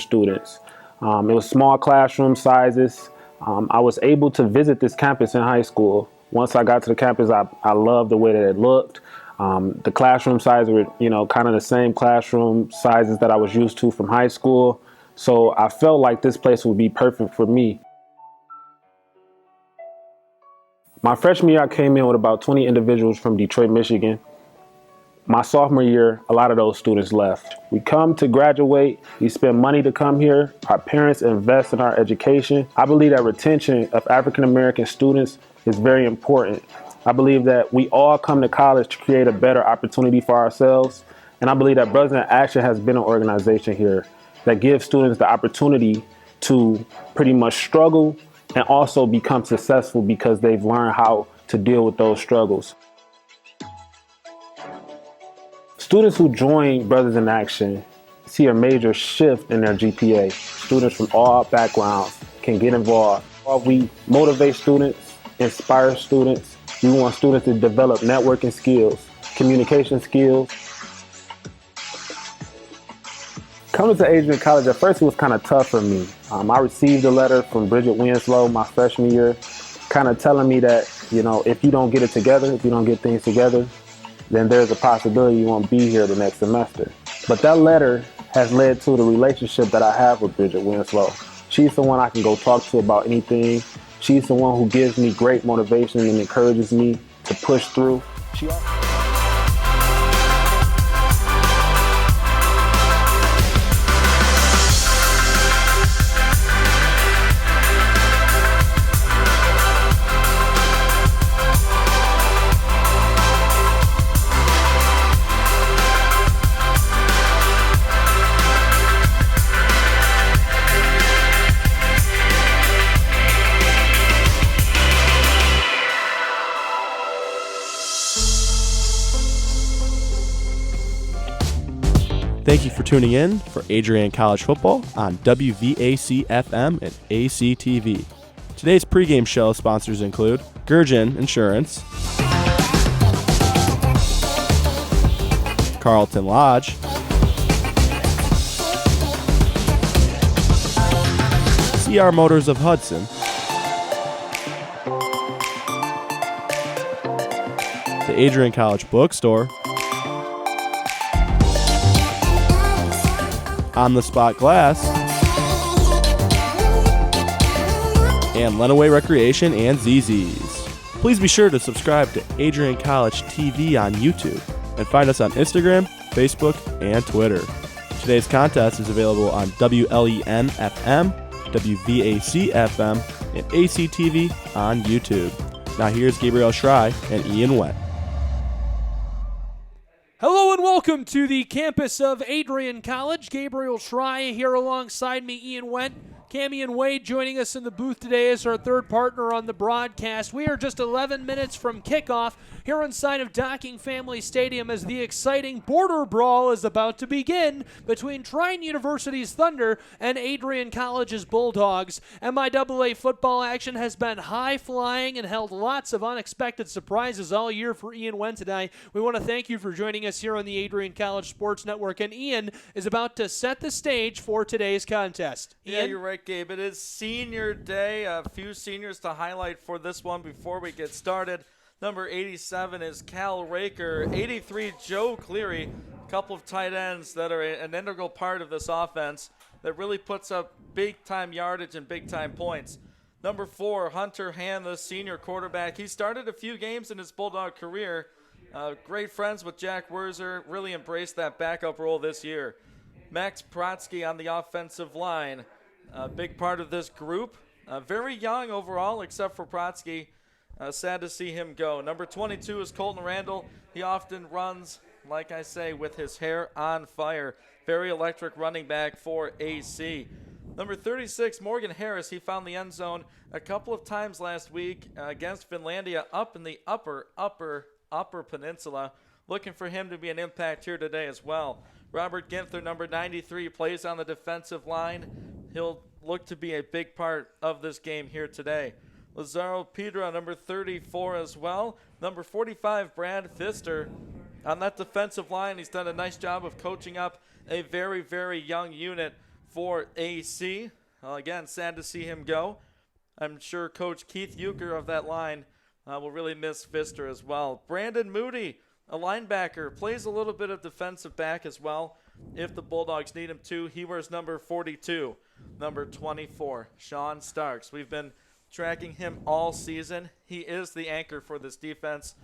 students. It was small classroom sizes. I was able to visit this campus in high school. Once I got to the campus, I loved the way that it looked. The classroom sizes were, kind of the same classroom sizes that I was used to from high school. So I felt like this place would be perfect for me. My freshman year, I came in with about 20 individuals from Detroit, Michigan. My sophomore year, a lot of those students left. We come to graduate, we spend money to come here, our parents invest in our education. I believe that retention of African American students is very important. I believe that we all come to college to create a better opportunity for ourselves. And I believe that Brothers in Action has been an organization here that gives students the opportunity to pretty much struggle and also become successful because they've learned how to deal with those struggles. Students who join Brothers in Action see a major shift in their GPA. Students from all backgrounds can get involved. We motivate students, inspire students. We want students to develop networking skills, communication skills. Coming to Adrian College, at first it was kind of tough for me. I received a letter from Bridget Winslow my freshman year, kind of telling me that, if you don't get it together, if you don't get things together, then there's a possibility you won't be here the next semester. But that letter has led to the relationship that I have with Bridget Winslow. She's the one I can go talk to about anything. She's the one who gives me great motivation and encourages me to push through. Thank you for tuning in for Adrian College Football on WVAC-FM and ACTV. Today's pregame show sponsors include Gurgen Insurance, Carlton Lodge, CR Motors of Hudson, the Adrian College Bookstore, On the Spot Glass, and Lenaway Recreation and ZZ's. Please be sure to subscribe to Adrian College TV on YouTube and find us on Instagram, Facebook, and Twitter. Today's contest is available on WLEN-FM, WVAC-FM, and ACTV on YouTube. Now here's Gabriel Schrei and Ian Wett. Hello and welcome to the campus of Adrian College. Gabriel Schrei here alongside me, Ian Went. Cammie and Wade joining us in the booth today as our third partner on the broadcast. We are just 11 minutes from kickoff here inside of Docking Family Stadium as the exciting border brawl is about to begin between Trine University's Thunder and Adrian College's Bulldogs. MIAA football action has been high-flying and held lots of unexpected surprises all year for Ian Wen today. We want to thank you for joining us here on the Adrian College Sports Network, and Ian is about to set the stage for today's contest. Yeah, Ian? you're right, Gabe. It is senior day. A few seniors to highlight for this one before we get started. Number 87 is Cal Raker. 83, Joe Cleary. A couple of tight ends that are an integral part of this offense that really puts up big-time yardage and big-time points. Number 4, Hunter Hand, the senior quarterback. He started a few games in his Bulldog career. Great friends with Jack Werzer. Really embraced that backup role this year. Max Protsky on the offensive line. A big part of this group. Very young overall, except for Protsky. Sad to see him go. Number 22 is Colton Randall. He often runs, like I say, with his hair on fire. Very electric running back for AC. Number 36, Morgan Harris. He found the end zone a couple of times last week against Finlandia up in the upper peninsula. Looking for him to be an impact here today as well. Robert Ginther, number 93, plays on the defensive line. He'll look to be a big part of this game here today. Lazaro Pedra, number 34 as well. Number 45, Brad Pfister. On that defensive line, he's done a nice job of coaching up a very, very young unit for AC. Again, sad to see him go. I'm sure Coach Keith Euchre of that line will really miss Pfister as well. Brandon Moody, a linebacker, plays a little bit of defensive back as well if the Bulldogs need him to. He wears number 42, number 24, Sean Starks. We've been tracking him all season. He is the anchor for this defense.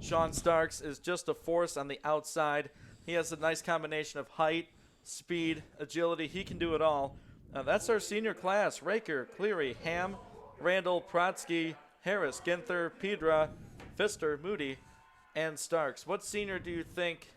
Sean Starks is just a force on the outside. He has a nice combination of height, speed, agility. He can do it all. That's our senior class. Raker, Cleary, Ham, Randall, Protsky, Harris, Ginther, Pedra, Pfister, Moody, and Starks. What senior do you think,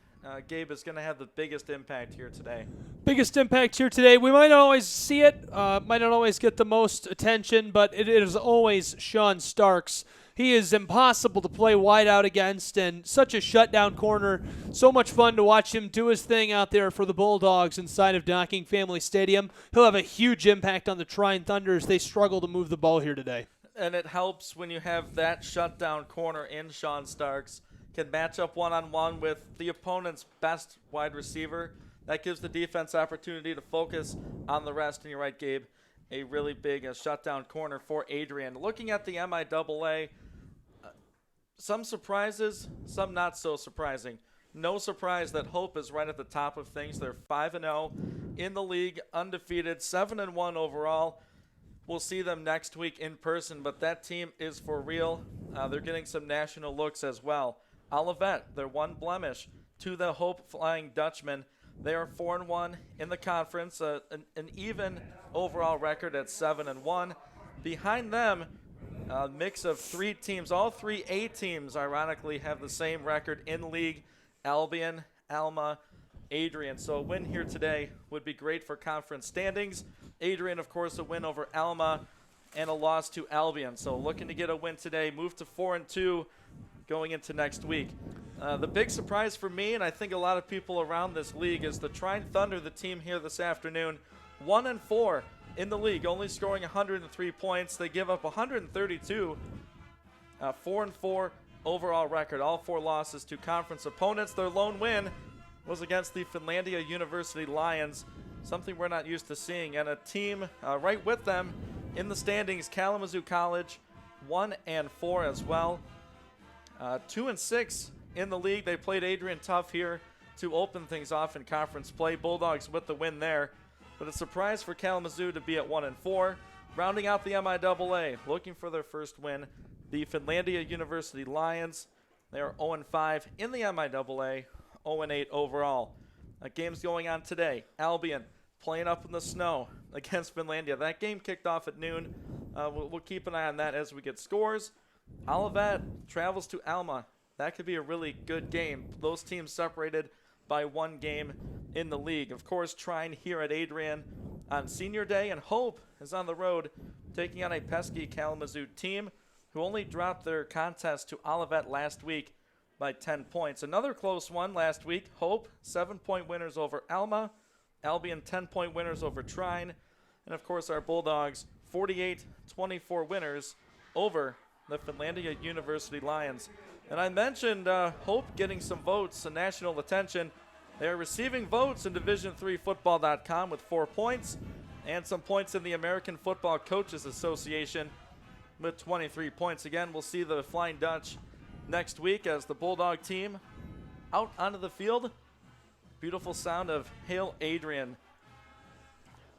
Gabe, is going to have the biggest impact here today? Biggest impact here today. We might not always see it, might not always get the most attention, but it is always Sean Starks. He is impossible to play wide out against and such a shutdown corner. So much fun to watch him do his thing out there for the Bulldogs inside of Docking Family Stadium. He'll have a huge impact on the Trine Thunder as they struggle to move the ball here today. And it helps when you have that shutdown corner in Sean Starks. Can match up one-on-one with the opponent's best wide receiver. That gives the defense opportunity to focus on the rest. And you're right, Gabe, a really big shutdown corner for Adrian. Looking at the MIAA, some surprises, some not so surprising. No surprise that Hope is right at the top of things. They're 5-0 in the league, undefeated, 7-1 overall. We'll see them next week in person, but that team is for real. They're getting some national looks as well. Olivet, their one blemish to the Hope Flying Dutchmen. They are 4-1 in the conference, an even overall record at 7-1. Behind them, a mix of three teams. All three A teams, ironically, have the same record in league. Albion, Alma, Adrian. So a win here today would be great for conference standings. Adrian, of course, a win over Alma and a loss to Albion. So looking to get a win today, move to 4-2 going into next week. The big surprise for me, and I think a lot of people around this league, is the Trine Thunder, the team here this afternoon, 1-4 in the league, only scoring 103 points. They give up 132, 4-4 overall record. All four losses to conference opponents. Their lone win was against the Finlandia University Lions, something we're not used to seeing. And a team right with them in the standings, Kalamazoo College, 1-4 as well. 2-6 in the league. They played Adrian tough here to open things off in conference play. Bulldogs with the win there. But a surprise for Kalamazoo to be at 1-4. Rounding out the MIAA, looking for their first win, the Finlandia University Lions. They are 0-5 in the MIAA, 0-8 overall. Games going on today. Albion playing up in the snow against Finlandia. That game kicked off at noon. We'll keep an eye on that as we get scores. Olivet travels to Alma. That could be a really good game. Those teams separated by one game in the league. Of course, Trine here at Adrian on Senior Day, and Hope is on the road taking on a pesky Kalamazoo team who only dropped their contest to Olivet last week by 10 points. Another close one last week. Hope, 7-point winners over Alma. Albion, 10-point winners over Trine. And, of course, our Bulldogs, 48-24 winners over the Finlandia University Lions. And I mentioned Hope getting some votes and national attention. They are receiving votes in Division3Football.com with 4 points and some points in the American Football Coaches Association with 23 points. Again, we'll see the Flying Dutch next week as the Bulldog team out onto the field. Beautiful sound of Hail Adrian.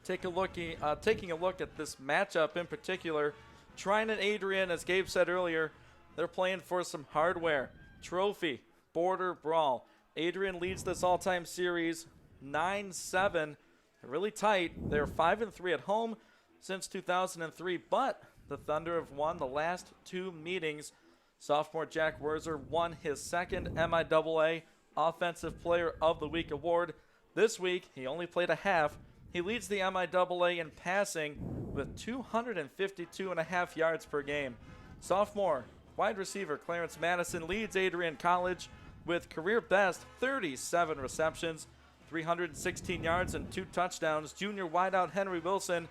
Taking a look at this matchup in particular. Trine and Adrian, as Gabe said earlier, they're playing for some hardware. Trophy, border brawl. Adrian leads this all-time series 9-7. Really tight. They're 5-3 at home since 2003, but the Thunder have won the last two meetings. Sophomore Jack Werzer won his second MIAA Offensive Player of the Week award. This week, he only played a half. He leads the MIAA in passing with 252.5 yards per game. Sophomore wide receiver Clarence Madison leads Adrian College with career best 37 receptions, 316 yards and 2 touchdowns. Junior wideout Henry Wilson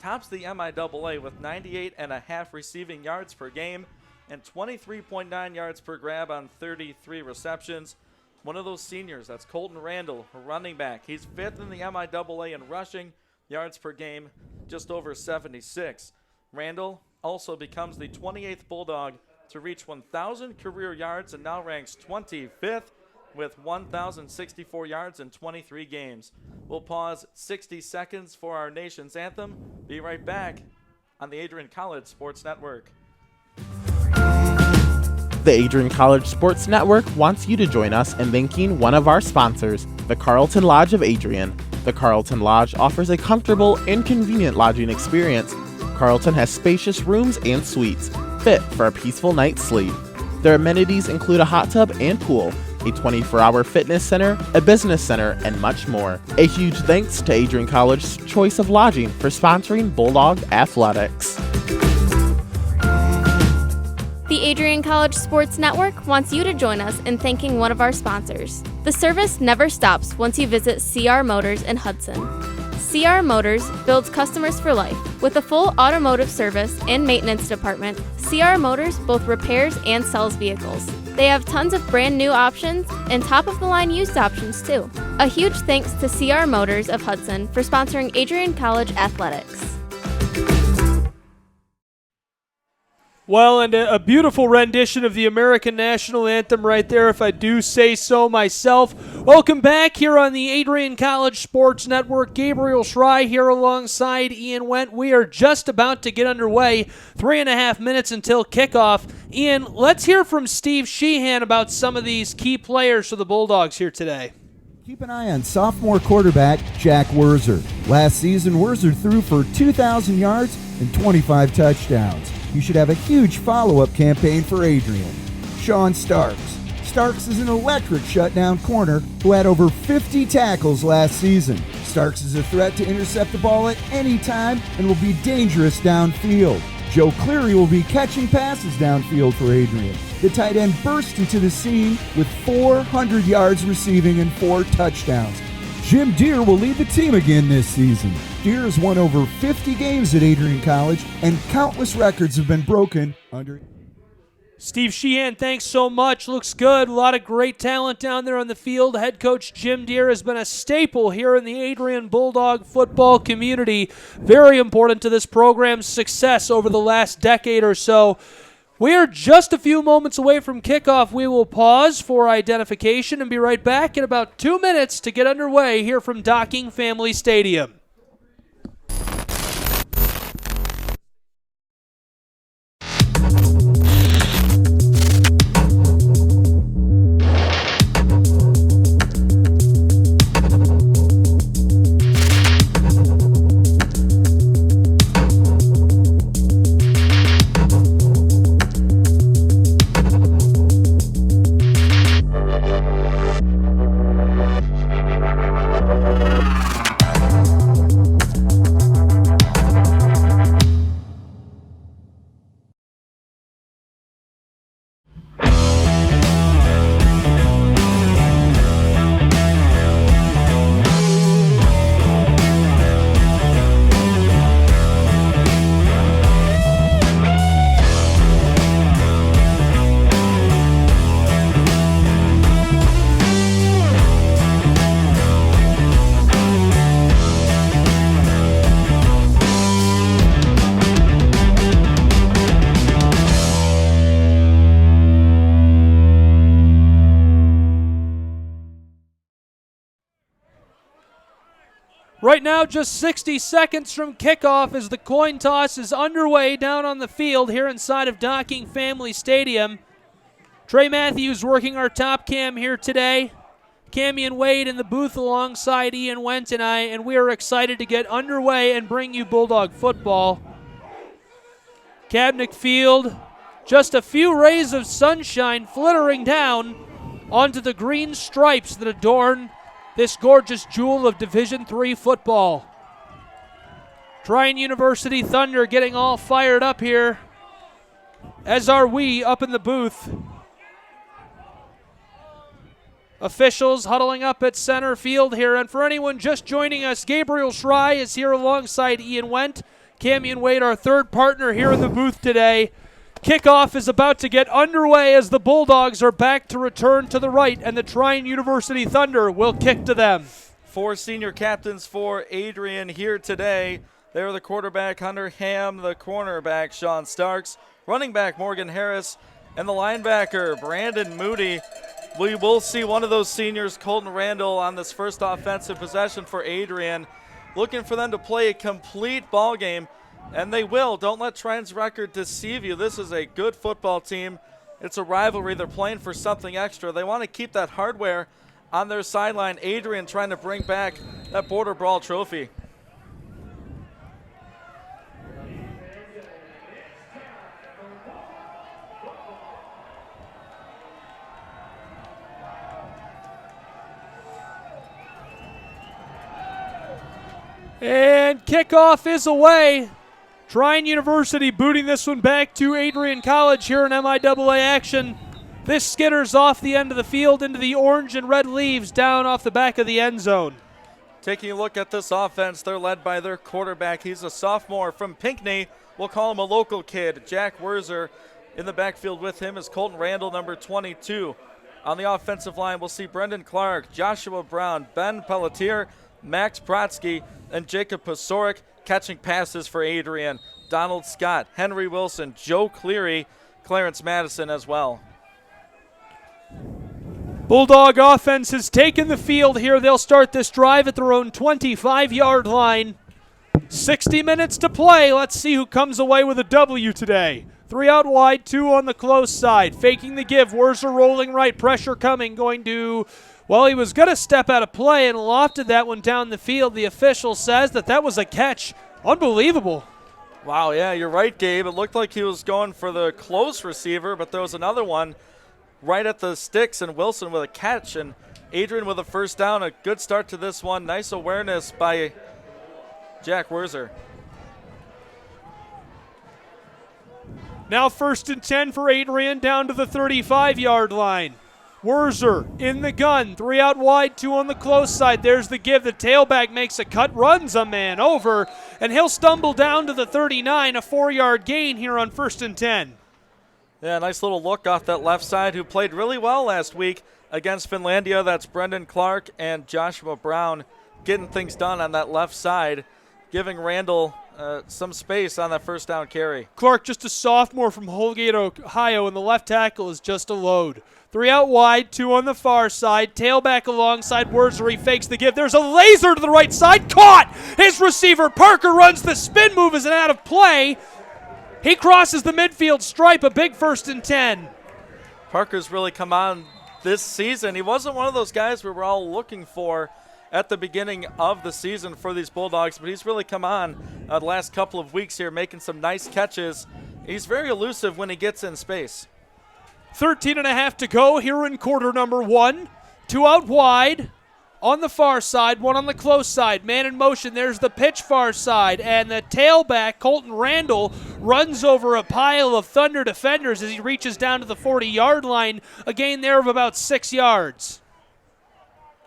tops the MIAA with 98.5 receiving yards per game and 23.9 yards per grab on 33 receptions. One of those seniors, that's Colton Randall, a running back. He's 5th in the MIAA in rushing yards per game, just over 76. Randall also becomes the 28th Bulldog to reach 1,000 career yards and now ranks 25th with 1,064 yards in 23 games. We'll pause 60 seconds for our nation's anthem. Be right back on the Adrian College Sports Network. The Adrian College Sports Network wants you to join us in thanking one of our sponsors, the Carlton Lodge of Adrian. The Carlton Lodge offers a comfortable and convenient lodging experience. Carlton has spacious rooms and suites, fit for a peaceful night's sleep. Their amenities include a hot tub and pool, a 24-hour fitness center, a business center, and much more. A huge thanks to Adrian College's Choice of Lodging for sponsoring Bulldog Athletics. The Adrian College Sports Network wants you to join us in thanking one of our sponsors. The service never stops once you visit CR Motors in Hudson. CR Motors builds customers for life. With a full automotive service and maintenance department, CR Motors both repairs and sells vehicles. They have tons of brand new options and top-of-the-line used options too. A huge thanks to CR Motors of Hudson for sponsoring Adrian College Athletics. Well, and a beautiful rendition of the American National Anthem right there, if I do say so myself. Welcome back here on the Adrian College Sports Network. Gabriel Schrei here alongside Ian Wendt. We are just about to get underway. 3.5 minutes until kickoff. Ian, let's hear from Steve Sheehan about some of these key players for the Bulldogs here today. Keep an eye on sophomore quarterback Jack Werzer. Last season, Werzer threw for 2,000 yards and 25 touchdowns. You should have a huge follow-up campaign for Adrian. Sean Starks. Starks is an electric shutdown corner who had over 50 tackles last season. Starks is a threat to intercept the ball at any time and will be dangerous downfield. Joe Cleary will be catching passes downfield for Adrian. The tight end burst into the scene with 400 yards receiving and 4 touchdowns. Jim Deere will lead the team again this season. Deere has won over 50 games at Adrian College, and countless records have been broken under. Steve Sheehan, thanks so much. Looks good. A lot of great talent down there on the field. Head coach Jim Deere has been a staple here in the Adrian Bulldog football community. Very important to this program's success over the last decade or so. We are just a few moments away from kickoff. We will pause for identification and be right back in about 2 minutes to get underway here from Docking Family Stadium. Right now, just 60 seconds from kickoff as the coin toss is underway down on the field here inside of Docking Family Stadium. Trey Matthews working our top cam here today. Cammy and Wade in the booth alongside Ian Wendt and I, and we are excited to get underway and bring you Bulldog football. Cabnick Field, just a few rays of sunshine flittering down onto the green stripes that adorn this gorgeous jewel of Division III football. Trine University Thunder getting all fired up here, as are we up in the booth. Officials huddling up at center field here, and for anyone just joining us, Gabriel Schrei is here alongside Ian Wendt. Cammy and Wade, our third partner here in the booth today. Kickoff is about to get underway as the Bulldogs are back to return to the right, and the Trine University Thunder will kick to them. 4 senior captains for Adrian here today. They're the quarterback, Hunter Ham, the cornerback, Sean Starks, running back, Morgan Harris, and the linebacker, Brandon Moody. We will see one of those seniors, Colton Randall, on this first offensive possession for Adrian. Looking for them to play a complete ball game, and they will. Don't let Trine's record deceive you. This is a good football team. It's a rivalry. They're playing for something extra. They want to keep that hardware on their sideline. Adrian trying to bring back that Border Brawl trophy. And kickoff is away. Trine University booting this one back to Adrian College here in MIAA action. This skitters off the end of the field into the orange and red leaves down off the back of the end zone. Taking a look at this offense, they're led by their quarterback. He's a sophomore from Pinckney. We'll call him a local kid, Jack Werzer. In the backfield with him is Colton Randall, number 22. On the offensive line, we'll see Brendan Clark, Joshua Brown, Ben Pelletier, Max Brodsky, and Jacob Pasoric catching passes for Adrian. Donald Scott, Henry Wilson, Joe Cleary, Clarence Madison as well. Bulldog offense has taken the field here. They'll start this drive at their own 25-yard line. 60 minutes to play. Let's see who comes away with a W today. 3 out wide, 2 on the close side. Faking the give. Werzer rolling right. Pressure coming. Going to... Well, he was going to step out of play and lofted that one down the field. The official says that was a catch. Unbelievable. Wow, yeah, you're right, Gabe. It looked like he was going for the close receiver, but there was another one right at the sticks, and Wilson with a catch, and Adrian with a first down. A good start to this one. Nice awareness by Jack Werzer. Now 1st and 10 for Adrian down to the 35-yard line. Werzer in the gun, 3 out wide, 2 on the close side. There's the give. The tailback makes a cut, runs a man over, and he'll stumble down to the 39, a 4-yard gain here on 1st and 10. Yeah, nice little look off that left side, who played really well last week against Finlandia. That's Brendan Clark and Joshua Brown getting things done on that left side, giving Randall some space on that first down carry. Clark, just a sophomore from Holgate, Ohio, and the left tackle is just a load. 3 out wide, 2 on the far side. Tailback alongside Werzer. He fakes the give. There's a laser to the right side. Caught! His receiver, Parker, runs the spin move as an out of play. He crosses the midfield stripe, a big 1st and 10. Parker's really come on this season. He wasn't one of those guys we were all looking for at the beginning of the season for these Bulldogs, but he's really come on the last couple of weeks here, making some nice catches. He's very elusive when he gets in space. 13 and a half to go here in quarter number 1. 2 out wide on the far side, 1 on the close side. Man in motion. There's the pitch far side. And the tailback, Colton Randall, runs over a pile of Thunder defenders as he reaches down to the 40-yard line. A gain there of about 6 yards.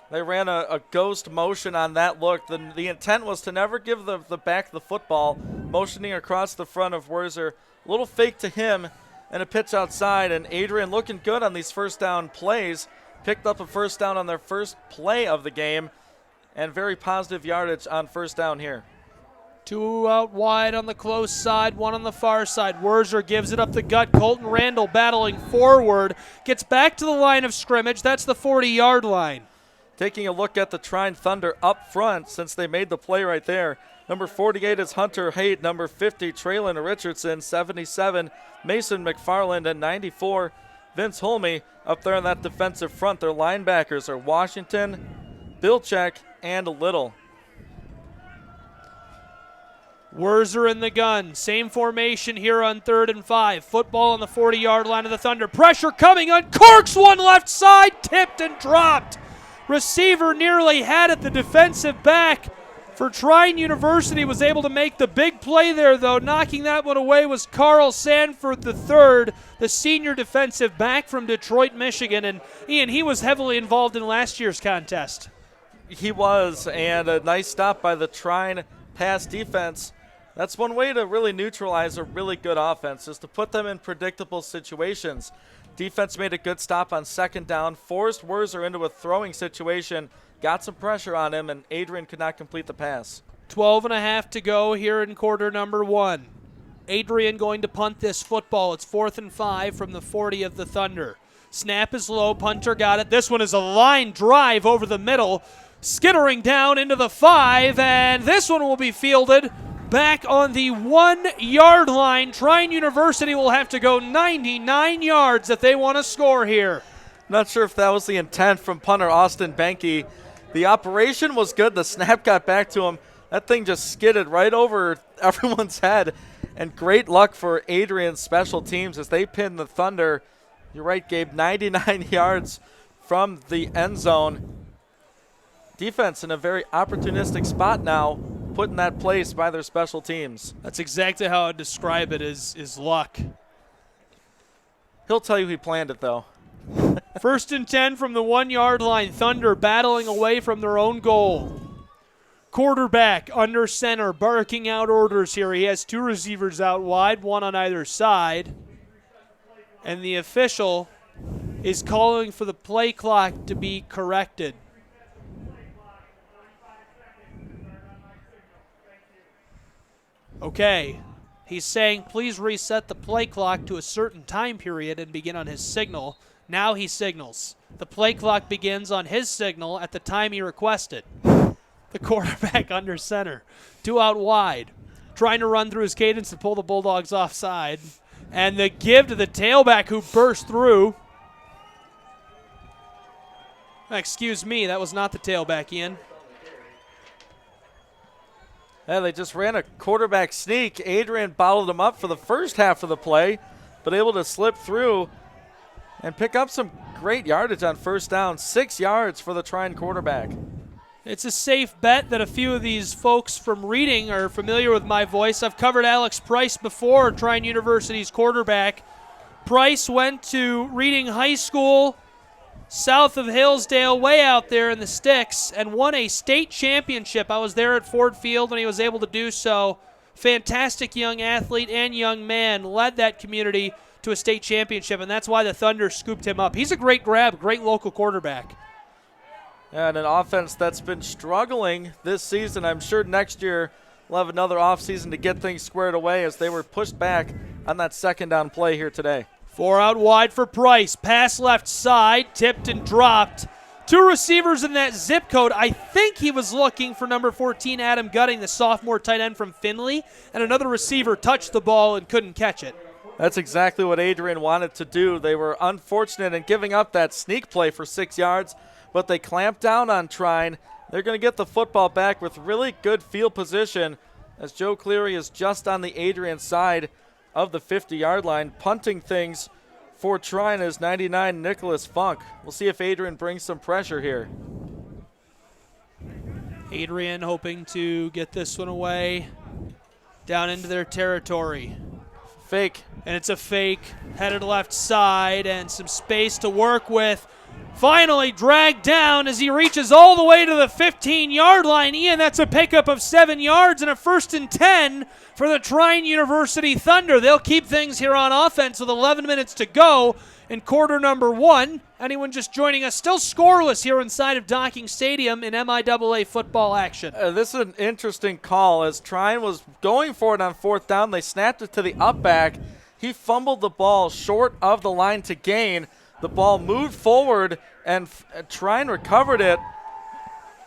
They ran a ghost motion on that look. The intent was to never give the back the football, motioning across the front of Werzer. A little fake to him and a pitch outside, and Adrian looking good on these first down plays. Picked up a first down on their first play of the game, and very positive yardage on first down here. 2 out wide on the close side, 1 on the far side. Werzer gives it up the gut. Colton Randall battling forward, gets back to the line of scrimmage. That's the 40-yard line. Taking a look at the Trine Thunder up front since they made the play right there. Number 48 is Hunter Haight. Number 50, Traylon Richardson. 77, Mason McFarland. And 94, Vince Holme up there in that defensive front. Their linebackers are Washington, Bilchek, and Little. Werzer in the gun. Same formation here on 3rd and 5. Football on the 40-yard line of the Thunder. Pressure coming on. Corks one left side. Tipped and dropped. Receiver nearly had it. The defensive back for Trine University was able to make the big play there, though. Knocking that one away was Carl Sanford III, the senior defensive back from Detroit, Michigan. And, Ian, he was heavily involved in last year's contest. He was, and a nice stop by the Trine pass defense. That's one way to really neutralize a really good offense, is to put them in predictable situations. Defense made a good stop on 2nd down, forced Werzer into a throwing situation, got some pressure on him, and Adrian could not complete the pass. 12.5 to go here in quarter number 1. Adrian going to punt this football. It's 4th and 5 from the 40 of the Thunder. Snap is low. Punter got it. This one is a line drive over the middle, skittering down into the 5, and this one will be fielded back on the 1-yard line. Trine University will have to go 99 yards if they want to score here. Not sure if that was the intent from punter Austin Benke. The operation was good. The snap got back to him. That thing just skidded right over everyone's head. And great luck for Adrian's special teams as they pinned the Thunder. You're right, Gabe, 99 yards from the end zone. Defense in a very opportunistic spot now, put in that place by their special teams. That's exactly how I'd describe it, is luck. He'll tell you he planned it, though. 1st and 10 from the 1-yard line. Thunder battling away from their own goal. Quarterback under center, barking out orders here. He has 2 receivers out wide, 1 on either side. And the official is calling for the play clock to be corrected. Okay. He's saying, please reset the play clock to a certain time period and begin on his signal. Now he signals. The play clock begins on his signal at the time he requested. The quarterback under center. 2 out wide. Trying to run through his cadence to pull the Bulldogs offside. And the give to the tailback who burst through. Excuse me, that was not the tailback, Ian. Yeah, they just ran a quarterback sneak. Adrian bottled him up for the first half of the play, but able to slip through and pick up some great yardage on first down. 6 yards for the Trine quarterback. It's a safe bet that a few of these folks from Reading are familiar with my voice. I've covered Alex Price before, Trine University's quarterback. Price went to Reading High School, south of Hillsdale, way out there in the sticks, and won a state championship. I was there at Ford Field when he was able to do so. Fantastic young athlete and young man, led that community to a state championship, and that's why the Thunder scooped him up. He's a great grab, great local quarterback. And an offense that's been struggling this season. I'm sure next year we'll have another offseason to get things squared away as they were pushed back on that second down play here today. 4 out wide for Price. Pass left side, tipped and dropped. 2 receivers in that zip code. I think he was looking for number 14, Adam Gutting, the sophomore tight end from Findlay. And another receiver touched the ball and couldn't catch it. That's exactly what Adrian wanted to do. They were unfortunate in giving up that sneak play for 6 yards, but they clamped down on Trine. They're going to get the football back with really good field position as Joe Cleary is just on the Adrian side of the 50-yard line. Punting things for Trine is 99 Nicholas Funk. We'll see if Adrian brings some pressure here. Adrian hoping to get this one away down into their territory. Fake. And it's a fake, headed left side, and some space to work with. Finally dragged down as he reaches all the way to the 15-yard line. Ian, that's a pickup of 7 yards and a 1st and 10 for the Trine University Thunder. They'll keep things here on offense with 11 minutes to go in quarter number 1. Anyone just joining us, still scoreless here inside of Docking Stadium in MIAA football action. This is an interesting call as Trine was going for it on 4th down. They snapped it to the up back. He fumbled the ball short of the line to gain. The ball moved forward, and Trine recovered it.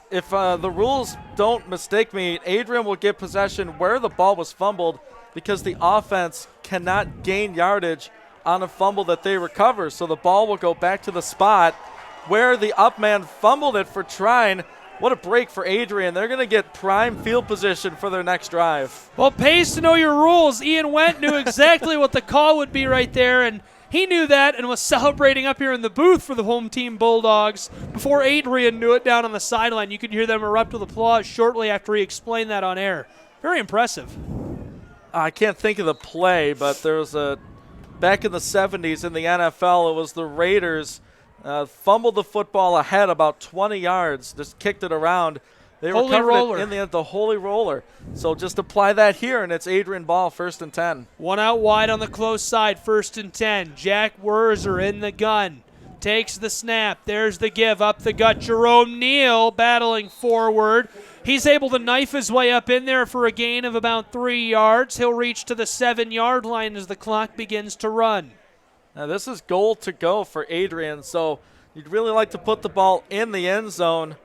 If the rules don't mistake me, Adrian will get possession where the ball was fumbled because the offense cannot gain yardage on a fumble that they recover. So the ball will go back to the spot where the up man fumbled it for Trine. What a break for Adrian. They're going to get prime field position for their next drive. Well, pays to know your rules. Ian Wendt knew exactly what the call would be right there, and he knew that and was celebrating up here in the booth for the home team Bulldogs before Adrian knew it down on the sideline. You could hear them erupt with applause shortly after he explained that on air. Very impressive. I can't think of the play, but there was back in the 70s in the NFL, it was the Raiders fumbled the football ahead about 20 yards, just kicked it around. They recovered it in the end, the holy roller. So just apply that here, and it's Adrian ball, 1st and 10. 1 out wide on the close side, 1st and 10. Jack Wurzer in the gun. takes the snap. There's the give up the gut. Jerome Neal battling forward. He's able to knife his way up in there for a gain of about 3 yards. He'll reach to the 7-yard line as the clock begins to run. Now this is goal to go for Adrian, so you'd really like to put the ball in the end zone,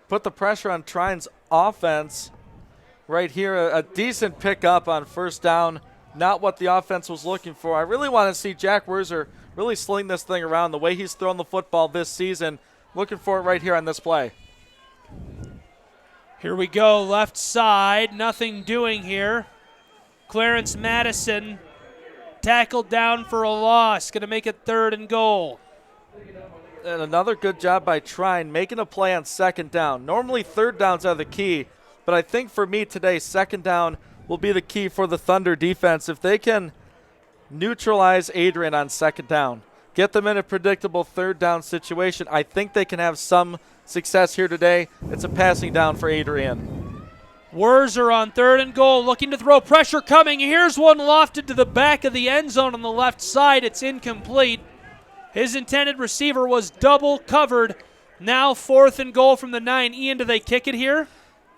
put the pressure on Trine's offense. Right here, a decent pickup on first down, not what the offense was looking for. I really want to see Jack Werzer really sling this thing around the way he's thrown the football this season. Looking for it right here on this play. Here we go, left side, nothing doing here. Clarence Madison tackled down for a loss, going to make it 3rd and goal. And another good job by Trine, making a play on 2nd down. Normally 3rd downs are the key, but I think for me today, 2nd down will be the key for the Thunder defense. If they can neutralize Adrian on 2nd down, get them in a predictable 3rd down situation, I think they can have some success here today. It's a passing down for Adrian. Werzer on 3rd and goal, looking to throw, pressure coming. Here's one lofted to the back of the end zone on the left side. It's incomplete. His intended receiver was double covered. Now 4th and goal from the 9. Ian, do they kick it here?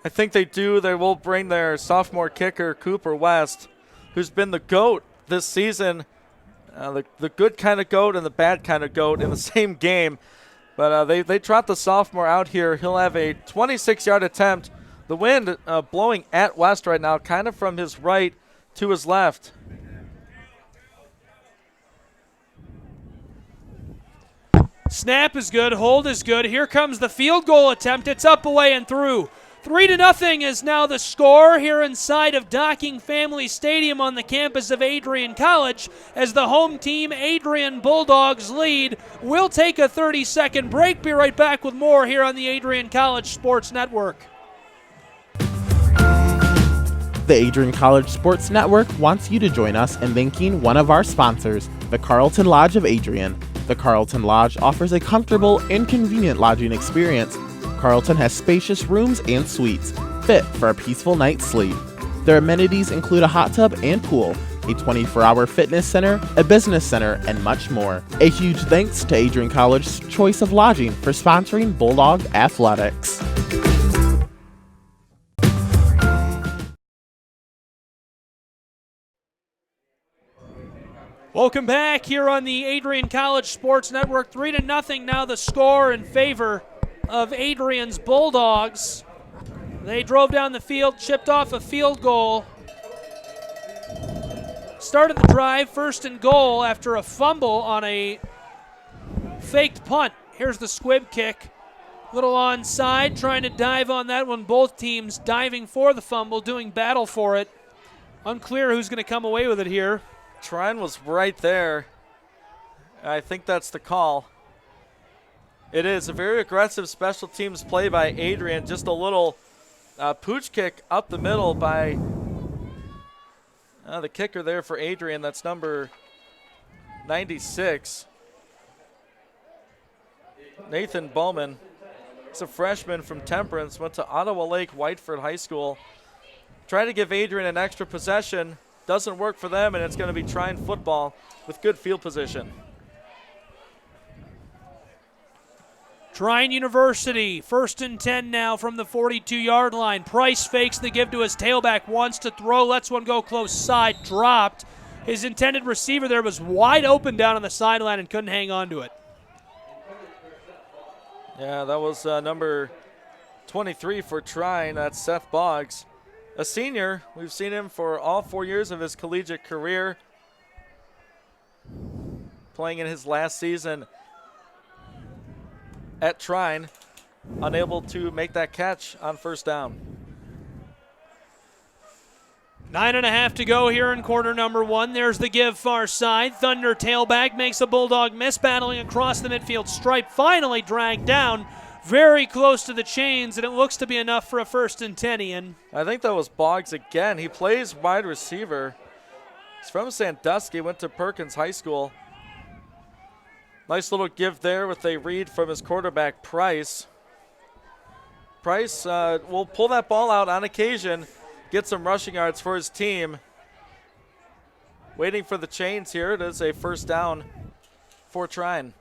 I think they do. They will bring their sophomore kicker, Cooper West, who's been the GOAT this season, the good kind of GOAT and the bad kind of GOAT in the same game. But they trot the sophomore out here. He'll have a 26-yard attempt. The wind blowing at West right now, kind of from his right to his left. Snap is good, hold is good. Here comes the field goal attempt. It's up, away, and through. 3-0 is now the score here inside of Docking Family Stadium on the campus of Adrian College as the home team, Adrian Bulldogs, lead. We'll take a 30-second break. Be right back with more here on the Adrian College Sports Network. The Adrian College Sports Network wants you to join us in thanking one of our sponsors, the Carlton Lodge of Adrian. The Carlton Lodge offers a comfortable and convenient lodging experience. Carlton has spacious rooms and suites, fit for a peaceful night's sleep. Their amenities include a hot tub and pool, a 24-hour fitness center, a business center, and much more. A huge thanks to Adrian College's choice of lodging for sponsoring Bulldog Athletics. Welcome back here on the Adrian College Sports Network. 3-0 now the score in favor of Adrian's Bulldogs. They drove down the field, chipped off a field goal. Started the drive, 1st and goal after a fumble on a faked punt. Here's the squib kick. Little onside, trying to dive on that one. Both teams diving for the fumble, doing battle for it. Unclear who's going to come away with it here. Trine was right there. I think that's the call. It is a very aggressive special teams play by Adrian. Just a little pooch kick up the middle by the kicker there for Adrian. That's number 96. Nathan Bowman. He's a freshman from Temperance, went to Ottawa Lake Whiteford High School. Trying to give Adrian an extra possession. Doesn't work for them, and it's going to be Trine football with good field position. Trine University, 1st and 10 now from the 42-yard line. Price fakes the give to his tailback, wants to throw, lets one go close side, dropped. His intended receiver there was wide open down on the sideline and couldn't hang on to it. Yeah, that was number 23 for Trine. That's Seth Boggs. A senior. We've seen him for all 4 years of his collegiate career. Playing in his last season at Trine. Unable to make that catch on 1st down. 9.5 to go here in quarter number 1. There's the give far side. Thunder tailback makes a Bulldog miss, battling across the midfield stripe. Finally dragged down. Very close to the chains, and it looks to be enough for a 1st and 10, Ian. I think that was Boggs again. He plays wide receiver. He's from Sandusky, went to Perkins High School. Nice little give there with a read from his quarterback, Price. Price will pull that ball out on occasion, get some rushing yards for his team. Waiting for the chains here. It is a 1st down for Trine.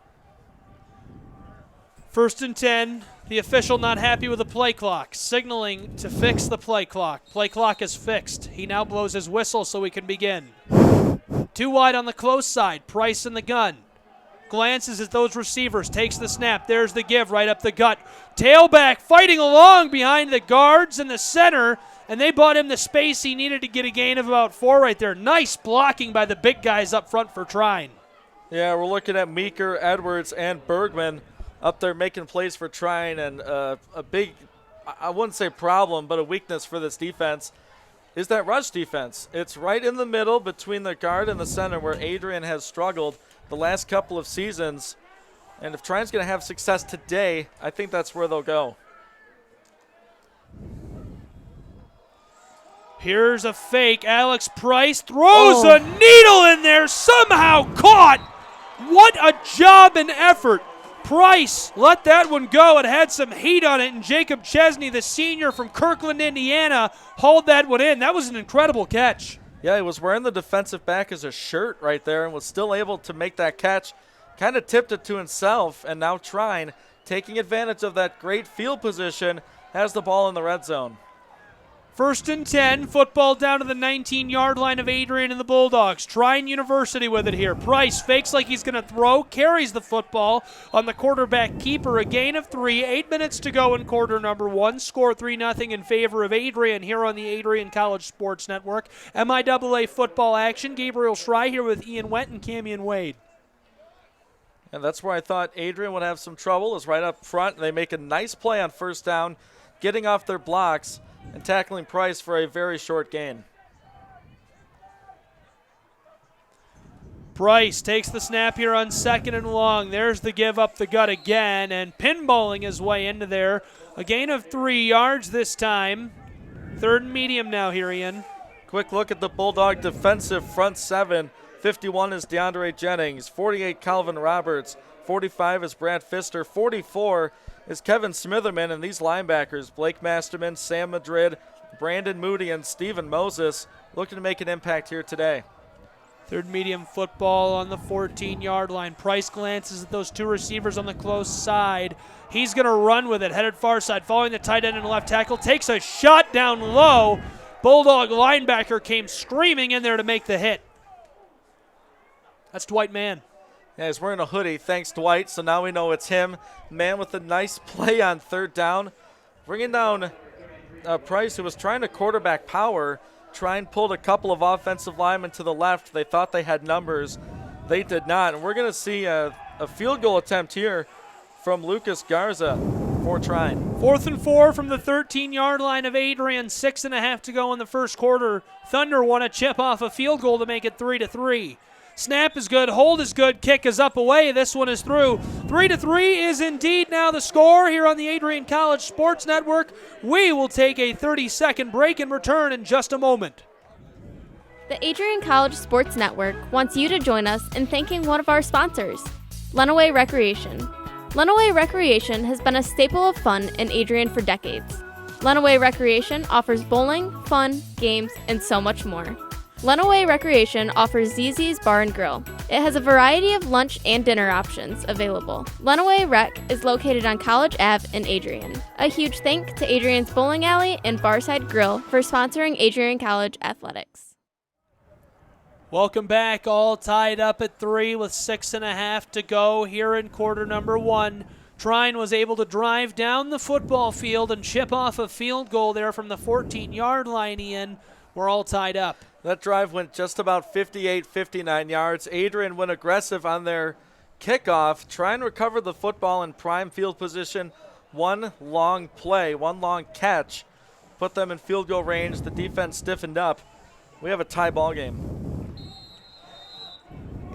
First and 10. The official not happy with the play clock, signaling to fix the play clock. Play clock is fixed. He now blows his whistle so we can begin. 2 wide on the close side. Price in the gun. Glances at those receivers, takes the snap. There's the give right up the gut. Tailback fighting along behind the guards in the center, and they bought him the space he needed to get a gain of about 4 right there. Nice blocking by the big guys up front for Trine. Yeah, we're looking at Meeker, Edwards, and Bergman up there making plays for Trine, and a big, I wouldn't say problem, but a weakness for this defense is that rush defense. It's right in the middle between the guard and the center where Adrian has struggled the last couple of seasons. And if Trine's going to have success today, I think that's where they'll go. Here's a fake. Alex Price throws a needle in there, somehow caught. What a job and effort. Price let that one go. It had some heat on it, and Jacob Chesney, the senior from Kirkland, Indiana, hauled that one in. That was an incredible catch. Yeah, he was wearing the defensive back as a shirt right there and was still able to make that catch. Kind of tipped it to himself, and now Trine, taking advantage of that great field position, has the ball in the red zone. First and 10, football down to the 19-yard line of Adrian and the Bulldogs. Trine University with it here. Price fakes like he's going to throw, carries the football on the quarterback keeper. A gain of 3, 8 minutes to go in quarter number 1. Score 3-0 in favor of Adrian here on the Adrian College Sports Network. MIAA football action. Gabriel Schrei here with Ian Wendt and Camion Wade. And that's where I thought Adrian would have some trouble, is right up front. They make a nice play on first down, getting off their blocks and tackling Price for a very short gain. Price takes the snap here on 2nd and long. There's the give up the gut again, and pinballing his way into there. A gain of 3 yards this time. 3rd and medium now here, Ian. Quick look at the Bulldog defensive front 7. 51 is DeAndre Jennings. 48, Calvin Roberts. 45 is Brad Pfister. 44 is Kevin Smitherman, and these linebackers, Blake Masterman, Sam Madrid, Brandon Moody, and Steven Moses, looking to make an impact here today. 3rd medium football on the 14-yard line. Price glances at those 2 receivers on the close side. He's going to run with it, headed far side, following the tight end and left tackle. Takes a shot down low. Bulldog linebacker came screaming in there to make the hit. That's Dwight Mann. Yeah, he's wearing a hoodie. Thanks, Dwight. So now we know it's him. Man with a nice play on 3rd down. Bringing down Price, who was trying to quarterback power. Trine pulled a couple of offensive linemen to the left. They thought they had numbers. They did not. And we're going to see a field goal attempt here from Lucas Garza for Trine. 4th and 4 from the 13-yard line of Adrian. 6.5 to go in the first quarter. Thunder want to chip off a field goal to make it 3-3. Snap is good, hold is good, kick is up away. This one is through. 3-3 is indeed now the score here on the Adrian College Sports Network. We will take a 30-second break and return in just a moment. The Adrian College Sports Network wants you to join us in thanking one of our sponsors, Lenawee Recreation. Lenawee Recreation has been a staple of fun in Adrian for decades. Lenawee Recreation offers bowling, fun, games, and so much more. Lenawee Recreation offers ZZ's Bar and Grill. It has a variety of lunch and dinner options available. Lenawee Rec is located on College Ave in Adrian. A huge thank to Adrian's Bowling Alley and Barside Grill for sponsoring Adrian College Athletics. Welcome back, all tied up at 3 with 6.5 to go here in quarter number 1. Trine was able to drive down the football field and chip off a field goal there from the 14-yard line, Ian. We're all tied up. That drive went just about 58, 59 yards. Adrian went aggressive on their kickoff, trying to recover the football in prime field position. One long play, one long catch, put them in field goal range. The defense stiffened up. We have a tie ball game.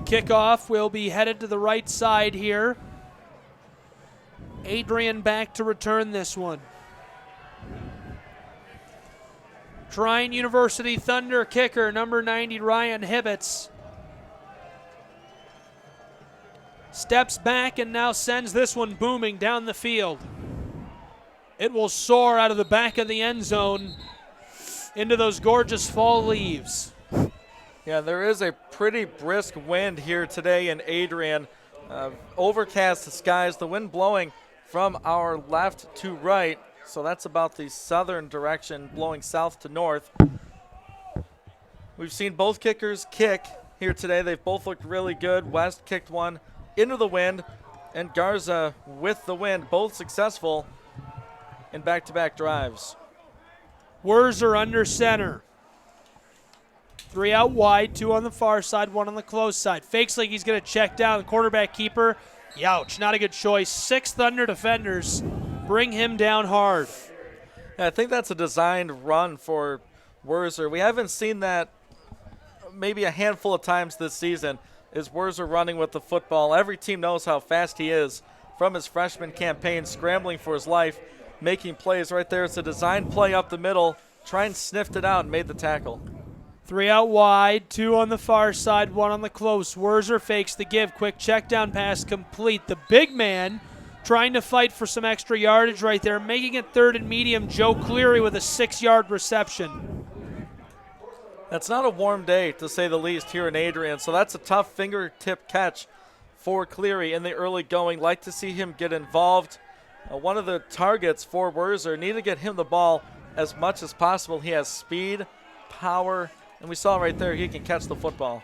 Kickoff will be headed to the right side here. Adrian back to return this one. Trine University Thunder kicker, number 90, Ryan Hibbets. Steps back and now sends this one booming down the field. It will soar out of the back of the end zone into those gorgeous fall leaves. Yeah, there is a pretty brisk wind here today in Adrian. Overcast skies, the wind blowing from our left to right. So that's about the southern direction, blowing south to north. We've seen both kickers kick here today. They've both looked really good. West kicked one into the wind, and Garza with the wind, both successful in back-to-back drives. Wurzer under center. 3 out wide, 2 on the far side, 1 on the close side. Fakes like he's going to check down. The quarterback keeper, youch, not a good choice. 6 Thunder defenders bring him down hard. Yeah, I think that's a designed run for Wurzer. We haven't seen that maybe a handful of times this season, is Wurzer running with the football. Every team knows how fast he is from his freshman campaign, scrambling for his life, making plays right there. It's a designed play up the middle. Trine sniffed it out and made the tackle. 3 out wide, 2 on the far side, 1 on the close. Wurzer fakes the give. Quick check down pass complete. The big man trying to fight for some extra yardage right there, making it 3rd and medium. Joe Cleary with a 6-yard reception. That's not a warm day, to say the least, here in Adrian. So that's a tough fingertip catch for Cleary in the early going. Like to see him get involved. One of the targets for Wurzer, need to get him the ball as much as possible. He has speed, power, and we saw right there he can catch the football.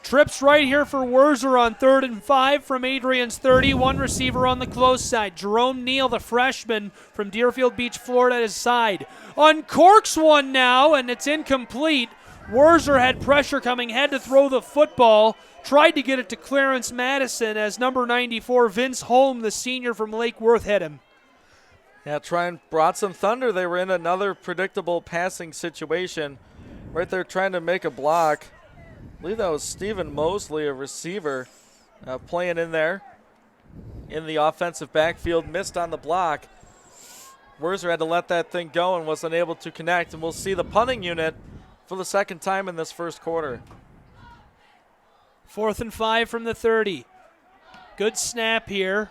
Trips right here for Wurzer on 3rd and 5 from Adrian's 30. 1 receiver on the close side. Jerome Neal, the freshman from Deerfield Beach, Florida, at his side. Uncorks one now, and it's incomplete. Wurzer had pressure coming, had to throw the football. Tried to get it to Clarence Madison as number 94, Vince Holm, the senior from Lake Worth, hit him. Yeah, Trine brought some thunder. They were in another predictable passing situation. Right there trying to make a block. I believe that was Stephen Mosley, a receiver, playing in there in the offensive backfield. Missed on the block. Wurzer had to let that thing go and was unable to connect. And we'll see the punting unit for the second time in this first quarter. 4th and 5 from the 30. Good snap here.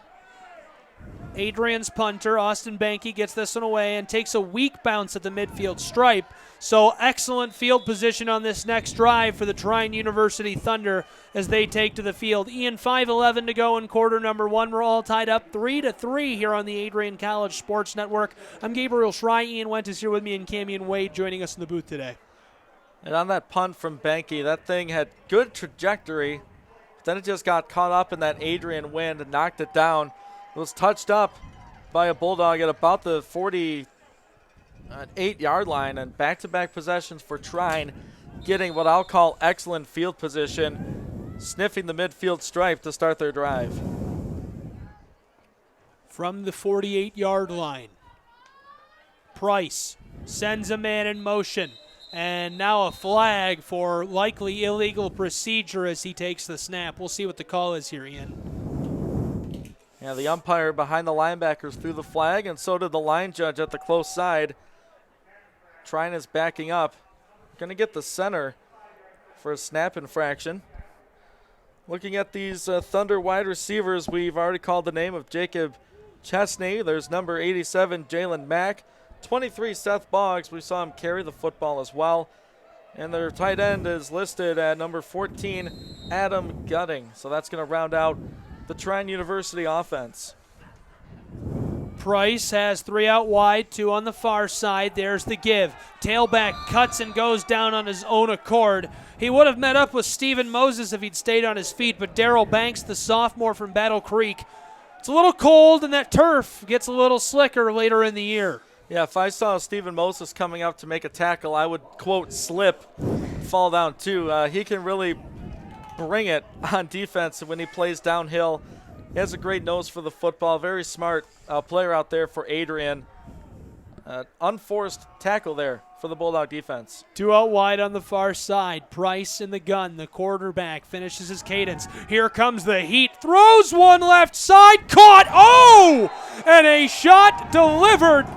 Adrian's punter, Austin Banky, gets this one away and takes a weak bounce at the midfield stripe. So excellent field position on this next drive for the Trine University Thunder as they take to the field. Ian, 5:11 to go in quarter number 1. We're all tied up 3-3 here on the Adrian College Sports Network. I'm Gabriel Schrei. Ian Went is here with me, and Camion Wade joining us in the booth today. And on that punt from Banky, that thing had good trajectory. Then it just got caught up in that Adrian wind and knocked it down. It was touched up by a Bulldog at about the 48-yard line, and back-to-back possessions for Trine, getting what I'll call excellent field position, sniffing the midfield stripe to start their drive. From the 48-yard line, Price sends a man in motion, and now a flag for likely illegal procedure as he takes the snap. We'll see what the call is here, Ian. Yeah, the umpire behind the linebackers threw the flag, and so did the line judge at the close side. Trine is backing up. Going to get the center for a snap infraction. Looking at these Thunder wide receivers, we've already called the name of Jacob Chesney. There's number 87, Jalen Mack. 23, Seth Boggs. We saw him carry the football as well. And their tight end is listed at number 14, Adam Gutting. So that's going to round out the Trine University offense. Price has 3 out wide, 2 on the far side. There's the give. Tailback cuts and goes down on his own accord. He would have met up with Stephen Moses if he'd stayed on his feet, but Darrell Banks, the sophomore from Battle Creek, it's a little cold and that turf gets a little slicker later in the year. Yeah, if I saw Stephen Moses coming up to make a tackle, I would, quote, slip, fall down too. He can really bring it on defense when he plays downhill. He has a great nose for the football. Very smart player out there for Adrian. Unforced tackle there for the Bulldog defense. 2 out wide on the far side. Price in the gun. The quarterback finishes his cadence. Here comes the heat. Throws one left side. Caught. Oh! And a shot delivered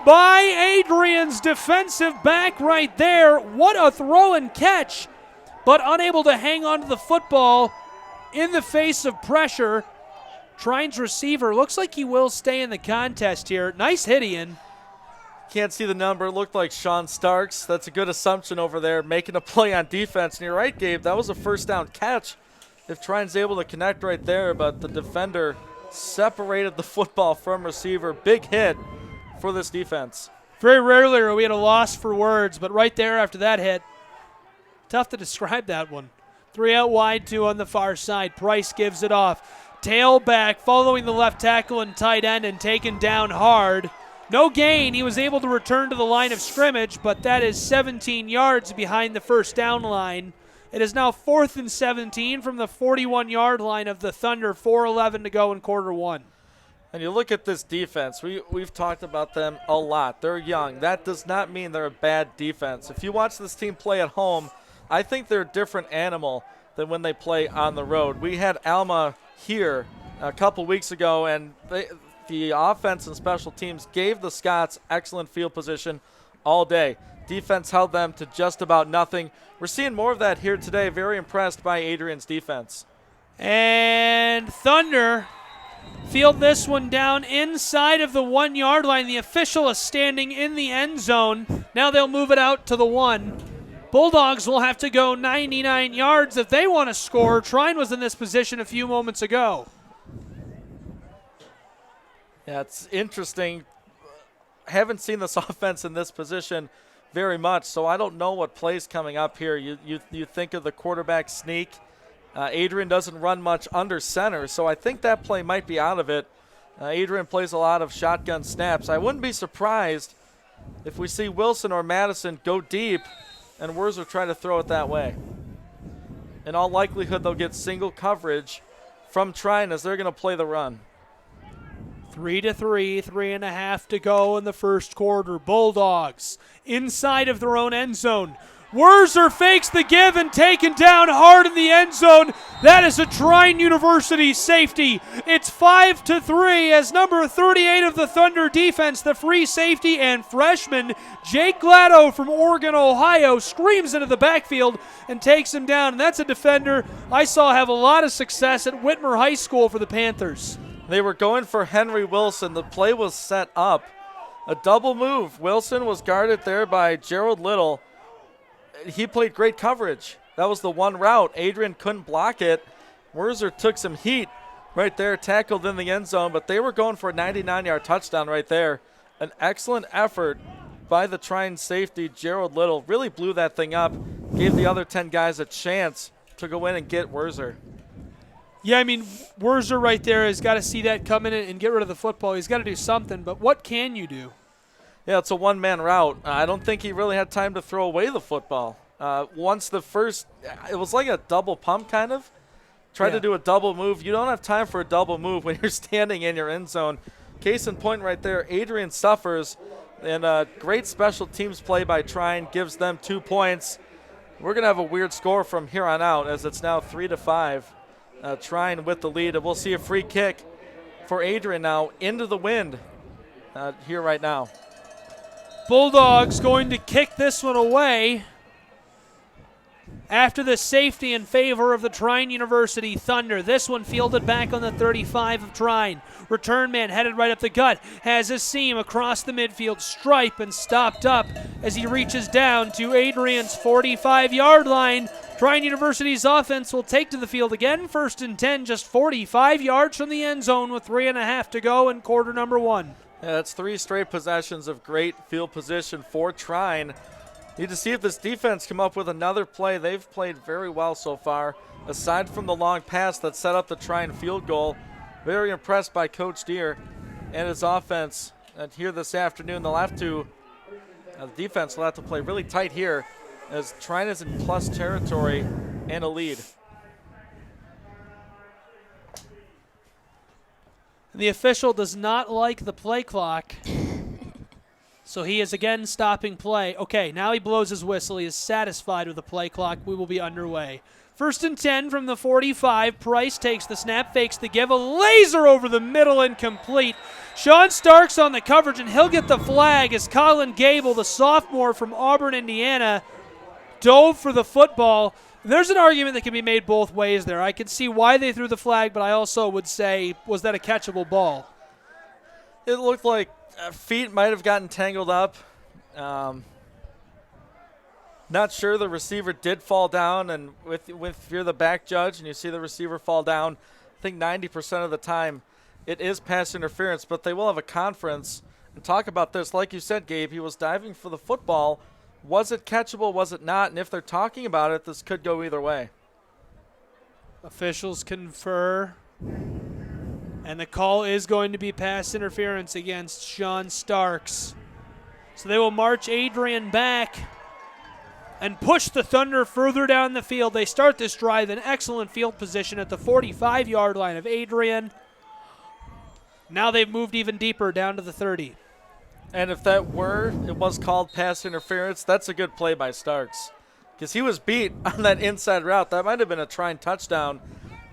by Adrian's defensive back right there. What a throw and catch, but unable to hang on to the football in the face of pressure. Trine's receiver looks like he will stay in the contest here. Nice hit, Ian. Can't see the number. It looked like Sean Starks. That's a good assumption over there, making a play on defense. And you're right, Gabe, that was a first down catch if Trine's able to connect right there, but the defender separated the football from receiver. Big hit for this defense. Very rarely are we at a loss for words, but right there after that hit, tough to describe that one. 3 out wide, 2 on the far side. Price gives it off. Tailback following the left tackle and tight end and taken down hard. No gain. He was able to return to the line of scrimmage, but that is 17 yards behind the first down line. It is now 4th and 17 from the 41-yard line of the Thunder, 4:11 to go in quarter one. And you look at this defense, we've talked about them a lot. They're young. That does not mean they're a bad defense. If you watch this team play at home, I think they're a different animal than when they play on the road. We had Alma here a couple weeks ago, and the offense and special teams gave the Scots excellent field position all day. Defense held them to just about nothing. We're seeing more of that here today. Very impressed by Adrian's defense. And Thunder field this one down inside of the 1-yard line. The official is standing in the end zone. Now they'll move it out to the 1. Bulldogs will have to go 99 yards if they want to score. Trine was in this position a few moments ago. Yeah, it's interesting. Haven't seen this offense in this position very much, so I don't know what play's coming up here. You think of the quarterback sneak. Adrian doesn't run much under center, so I think that play might be out of it. Adrian plays a lot of shotgun snaps. I wouldn't be surprised if we see Wilson or Madison go deep and Wurzer try to throw it that way. In all likelihood, they'll get single coverage from Trine as they're going to play the run. 3-3, 3.5 to go in the first quarter. Bulldogs inside of their own end zone. Wurzer fakes the give and taken down hard in the end zone. That is a Trine University safety. It's 5-3 as number 38 of the Thunder defense, the free safety and freshman Jake Glado from Oregon, Ohio, screams into the backfield and takes him down. And that's a defender I saw have a lot of success at Whitmer High School for the Panthers. They were going for Henry Wilson. The play was set up. A double move. Wilson was guarded there by Gerald Little. He played great coverage. That was the one route. Adrian couldn't block it. Wurzer took some heat right there, tackled in the end zone, but they were going for a 99-yard touchdown right there. An excellent effort by the Trine safety, Gerald Little. Really blew that thing up, gave the other 10 guys a chance to go in and get Wurzer. Yeah, I mean, Wurzer right there has got to see that come in and get rid of the football. He's got to do something, but what can you do? Yeah, it's a one-man route. I don't think he really had time to throw away the football. Once the first, it was like a double pump kind of. Tried to do a double move. You don't have time for a double move when you're standing in your end zone. Case in point right there, Adrian suffers, and a great special teams play by Trine gives them 2 points. We're going to have a weird score from here on out as it's now 3-5. Trine with the lead, and we'll see a free kick for Adrian now into the wind here right now. Bulldogs going to kick this one away after the safety in favor of the Trine University Thunder. This one fielded back on the 35 of Trine. Return man headed right up the gut. Has a seam across the midfield stripe and stopped up as he reaches down to Adrian's 45-yard line. Trine University's offense will take to the field again. 1st and 10, just 45 yards from the end zone with 3.5 to go in quarter number 1. Yeah, that's 3 straight possessions of great field position for Trine. Need to see if this defense come up with another play. They've played very well so far. Aside from the long pass that set up the Trine field goal, very impressed by Coach Deere and his offense. And here this afternoon, they'll have to, the defense will have to play really tight here as Trine is in plus territory and a lead. The official does not like the play clock, so he is again stopping play. Okay, now he blows his whistle. He is satisfied with the play clock. We will be underway. 1st and 10 from the 45. Price takes the snap, fakes the give. A laser over the middle, incomplete. Sean Starks on the coverage, and he'll get the flag as Colin Gable, the sophomore from Auburn, Indiana, dove for the football. There's an argument that can be made both ways there. I can see why they threw the flag, but I also would say, was that a catchable ball? It looked like feet might have gotten tangled up. Not sure. The receiver did fall down, and if you're the back judge and you see the receiver fall down, I think 90% of the time it is pass interference, but they will have a conference and talk about this. Like you said, Gabe, he was diving for the football. Was it catchable? Was it not? And if they're talking about it, this could go either way. Officials confer. And the call is going to be pass interference against Sean Starks. So they will march Adrian back and push the Thunder further down the field. They start this drive in excellent field position at the 45-yard line of Adrian. Now they've moved even deeper down to the 30. And if it was called pass interference, that's a good play by Starks. Because he was beat on that inside route. That might have been a Trine touchdown.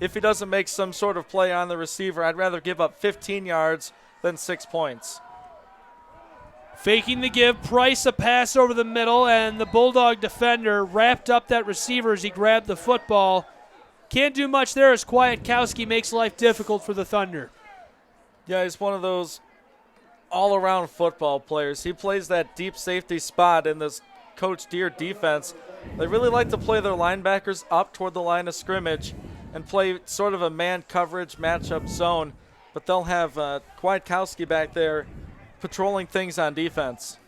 If he doesn't make some sort of play on the receiver, I'd rather give up 15 yards than 6 points. Faking the give, Price a pass over the middle, and the Bulldog defender wrapped up that receiver as he grabbed the football. Can't do much there as Kwiatkowski makes life difficult for the Thunder. Yeah, he's one of those all-around football players. He plays that deep safety spot in this Coach Deere defense. They really like to play their linebackers up toward the line of scrimmage and play sort of a man coverage matchup zone, but they'll have Kwiatkowski back there patrolling things on defense.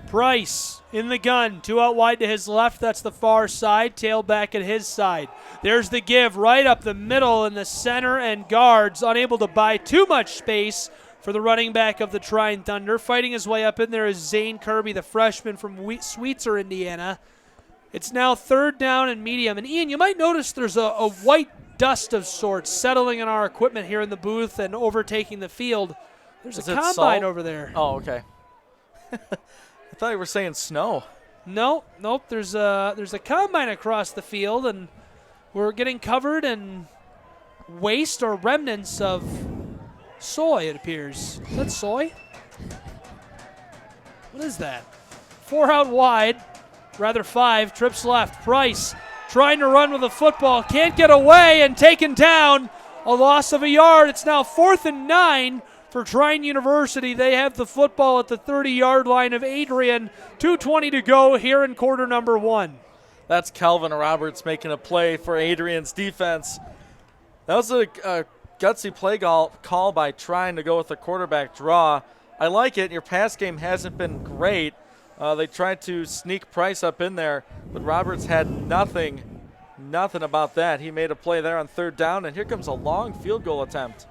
Price in the gun, 2 out wide to his left. That's the far side, tailback at his side. There's the give right up the middle in the center, and guards unable to buy too much space for the running back of the Trine Thunder. Fighting his way up in there is Zane Kirby, the freshman from Sweetser, Indiana. It's now 3rd down and medium. And Ian, you might notice there's a white dust of sorts settling on our equipment here in the booth and overtaking the field. There's a combine over there. Oh, okay. I thought you were saying snow. Nope. There's a combine across the field, and we're getting covered in waste or remnants of soy, it appears. Is that soy? What is that? 4 out wide, rather 5, trips left. Price trying to run with the football, can't get away, and taken down. A loss of a yard. It's now 4th and 9 for Trine University. They have the football at the 30-yard line of Adrian. 2:20 to go here in quarter number 1. That's Calvin Roberts making a play for Adrian's defense. That was a gutsy play call by Trine to go with the quarterback draw. I like it. Your pass game hasn't been great. They tried to sneak Price up in there, but Roberts had nothing about that. He made a play there on 3rd down, and here comes a long field goal attempt.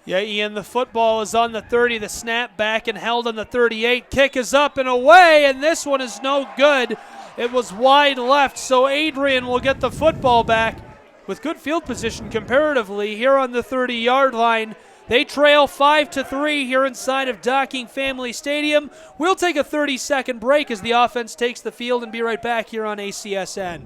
Yeah, Ian, the football is on the 30, the snap back and held on the 38. Kick is up and away, and this one is no good. It was wide left, so Adrian will get the football back with good field position comparatively here on the 30-yard line. They trail 5-3 here inside of Docking Family Stadium. We'll take a 30-second break as the offense takes the field and be right back here on ACSN.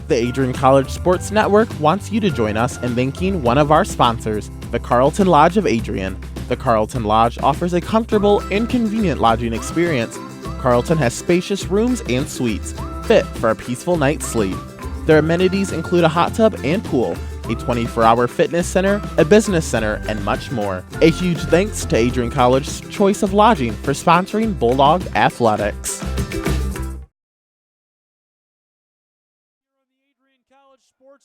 The Adrian College Sports Network wants you to join us in thanking one of our sponsors, the Carlton Lodge of Adrian. The Carlton Lodge offers a comfortable and convenient lodging experience. Carlton has spacious rooms and suites, fit for a peaceful night's sleep. Their amenities include a hot tub and pool, a 24-hour fitness center, a business center, and much more. A huge thanks to Adrian College's choice of lodging for sponsoring Bulldog Athletics.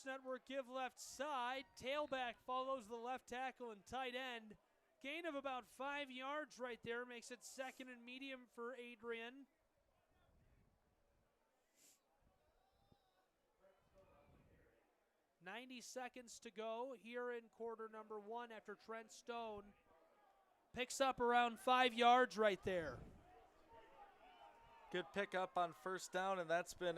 Network give left side. Tailback follows the left tackle and tight end. Gain of about 5 yards right there makes it 2nd and medium for Adrian. .90 seconds to go here in quarter number 1 after Trent Stone picks up around 5 yards right there. Good pickup on 1st down, and that's been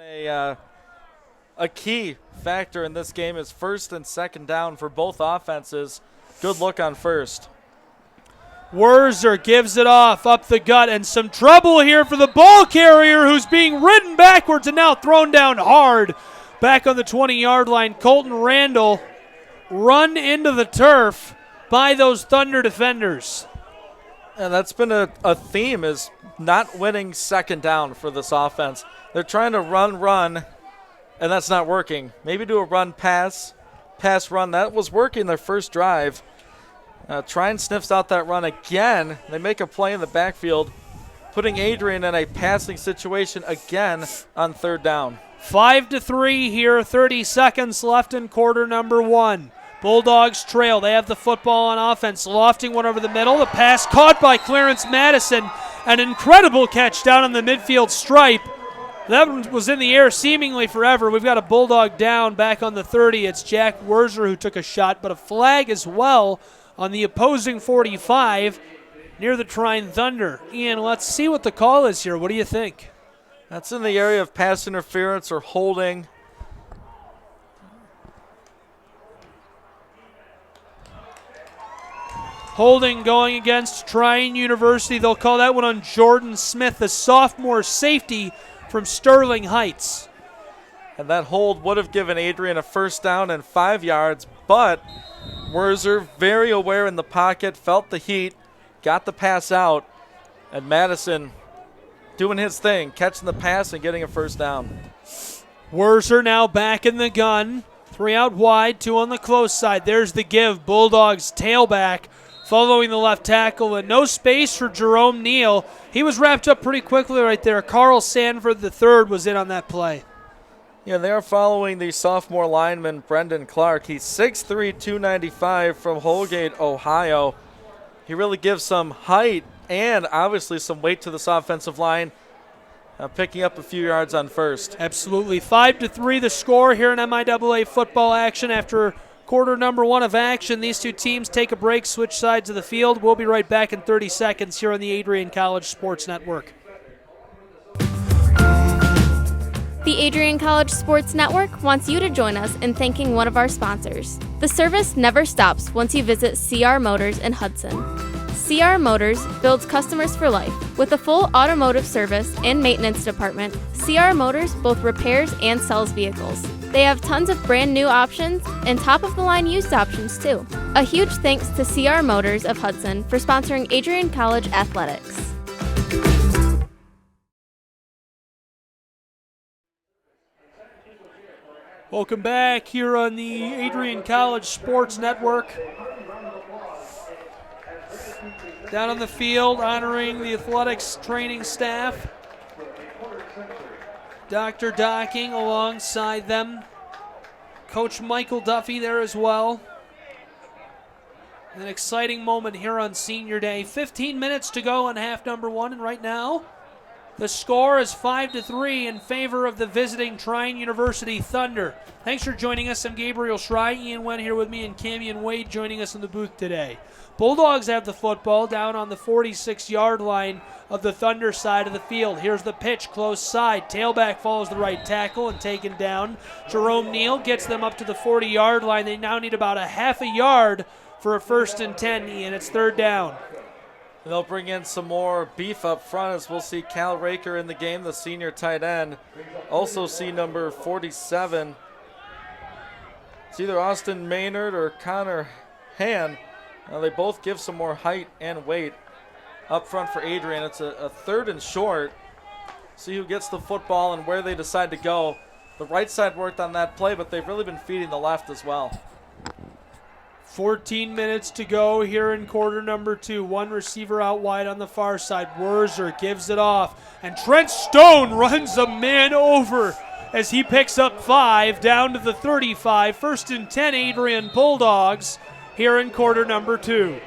a key factor in this game is 1st and 2nd down for both offenses. Good look on 1st. Wurzer gives it off up the gut, and some trouble here for the ball carrier who's being ridden backwards and now thrown down hard. Back on the 20-yard line, Colton Randall run into the turf by those Thunder defenders. And that's been a theme is not winning 2nd down for this offense. They're trying to run, and that's not working. Maybe do a run, pass, run. That was working their first drive. Trine sniffs out that run again. They make a play in the backfield. putting Adrian in a passing situation again on third down. 5-3 here, 30 seconds left in quarter number 1. Bulldogs trail. They have the football on offense, lofting one over the middle. The pass caught by Clarence Madison. An incredible catch down on the midfield stripe. That one was in the air seemingly forever. We've got a Bulldog down back on the 30. It's Jack Werzer who took a shot, but a flag as well on the opposing 45 near the Trine Thunder. Ian, let's see what the call is here. What do you think? That's in the area of pass interference or holding. Holding going against Trine University. They'll call that one on Jordan Smith, the sophomore safety from Sterling Heights. And that hold would have given Adrian a first down and 5 yards, but Werzer, very aware in the pocket, felt the heat, got the pass out, and Madison doing his thing, catching the pass and getting a first down. Werzer now back in the gun. 3 out wide, 2 on the close side. There's the give. Bulldogs tailback following the left tackle, and no space for Jerome Neal. He was wrapped up pretty quickly right there. Carl Sanford III was in on that play. Yeah, they are following the sophomore lineman, Brendan Clark. He's 6'3", 295 from Holgate, Ohio. He really gives some height and obviously some weight to this offensive line, picking up a few yards on first. Absolutely. 5-3 the score here in MIAA football action after quarter number 1 of action. These two teams take a break, switch sides of the field. We'll be right back in 30 seconds here on the Adrian College Sports Network. The Adrian College Sports Network wants you to join us in thanking one of our sponsors. The service never stops once you visit CR Motors in Hudson. CR Motors builds customers for life. With a full automotive service and maintenance department, CR Motors both repairs and sells vehicles. They have tons of brand new options and top-of-the-line used options too. A huge thanks to CR Motors of Hudson for sponsoring Adrian College Athletics. Welcome back here on the Adrian College Sports Network. Down on the field, honoring the athletics training staff. Dr. Docking alongside them. Coach Michael Duffy there as well. An exciting moment here on Senior Day. 15 minutes to go in half number 1, and right now the score is 5-3 in favor of the visiting Trine University Thunder. Thanks for joining us. I'm Gabriel Schrei. Ian Wendt here with me, and Camion Wade joining us in the booth today. Bulldogs have the football down on the 46-yard line of the Thunder side of the field. Here's the pitch, close side. Tailback follows the right tackle and taken down. Jerome Neal gets them up to the 40-yard line. They now need about a half a yard for a 1st and 10, Ian. It's third down. They'll bring in some more beef up front, as we'll see Cal Raker in the game, the senior tight end. Also see number 47. It's either Austin Maynard or Connor Hand. They both give some more height and weight up front for Adrian. It's a 3rd and short. See who gets the football and where they decide to go. The right side worked on that play, but they've really been feeding the left as well. 14 minutes to go here in quarter number 2. One receiver out wide on the far side. Werzer gives it off, and Trent Stone runs a man over as he picks up 5 down to the 35. 1st and 10, Adrian Bulldogs here in quarter number 2.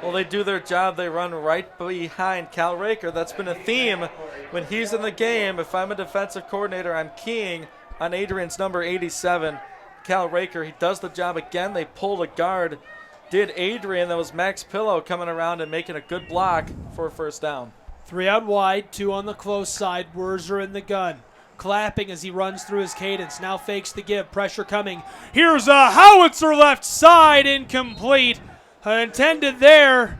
Well, they do their job. They run right behind Cal Raker. That's been a theme when he's in the game. If I'm a defensive coordinator, I'm keying on Adrian's number 87. Cal Raker, he does the job again. They pulled a guard. Did Adrian. That was Max Pillow coming around and making a good block for a first down. 3 out wide, 2 on the close side. Werzer in the gun. Clapping as he runs through his cadence. Now fakes the give. Pressure coming. Here's a howitzer left side. Incomplete. Intended there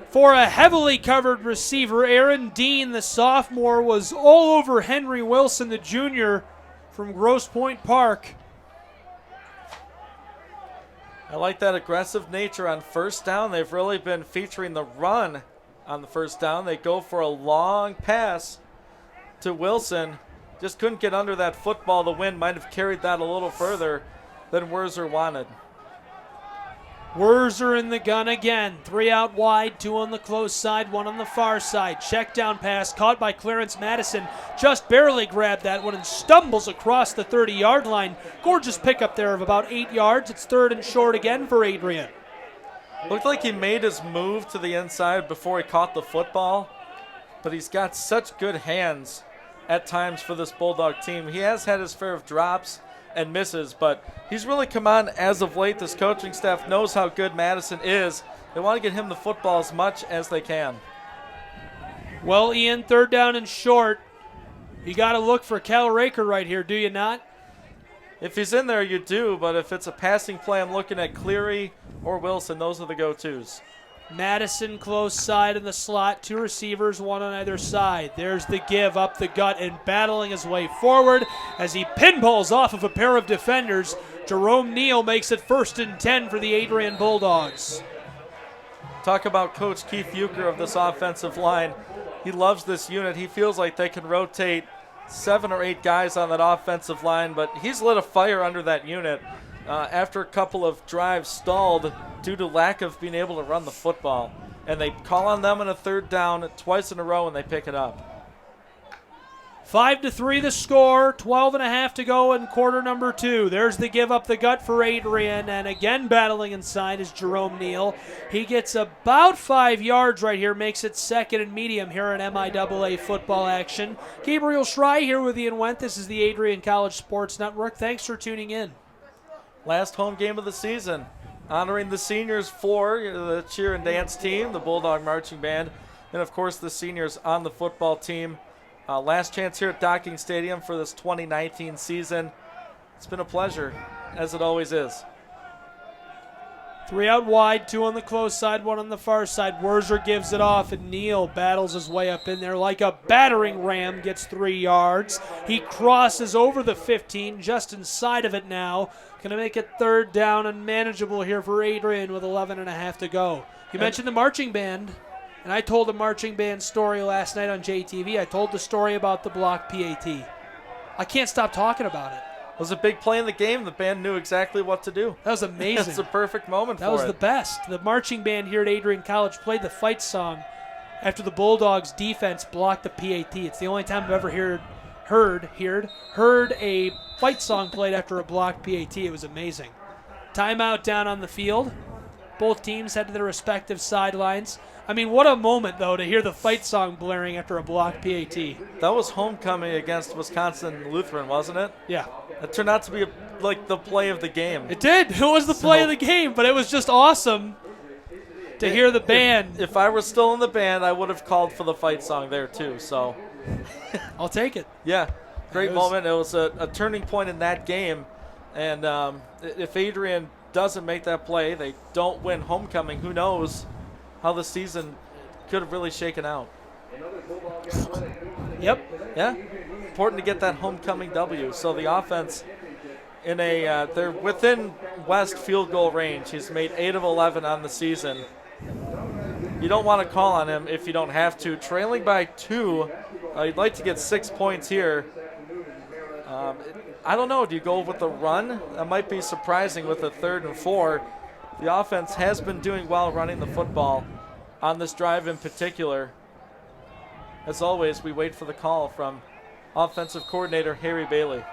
for a heavily covered receiver. Aaron Dean, the sophomore, was all over Henry Wilson, the junior from Grosse Pointe Park. I like that aggressive nature on first down. They've really been featuring the run on the first down. They go for a long pass to Wilson. Just couldn't get under that football. The wind might have carried that a little further than Werzer wanted. Wurzer in the gun again. 3 out wide, 2 on the close side, 1 on the far side. Check down pass caught by Clarence Madison. Just barely grabbed that one and stumbles across the 30-yard line. Gorgeous pickup there of about 8 yards. It's 3rd and short again for Adrian. Looked like he made his move to the inside before he caught the football, but he's got such good hands at times for this Bulldog team. He has had his fair of drops and misses, but he's really come on as of late. This coaching staff knows how good Madison is. They want to get him the football as much as they can. Well, Ian, 3rd down and short. You got to look for Cal Raker right here, do you not? If he's in there, you do, but if it's a passing play, I'm looking at Cleary or Wilson. Those are the go-tos. Madison close side in the slot, 2 receivers, 1 on either side. There's the give up the gut and battling his way forward as he pinballs off of a pair of defenders. Jerome Neal makes it 1st and 10 for the Adrian Bulldogs. Talk about Coach Keith Euchre of this offensive line. He loves this unit. He feels like they can rotate 7 or 8 guys on that offensive line, but he's lit a fire under that unit after a couple of drives stalled due to lack of being able to run the football. And they call on them on a 3rd down twice in a row and they pick it up. 5-3 the score, 12.5 to go in quarter number 2. There's the give up the gut for Adrian, and again battling inside is Jerome Neal. He gets about 5 yards right here, makes it 2nd and medium here in MIAA football action. Gabriel Schrei here with Ian Wendt. This is the Adrian College Sports Network. Thanks for tuning in. Last home game of the season, honoring the seniors for the cheer and dance team, the Bulldog Marching Band, and of course the seniors on the football team. Last chance here at Docking Stadium for this 2019 season. It's been a pleasure, as it always is. 3 out wide, 2 on the close side, 1 on the far side. Wurzer gives it off, and Neal battles his way up in there like a battering ram, gets 3 yards. He crosses over the 15, just inside of it now. Going to make it 3rd down and manageable here for Adrian with 11.5 to go. You mentioned the marching band. And I told a marching band story last night on JTV. I told the story about the block PAT. I can't stop talking about it. It was a big play in the game. The band knew exactly what to do. That was amazing. It's a perfect moment for it. That was the best. The marching band here at Adrian College played the fight song after the Bulldogs defense blocked the PAT. It's the only time I've ever heard a fight song played after a blocked PAT. It was amazing. Timeout down on the field. Both teams head to their respective sidelines. I mean, what a moment, though, to hear the fight song blaring after a blocked PAT. That was homecoming against Wisconsin Lutheran, wasn't it? Yeah. It turned out to be like the play of the game. It did. It was the play of the game, but it was just awesome to hear the band. If I were still in the band, I would have called for the fight song there, too. So, I'll take it. Yeah, great moment. It was a turning point in that game. And if Adrian doesn't make that play, they don't win homecoming, who knows how the season could have really shaken out. Yep. Yeah. Important to get that homecoming W. So the offense in they're within West field goal range. He's made 8 of 11 on the season. You don't want to call on him if you don't have to. Trailing by 2, you'd like to get 6 points here. I don't know. Do you go with the run? That might be surprising with a 3rd and 4. The offense has been doing well running the football on this drive in particular. As always, we wait for the call from offensive coordinator Harry Bailey.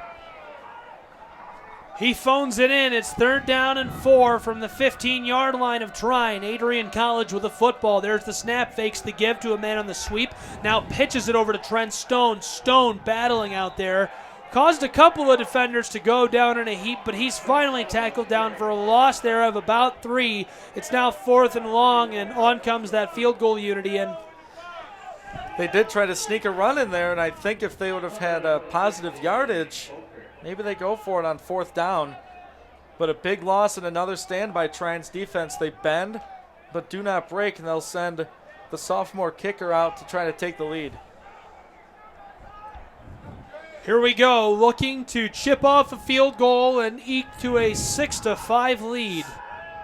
He phones it in. It's 3rd down and 4 from the 15-yard line of Trine. Adrian College with the football. There's the snap, fakes the give to a man on the sweep. Now pitches it over to Trent Stone. Stone battling out there. Caused a couple of defenders to go down in a heap, but he's finally tackled down for a loss there of about 3. It's now 4th and long, and on comes that field goal unity. And they did try to sneak a run in there, and I think if they would have had a positive yardage, maybe they go for it on 4th down. But a big loss and another stand by Trine's defense. They bend, but do not break, and they'll send the sophomore kicker out to try to take the lead. Here we go, looking to chip off a field goal and eke to a 6-5 lead.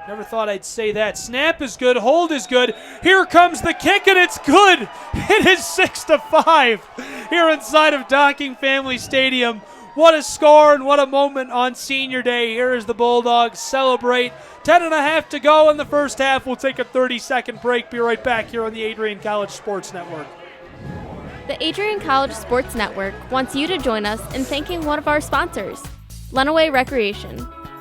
Never thought I'd say that. Snap is good, hold is good. Here comes the kick, and it's good. It is 6-5 here inside of Docking Family Stadium. What a score and what a moment on senior day. Here as the Bulldogs celebrate. 10:30 to go in the first half. We'll take a 30-second break. Be right back here on the Adrian College Sports Network. The Adrian College Sports Network wants you to join us in thanking one of our sponsors, Lenawee Recreation.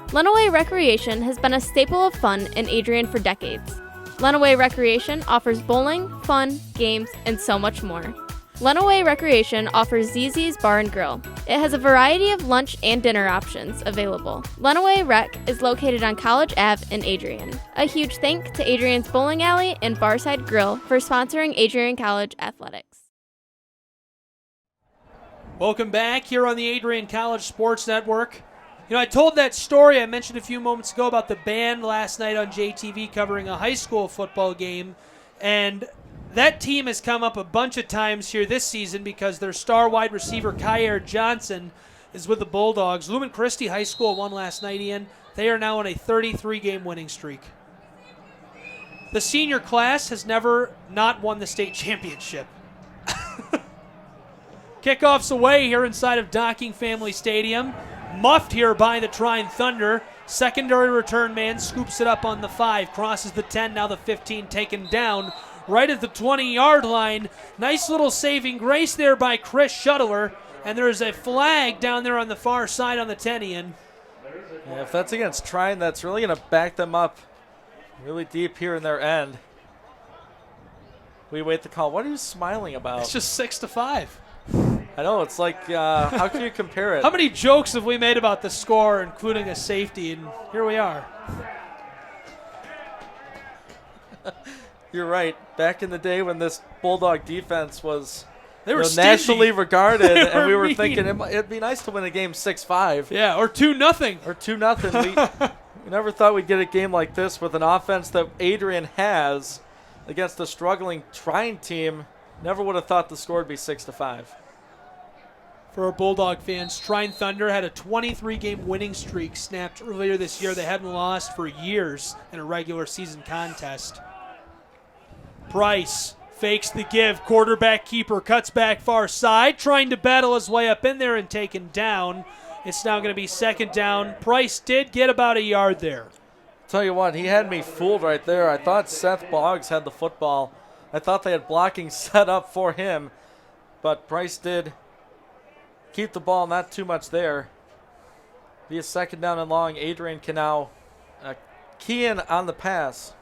Lenawee Recreation has been a staple of fun in Adrian for decades. Lenawee Recreation offers bowling, fun, games, and so much more. Lenawee Recreation offers ZZ's Bar and Grill. It has a variety of lunch and dinner options available. Lenawee Rec is located on College Ave in Adrian. A huge thank to Adrian's Bowling Alley and Barside Grill for sponsoring Adrian College Athletics. Welcome back here on the Adrian College Sports Network. You know, I told that story I mentioned a few moments ago about the band last night on JTV covering a high school football game, and that team has come up a bunch of times here this season because their star wide receiver, Kyer Johnson, is with the Bulldogs. Lumen Christi High School won last night, Ian. They are now on a 33-game winning streak. The senior class has never not won the state championship. Kickoff's away here inside of Docking Family Stadium. Muffed here by the Trine Thunder. Secondary return man scoops it up on the 5, crosses the 10, now the 15 taken down. Right at the 20-yard line. Nice little saving grace there by Chris Shuttler. And there's a flag down there on the far side on the 10, Ian. Yeah, if that's against Trine, that's really going to back them up really deep here in their end. We wait the call. What are you smiling about? It's just 6-5. I know. It's like, how can you compare it? How many jokes have we made about the score, including a safety, and here we are. You're right. Back in the day when this Bulldog defense was they were nationally regarded, and we were mean. thinking it'd be nice to win a game 6-5. Yeah, or 2-0. Or 2-0. We never thought we'd get a game like this with an offense that Adrian has against a struggling Trine team. Never would have thought the score would be 6-5. For our Bulldog fans, Trine Thunder had a 23-game winning streak snapped earlier this year. They hadn't lost for years in a regular season contest. Price fakes the give. Quarterback keeper cuts back far side, trying to battle his way up in there and taken down. It's now going to be second down. Price did get about a yard there. Tell you what, he had me fooled right there. I thought Seth Boggs had the football. I thought they had blocking set up for him, but Price did keep the ball, not too much there. Be a second down and long. Adrian can now key in on the pass.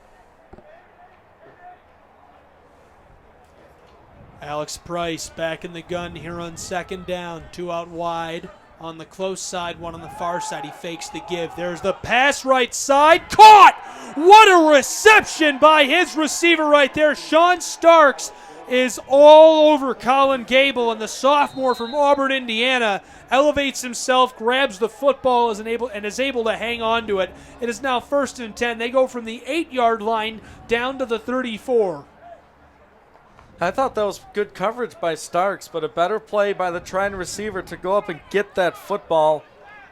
Alex Price back in the gun here on second down. 2 out wide on the close side, 1 on the far side. He fakes the give. There's the pass right side. Caught! What a reception by his receiver right there. Sean Starks is all over Colin Gable, and the sophomore from Auburn, Indiana, elevates himself, grabs the football, and is able to hang on to it. It is now 1st and 10. They go from the 8-yard line down to the 34. I thought that was good coverage by Starks, but a better play by the Trine receiver to go up and get that football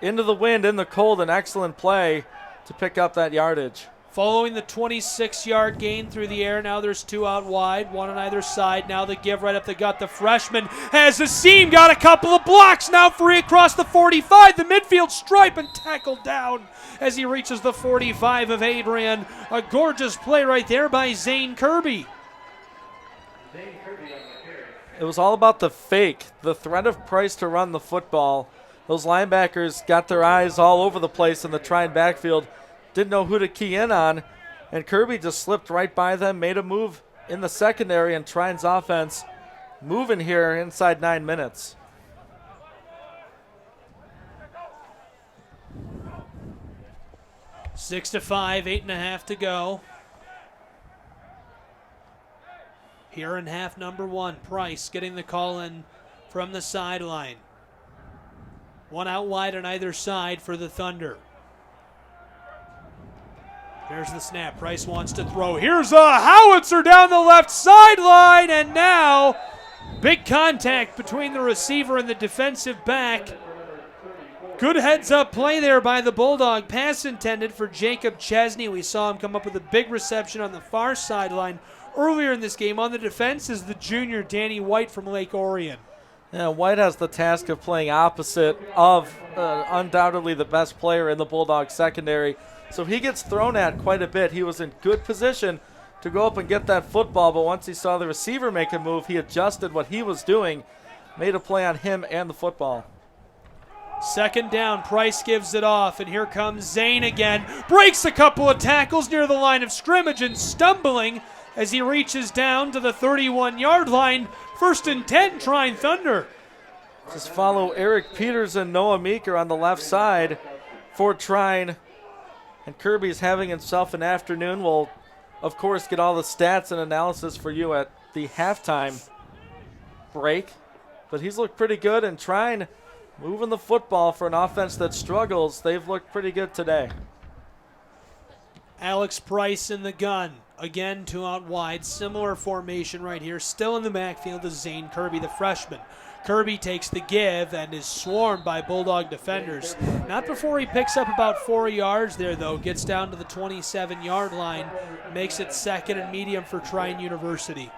into the wind, in the cold. An excellent play to pick up that yardage. Following the 26-yard gain through the air, now there's 2 out wide, 1 on either side. Now the give right up the gut. The freshman has the seam, got a couple of blocks, now free across the 45, the midfield stripe, and tackled down as he reaches the 45 of Adrian. A gorgeous play right there by Zane Kirby. It was all about the fake, the threat of Price to run the football. Those linebackers got their eyes all over the place in the Trine backfield, didn't know who to key in on, and Kirby just slipped right by them, made a move in the secondary, and Trine's offense moving here inside 9 minutes. Six to 5, 8.5 to go. Here in half number 1, Price getting the call in from the sideline. 1 out wide on either side for the Thunder. There's the snap. Price wants to throw. Here's a howitzer down the left sideline, and now big contact between the receiver and the defensive back. Good heads-up play there by the Bulldog. Pass intended for Jacob Chesney. We saw him come up with a big reception on the far sideline earlier in this game. On the defense is the junior Danny White from Lake Orion. Yeah, White has the task of playing opposite of undoubtedly the best player in the Bulldogs secondary. So he gets thrown at quite a bit. He was in good position to go up and get that football, but once he saw the receiver make a move, he adjusted what he was doing, made a play on him and the football. Second down, Price gives it off, and here comes Zane again. Breaks a couple of tackles near the line of scrimmage and stumbling as he reaches down to the 31-yard line. 1st and 10, Trine Thunder. Just follow Eric Peters and Noah Meeker on the left side for Trine. And Kirby's having himself an afternoon. We'll, of course, get all the stats and analysis for you at the halftime break. But he's looked pretty good, and Trine moving the football for an offense that struggles. They've looked pretty good today. Alex Price in the gun. Again, 2 out wide. Similar formation right here. Still in the backfield is Zane Kirby, the freshman. Kirby takes the give and is swarmed by Bulldog defenders. Not before he picks up about 4 yards there, though. Gets down to the 27-yard line. Makes it 2nd and medium for Trine University.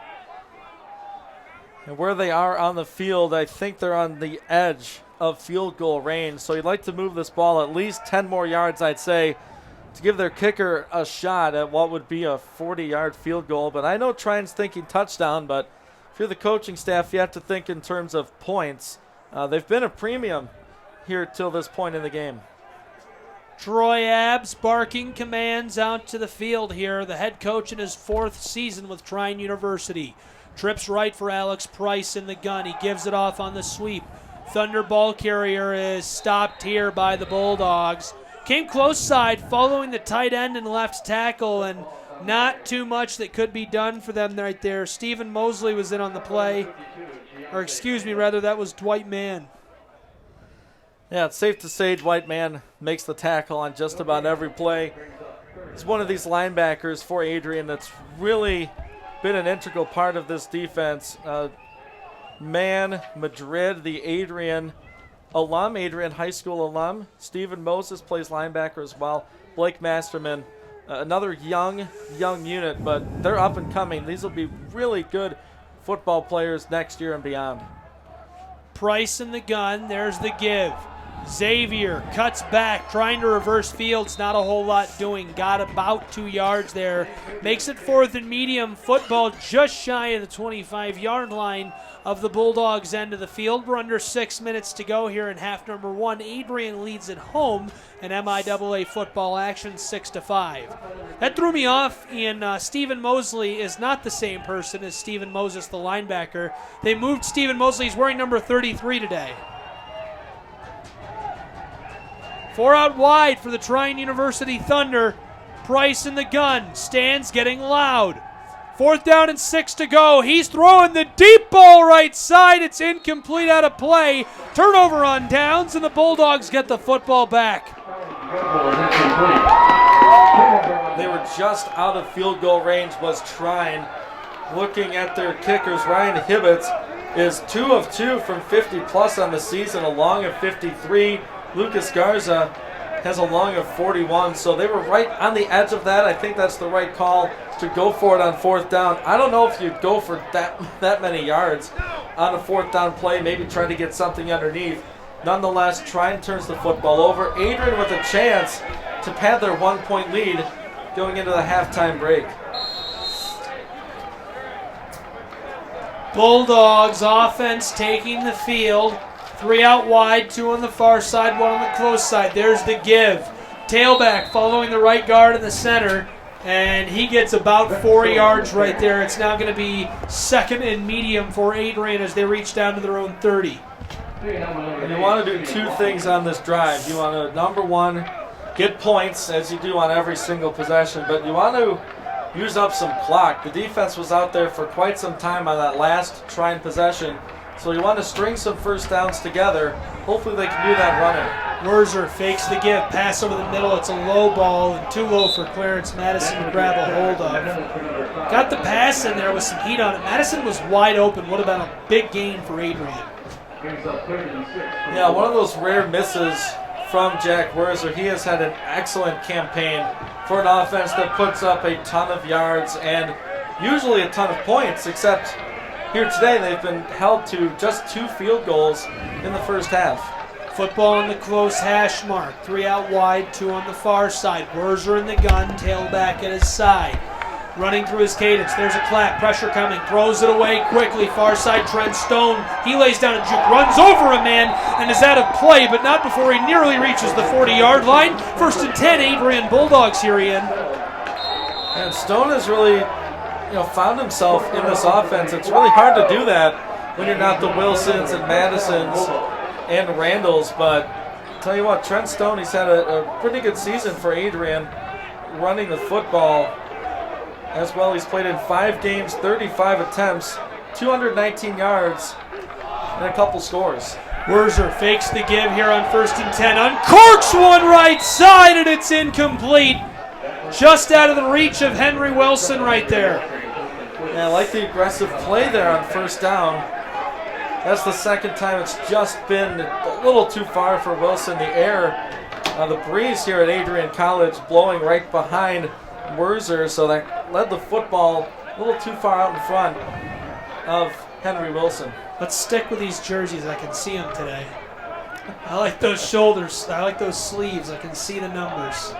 And where they are on the field, I think they're on the edge of field goal range. So you'd like to move this ball at least 10 more yards, I'd say, to give their kicker a shot at what would be a 40-yard field goal. But I know Trine's thinking touchdown, but if you're the coaching staff, you have to think in terms of points. They've been a premium here till this point in the game. Troy Abbs barking commands out to the field here. The head coach in his 4th season with Trine University. Trips right for Alex Price in the gun. He gives it off on the sweep. Thunder ball carrier is stopped here by the Bulldogs. Came close side following the tight end and left tackle, and not too much that could be done for them right there. Stephen Mosley was in on the play. Or excuse me, rather, that was Dwight Mann. Yeah, it's safe to say Dwight Mann makes the tackle on just about every play. He's one of these linebackers for Adrian that's really been an integral part of this defense. Mann, Madrid, the Adrian alum, Adrian High School alum. Stephen Moses plays linebacker as well. Blake Masterman, another young unit, but they're up and coming. These will be really good football players next year and beyond. Price in the gun. There's the give. Xavier cuts back, trying to reverse fields. Not a whole lot doing. Got about 2 yards there. Makes it 4th and medium. Football just shy of the 25-yard line of the Bulldogs' end of the field. We're under 6 minutes to go here in half number 1. Adrian leads at home in MIAA football action 6-5. That threw me off, Ian. Stephen Mosley is not the same person as Stephen Moses, the linebacker. They moved Stephen Mosley. He's wearing number 33 today. 4 out wide for the Trine University Thunder. Price in the gun. Stands getting loud. 4th down and 6 to go. He's throwing the deep ball right side. It's incomplete, out of play. Turnover on downs, and the Bulldogs get the football back. They were just out of field goal range was Trine. Looking at their kickers, Ryan Hibbets is 2 of 2 from 50-plus on the season, a long of 53. Lucas Garza has a long of 41, so they were right on the edge of that. I think that's the right call to go for it on 4th down. I don't know if you'd go for that many yards on a 4th down play, maybe try to get something underneath. Nonetheless, Trine turns the football over. Adrian with a chance to pad their 1-point lead going into the halftime break. Bulldogs offense taking the field. 3 out wide, 2 on the far side, 1 on the close side. There's the give. Tailback following the right guard in the center, and he gets about 4 yards right there. It's now going to be 2nd and medium for Adrian as they reach down to their own 30. And you want to do 2 things on this drive. You want to, number 1, get points, as you do on every single possession, but you want to use up some clock. The defense was out there for quite some time on that last Trine possession. So you want to string some 1st downs together. Hopefully they can do that running. Werzer fakes the give, pass over the middle. It's a low ball and too low for Clarence Madison to grab a hold of. Got the pass in there with some heat on it. Madison was wide open. Would have been a big gain for Adrian. Yeah, one of those rare misses from Jack Werzer. He has had an excellent campaign for an offense that puts up a ton of yards and usually a ton of points, except here today, they've been held to just 2 field goals in the first half. Football on the close hash mark. 3 out wide, 2 on the far side. Werzer in the gun, tailback at his side. Running through his cadence. There's a clap. Pressure coming. Throws it away quickly. Far side, Trent Stone. He lays down a juke. Runs over a man and is out of play, but not before he nearly reaches the 40-yard line. 1st and 10, Adrian Bulldogs here, Ian. And Stone has really found himself in this offense. It's really hard to do that when you're not the Wilsons and Madisons and Randalls, but tell you what, Trent Stone, he's had a pretty good season for Adrian running the football as well. He's played in 5 games, 35 attempts, 219 yards, and a couple scores. Werzer fakes the give here on 1st and 10. Uncorks one right side, and it's incomplete. Just out of the reach of Henry Wilson right there. Yeah, I like the aggressive play there on 1st down. That's the second time it's just been a little too far for Wilson. The air, the breeze here at Adrian College blowing right behind Werzer, so that led the football a little too far out in front of Henry Wilson. Let's stick with these jerseys. I can see them today. I like those shoulders. I like those sleeves. I can see the numbers.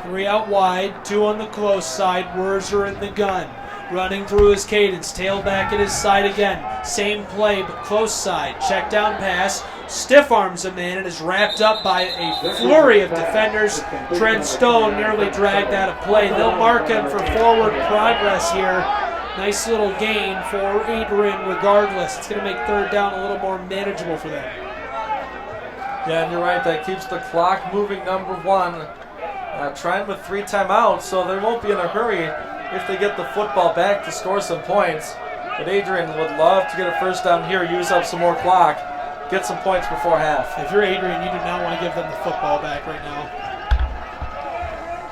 3 out wide, 2 on the close side. Werzer in the gun. Running through his cadence, tailback at his side again. Same play, but close side. Check down pass, stiff arms a man and is wrapped up by a flurry of defenders. Trent Stone nearly dragged out of play. They'll mark him for forward progress here. Nice little gain for Adrian regardless. It's going to make 3rd down a little more manageable for them. Yeah, and you're right, that keeps the clock moving, number 1. Trine with 3 timeouts, so they won't be in a hurry if they get the football back to score some points. But Adrian would love to get a 1st down here, use up some more clock, get some points before half. If you're Adrian, you do not want to give them the football back right now.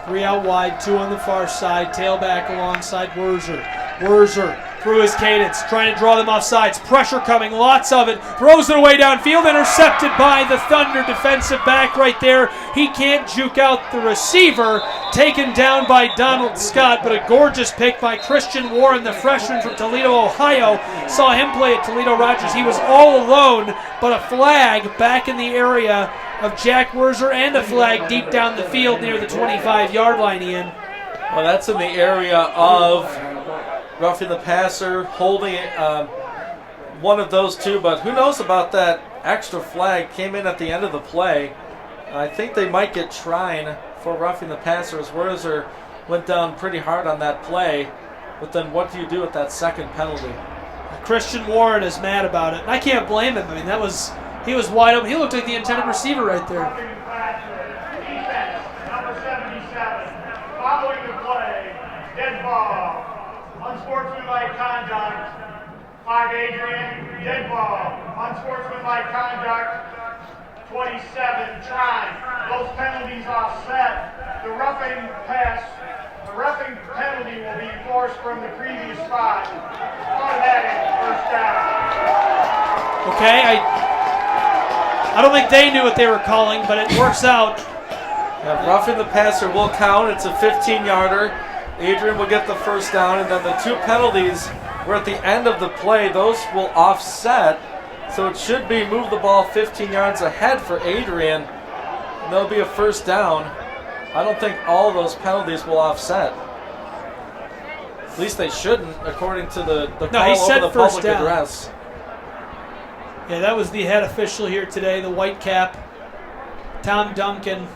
3 out wide, 2 on the far side, tailback alongside Werzer. Werzer through his cadence, trying to draw them off sides. Pressure coming, lots of it. Throws it away downfield, intercepted by the Thunder defensive back right there. He can't juke out the receiver. Taken down by Donald Scott, but a gorgeous pick by Christian Warren, the freshman from Toledo, Ohio. Saw him play at Toledo Rogers. He was all alone, but a flag back in the area of Jack Werzer and a flag deep down the field near the 25-yard line, Ian. Well, that's in the area of roughing the passer, holding one of those two, but who knows about that extra flag. Came in at the end of the play. I think they might get Trine for roughing the passer as Werzer went down pretty hard on that play. But then what do you do with that second penalty? Christian Warren is mad about it. And I can't blame him. I mean, he was wide open. He looked like the intended receiver right there. Defense, number 77. Following the play, dead ball. Unsportsmanlike conduct. 5 Adrian, dead ball. Unsportsmanlike conduct. 27 Trine. Those penalties offset. The roughing penalty will be enforced from the previous spot. Automatic 1st down. Okay, I don't think they knew what they were calling, but it works out. Yeah, roughing the passer will count. It's a 15-yarder. Adrian will get the 1st down, and then the 2 penalties were at the end of the play. Those will offset, so it should be move the ball 15 yards ahead for Adrian, and there'll be a 1st down. I don't think all of those penalties will offset. At least they shouldn't, according to the call over the public address. Yeah, that was the head official here today, the white cap, Tom Duncan.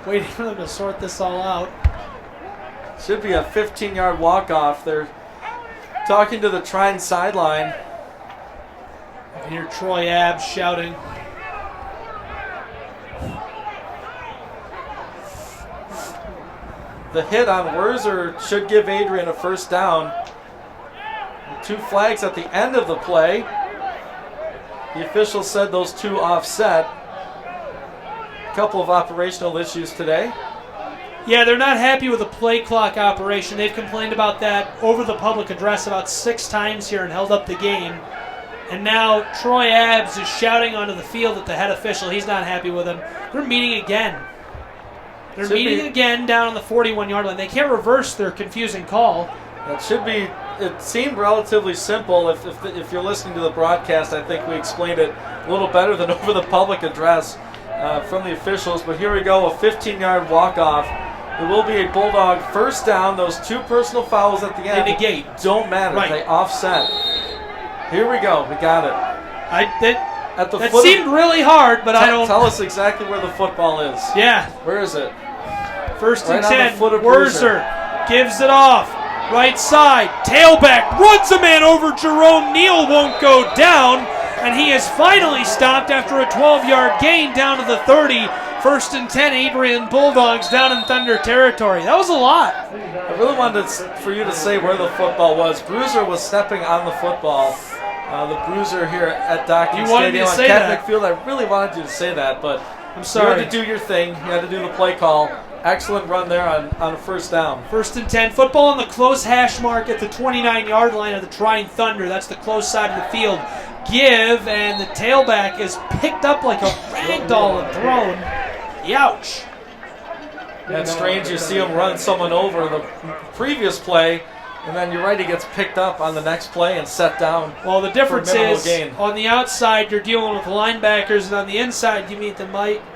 Waiting for them to sort this all out. Should be a 15-yard walk-off. They're talking to the Trine sideline. I can hear Troy Abbs shouting. The hit on Werzer should give Adrian a 1st down. 2 flags at the end of the play. The officials said those 2 offset. A couple of operational issues today. Yeah, they're not happy with the play clock operation. They've complained about that over the public address about 6 times here and held up the game. And now Troy Abbs is shouting onto the field at the head official. He's not happy with him. They're meeting again. They're meeting again down on the 41-yard line. They can't reverse their confusing call. It seemed relatively simple. If you're listening to the broadcast, I think we explained it a little better than over the public address from the officials. But here we go, a 15-yard walk-off. It will be a Bulldog first down. Those 2 personal fouls at the end they negate. Don't matter. Right. They offset. Here we go. We got it. That seemed really hard, but I don't... Tell us exactly where the football is. Yeah. Where is it? First and 10. Wurzer Wurzer gives it off. Right side. Tailback. Runs a man over. Jerome Neal won't go down. And he is finally stopped after a 12-yard gain down to the 30. First and 10. Adrian Bulldogs down in Thunder territory. That was a lot. I really wanted for you to say where the football was. Bruiser was stepping on the football. The bruiser here at Docking Stadium on Catholic Field. I really wanted you to say that, but I'm sorry. You had to do your thing. You had to do the play call. Excellent run there on a first down. First and 10. Football on the close hash mark at the 29-yard line of the Trine Thunder. That's the close side of the field. Give, and the tailback is picked up like a rag doll and thrown. Youch. That's strange. You see him run someone over the previous play. And then you're right, he gets picked up on the next play and set down. Well, the difference is gain. On the outside you're dealing with linebackers, and on the inside you meet the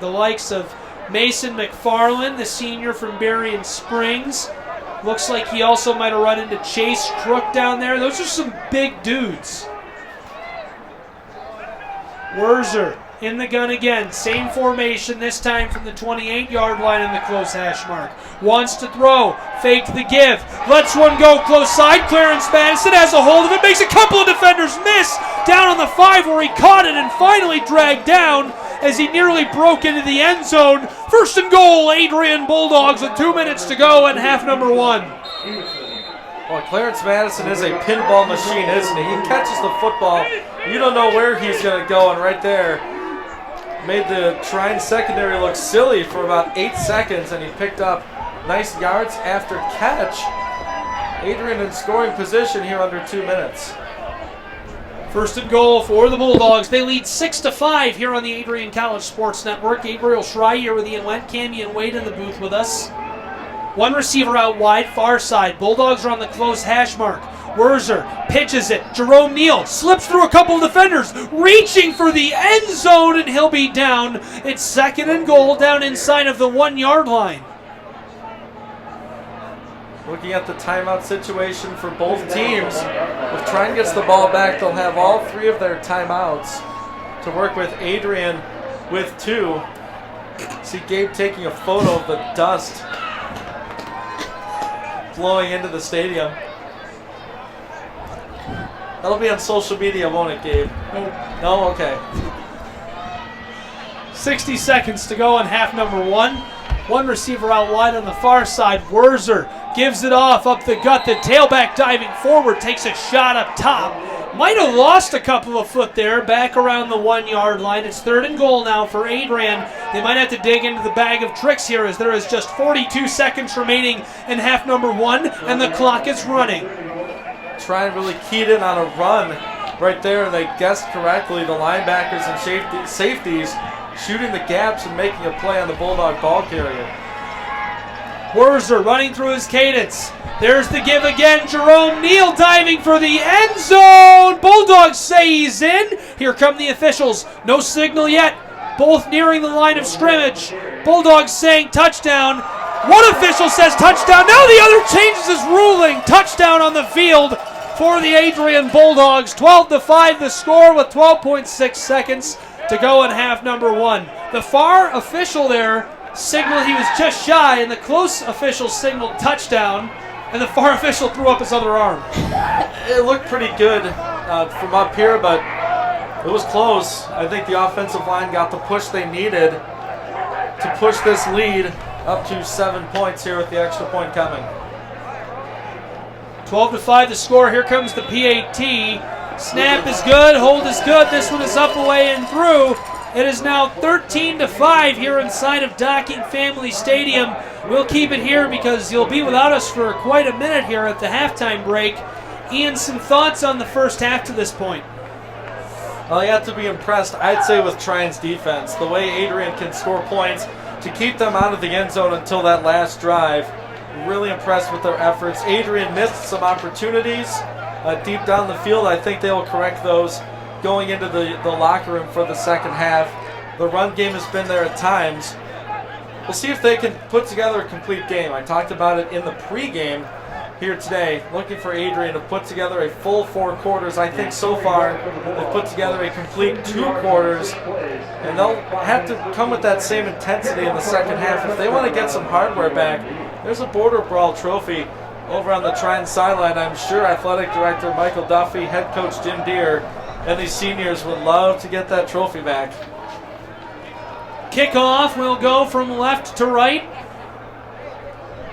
likes of Mason McFarland, the senior from Berrien Springs. Looks like he also might have run into Chase Crook down there. Those are some big dudes. Wurzer in the gun again. Same formation, this time from the 28-yard line on the close hash mark. Wants to throw. Faked the give. Lets one go close side. Clarence Madison has a hold of it. Makes a couple of defenders miss. Down on the 5 where he caught it and finally dragged down as he nearly broke into the end zone. First and goal, Adrian Bulldogs with 2 minutes to go and half number 1. Well, Clarence Madison is a pinball machine, isn't he? He catches the football. You don't know where he's going to go, and right there made the Trine secondary look silly for about 8 seconds, and he picked up nice yards after catch. Adrian in scoring position here under 2 minutes. First and goal for the Bulldogs. They lead 6-5 here on the Adrian College Sports Network. Gabriel Schrei here with Ian Wendt, Cammy and Wade in the booth with us. One receiver out wide, far side. Bulldogs are on the close hash mark. Wurzer pitches it. Jerome Neal slips through a couple of defenders, reaching for the end zone, and he'll be down. It's second and goal down inside of the 1-yard line. Looking at the timeout situation for both teams. If Trine gets the ball back, they'll have all 3 of their timeouts to work with. Adrian with 2. See Gabe taking a photo of the dust blowing into the stadium. That'll be on social media, won't it, Gabe? No? Okay. 60 seconds to go in half number 1. One receiver out wide on the far side. Wurzer gives it off up the gut. The tailback diving forward takes a shot up top. Might have lost a couple of foot there, back around the 1-yard line. It's third and goal now for Adrian. They might have to dig into the bag of tricks here as there is just 42 seconds remaining in half number 1, and the clock is running. Trine really keyed in on a run right there, and they guessed correctly. The linebackers and safeties shooting the gaps and making a play on the Bulldog ball carrier. Wurzer running through his cadence. There's the give again. Jerome Neal diving for the end zone. Bulldogs say he's in. Here come the officials. No signal yet. Both nearing the line of scrimmage. Bulldogs saying touchdown. One official says touchdown. Now the other changes his ruling. Touchdown on the field for the Adrian Bulldogs. 12-5 the score with 12.6 seconds to go in half number 1. The far official there signaled he was just shy, and the close official signaled touchdown, and the far official threw up his other arm. It looked pretty good from up here, but it was close. I think the offensive line got the push they needed to push this lead up to 7 points here with the extra point coming. 12-5 the score. Here comes the PAT. Snap is good, hold is good. This one is up, away, and through. It is now 13-5 here inside of Docking Family Stadium. We'll keep it here because you'll be without us for quite a minute here at the halftime break. Ian, some thoughts on the first half to this point? Well, you have to be impressed, I'd say, with Trine's defense. The way Adrian can score points to keep them out of the end zone until that last drive. Really impressed with their efforts. Adrian missed some opportunities deep down the field. I think they will correct those going into the locker room for the second half. The run game has been there at times. We'll see if they can put together a complete game. I talked about it in the pregame here today, looking for Adrian to put together a full 4 quarters. I think so far they've put together a complete 2 quarters, and they'll have to come with that same intensity in the second half. If they want to get some hardware back, there's a border brawl trophy over on the Trine sideline. I'm sure Athletic Director Michael Duffy, Head Coach Jim Deere, and these seniors would love to get that trophy back. Kickoff will go from left to right.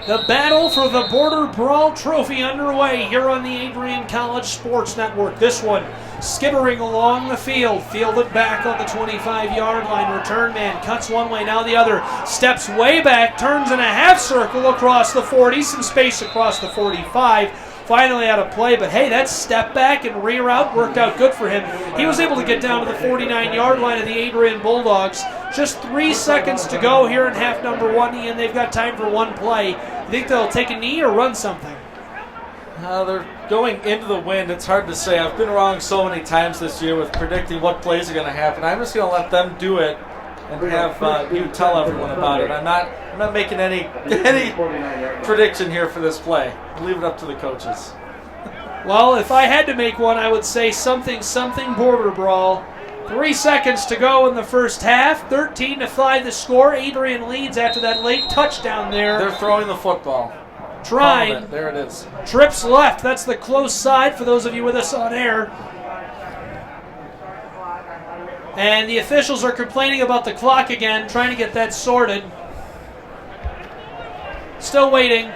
The battle for the Border Brawl Trophy underway here on the Adrian College Sports Network. This one skittering along the field. Fielded back on the 25-yard line. Return man cuts one way, now the other. Steps way back, turns in a half circle across the 40. Some space across the 45. Finally out of play, but hey, that step back and reroute worked out good for him. He was able to get down to the 49-yard line of the Adrian Bulldogs. Just 3 seconds to go here in half number 1, and they've got time for one play. You think they'll take a knee or run something? They're going into the wind. It's hard to say. I've been wrong so many times this year with predicting what plays are going to happen. I'm just going to let them do it and have you tell everyone about it. I'm not making any prediction here for this play. Leave it up to the coaches. Well, if I had to make one, I would say something border brawl. 3 seconds to go in the first half. 13-5 the score. Adrian leads after that late touchdown there. They're throwing the football. Trine. There it is. Trips left. That's the close side for those of you with us on air. And the officials are complaining about the clock again, trying to get that sorted. Still waiting.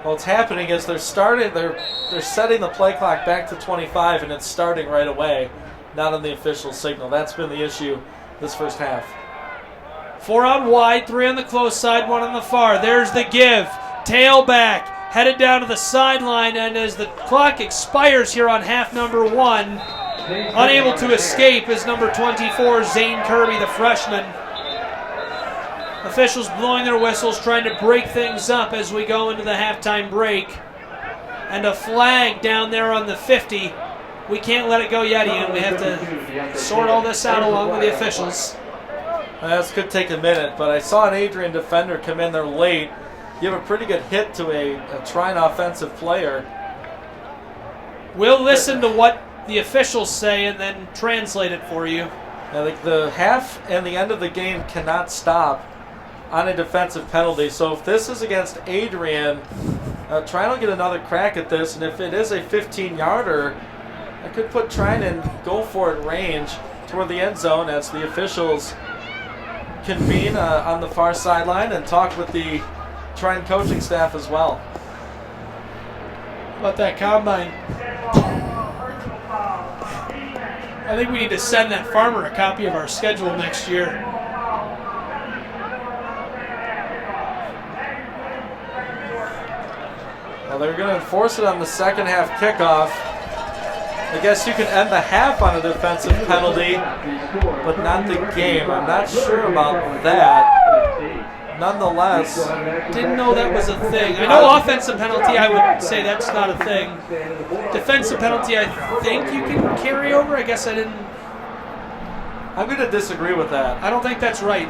What's happening is they're setting the play clock back to 25, and it's starting right away, not on the official signal. That's been the issue this first half. 4 out wide, 3 on the close side, 1 on the far. There's the give. Tailback, headed down to the sideline, and as the clock expires here on half number 1, unable to escape is number 24, Zane Kirby, the freshman. Officials blowing their whistles, trying to break things up as we go into the halftime break. And a flag down there on the 50. We can't let it go yet, Ian. We have to sort all this out along with the officials. This could take a minute, but I saw an Adrian defender come in there late, give a pretty good hit to a Trine offensive player. We'll listen to what the officials say and then translate it for you. The half and the end of the game cannot stop on a defensive penalty. So if this is against Adrian, Trine will get another crack at this, and if it is a 15-yarder, I could put Trine in go-for-it range toward the end zone as the officials convene on the far sideline and talk with the Trine coaching staff as well. How about that combine? I think we need to send that farmer a copy of our schedule next year. Well, they're going to enforce it on the second half kickoff. I guess you can end the half on a defensive penalty, but not the game. I'm not sure about that. Nonetheless, didn't know that was a thing. I know offensive penalty, I would say that's not a thing. Defensive penalty, I think you can carry over. I guess I didn't. I'm going to disagree with that. I don't think that's right.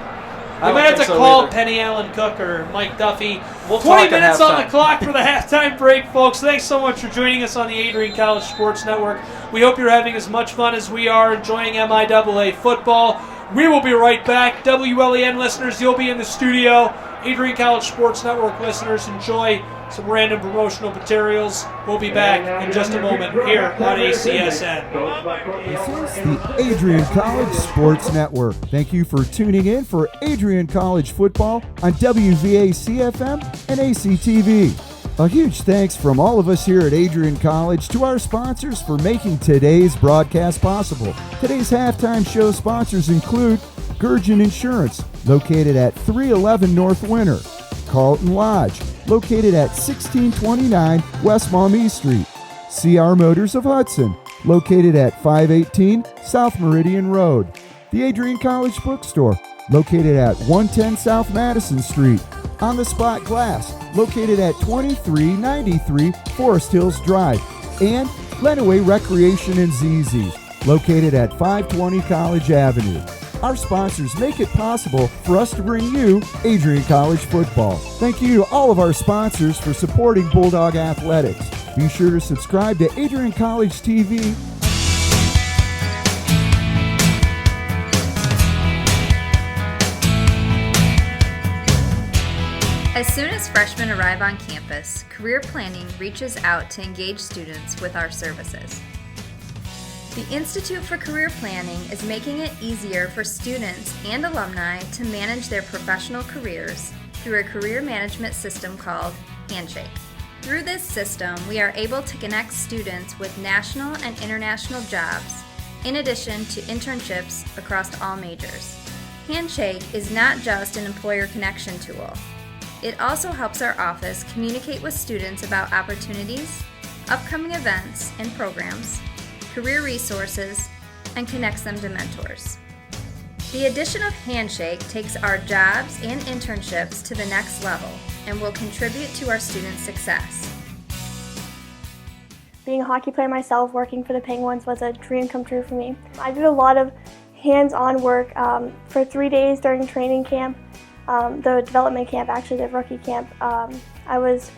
We might have to call Penny Allen Cook or Mike Duffy. We'll 20 minutes on the clock for the halftime break, folks. Thanks so much for joining us on the Adrian College Sports Network. We hope you're having as much fun as we are enjoying MIAA football. We will be right back. WLEN listeners, you'll be in the studio. Adrian College Sports Network listeners, enjoy some random promotional materials. We'll be back in just a moment here on ACSN. This is the Adrian College Sports Network. Thank you for tuning in for Adrian College football on WVAC-FM and ACTV. A huge thanks from all of us here at Adrian College to our sponsors for making today's broadcast possible. Today's halftime show sponsors include Gurgen Insurance, located at 311 North Winter, Carlton Lodge, located at 1629 West Maumee Street, CR Motors of Hudson, located at 518 South Meridian Road, the Adrian College Bookstore, located at 110 South Madison Street. On the Spot Glass, located at 2393 Forest Hills Drive. And Lenawee Recreation and ZZ's, located at 520 College Avenue. Our sponsors make it possible for us to bring you Adrian College football. Thank you to all of our sponsors for supporting Bulldog Athletics. Be sure to subscribe to Adrian College TV. As soon as freshmen arrive on campus, Career Planning reaches out to engage students with our services. The Institute for Career Planning is making it easier for students and alumni to manage their professional careers through a career management system called Handshake. Through this system, we are able to connect students with national and international jobs, in addition to internships across all majors. Handshake is not just an employer connection tool. It also helps our office communicate with students about opportunities, upcoming events and programs, career resources, and connects them to mentors. The addition of Handshake takes our jobs and internships to the next level and will contribute to our students' success. Being a hockey player myself, working for the Penguins was a dream come true for me. I did a lot of hands-on work for 3 days during training camp, the development camp, actually the rookie camp. I was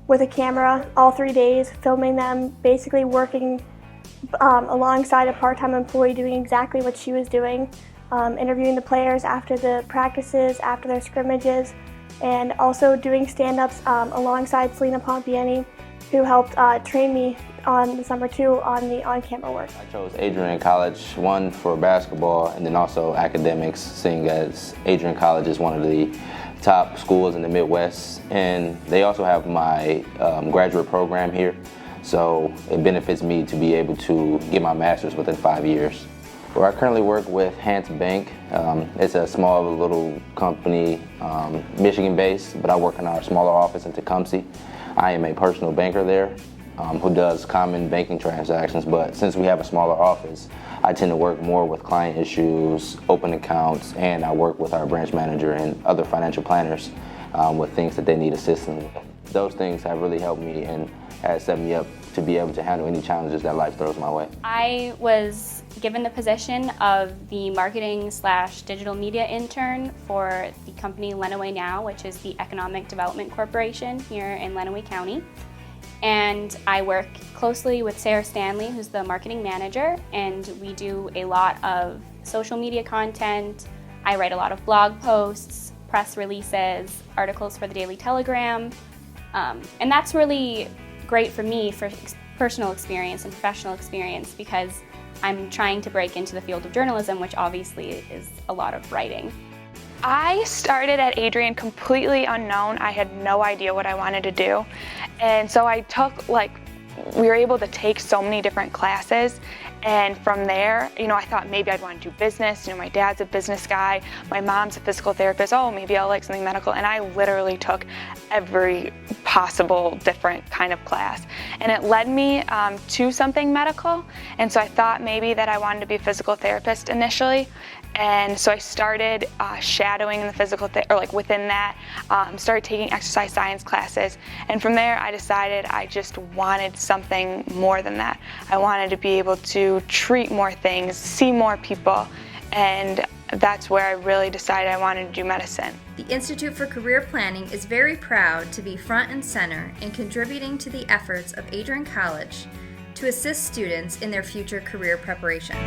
with a camera all 3 days, filming them, basically working alongside a part-time employee doing exactly what she was doing, interviewing the players after the practices, after their scrimmages, and also doing stand-ups alongside Selena Pompiani, who helped train me on the summer too on the on-camera work. I chose Adrian College, one for basketball and then also academics, seeing as Adrian College is one of the top schools in the Midwest, and they also have my graduate program here. So it benefits me to be able to get my master's within 5 years. Well, I currently work with Hans Bank. It's a small little company, Michigan-based, but I work in our smaller office in Tecumseh. I am a personal banker there who does common banking transactions, but since we have a smaller office, I tend to work more with client issues, open accounts, and I work with our branch manager and other financial planners with things that they need assistance with. Those things have really helped me and has set me up to be able to handle any challenges that life throws my way. I was given the position of the marketing/digital media intern for the company Lenawee Now, which is the Economic Development Corporation here in Lenawee County. And I work closely with Sarah Stanley, who's the marketing manager, and we do a lot of social media content. I write a lot of blog posts, press releases, articles for the Daily Telegram, and that's really great for me for personal experience and professional experience because I'm trying to break into the field of journalism, which obviously is a lot of writing. I started at Adrian completely unknown. I had no idea what I wanted to do. And so I took, we were able to take so many different classes. And from there, I thought maybe I'd want to do business. My dad's a business guy. My mom's a physical therapist. Oh, maybe I'll like something medical. And I literally took every possible different kind of class. And it led me to something medical. And so I thought maybe that I wanted to be a physical therapist initially. And so I started shadowing in the physical within that, started taking exercise science classes. And from there, I decided I just wanted something more than that. I wanted to be able to treat more things, see more people, and that's where I really decided I wanted to do medicine. The Institute for Career Planning is very proud to be front and center in contributing to the efforts of Adrian College to assist students in their future career preparation.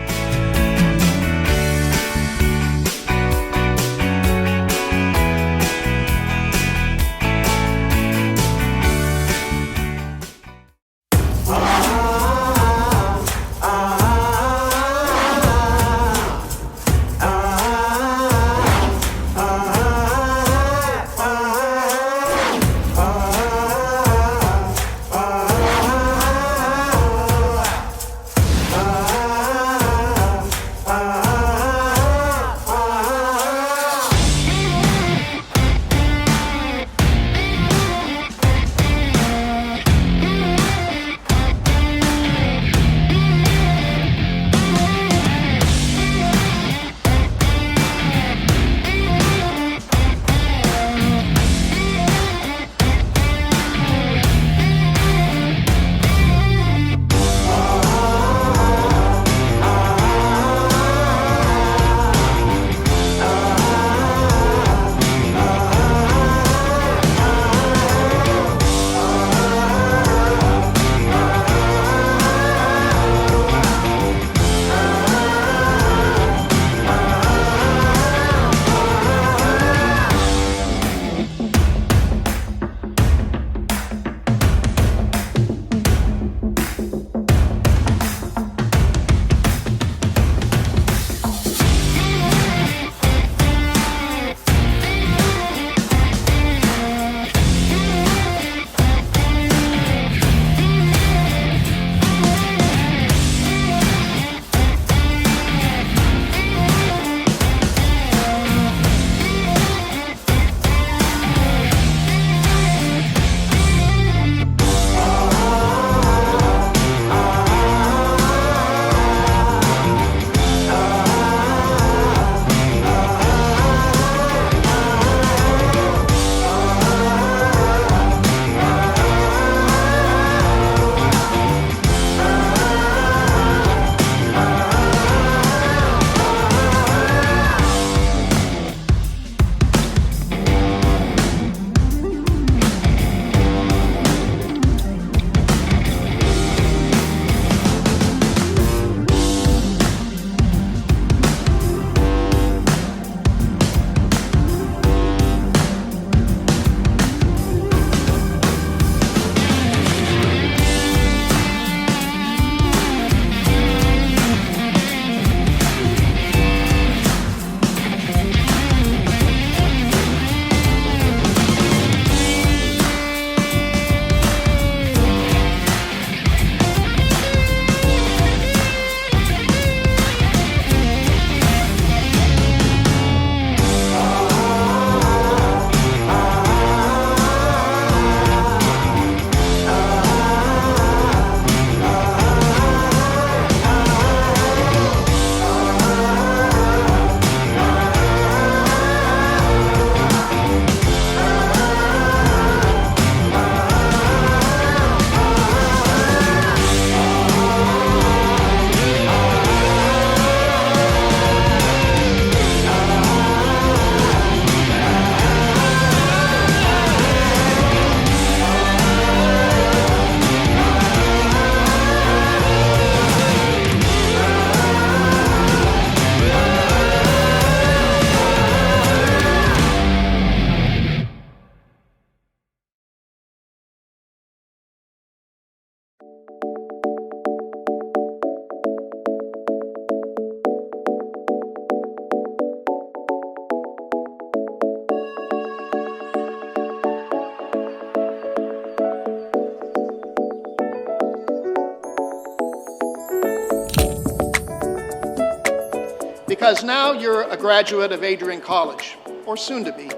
because now you're a graduate of Adrian College, or soon to be.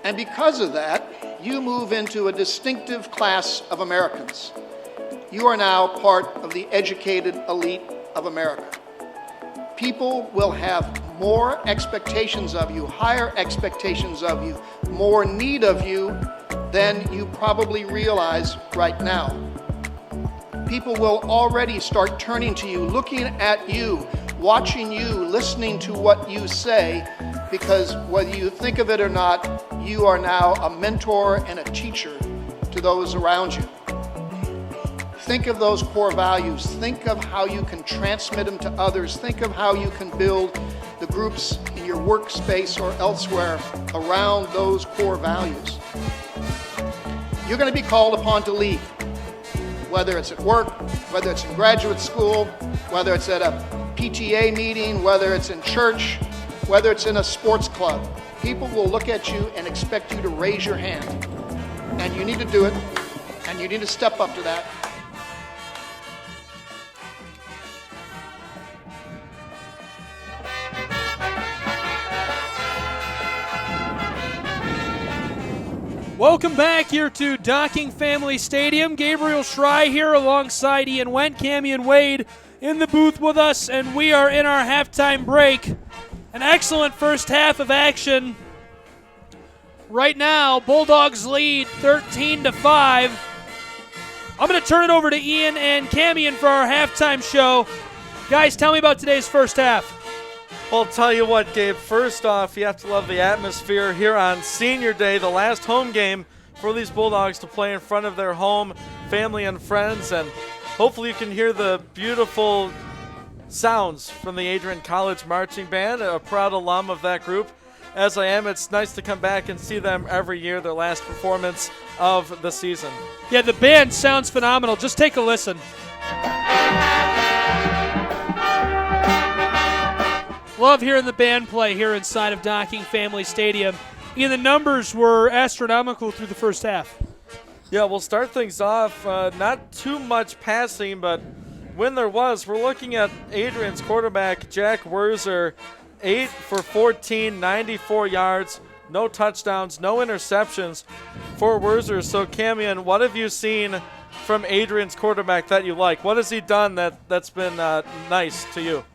And because of that, you move into a distinctive class of Americans. You are now part of the educated elite of America. People will have more expectations of you, higher expectations of you, more need of you than you probably realize right now. People will already start turning to you, looking at you, watching you, listening to what you say, because whether you think of it or not, you are now a mentor and a teacher to those around you. Think of those core values. Think of how you can transmit them to others. Think of how you can build the groups in your workspace or elsewhere around those core values. You're going to be called upon to lead, whether it's at work, whether it's in graduate school, whether it's at a PTA meeting, whether it's in church, whether it's in a sports club. People will look at you and expect you to raise your hand. And you need to do it, and you need to step up to that. Welcome back here to Docking Family Stadium. Gabriel Schrei here alongside Ian Wendt, Cammy and Wade in the booth with us, and we are in our halftime break. An excellent first half of action. Right now, Bulldogs lead 13-5. I'm going to turn it over to Ian and Cammy for our halftime show. Guys, tell me about today's first half. Well, I'll tell you what, Gabe. First off, you have to love the atmosphere here on Senior Day, the last home game for these Bulldogs to play in front of their home family and friends. And hopefully you can hear the beautiful sounds from the Adrian College Marching Band, a proud alum of that group. As I am, it's nice to come back and see them every year, their last performance of the season. Yeah, the band sounds phenomenal. Just take a listen. Love hearing the band play here inside of Docking Family Stadium. Ian, the numbers were astronomical through the first half. Yeah, we'll start things off. Not too much passing, but when there was, we're looking at Adrian's quarterback, Jack Werzer, 8 for 14, 94 yards, no touchdowns, no interceptions for Werzer. So, Cammy, what have you seen from Adrian's quarterback that you like? What has he done that's been nice to you?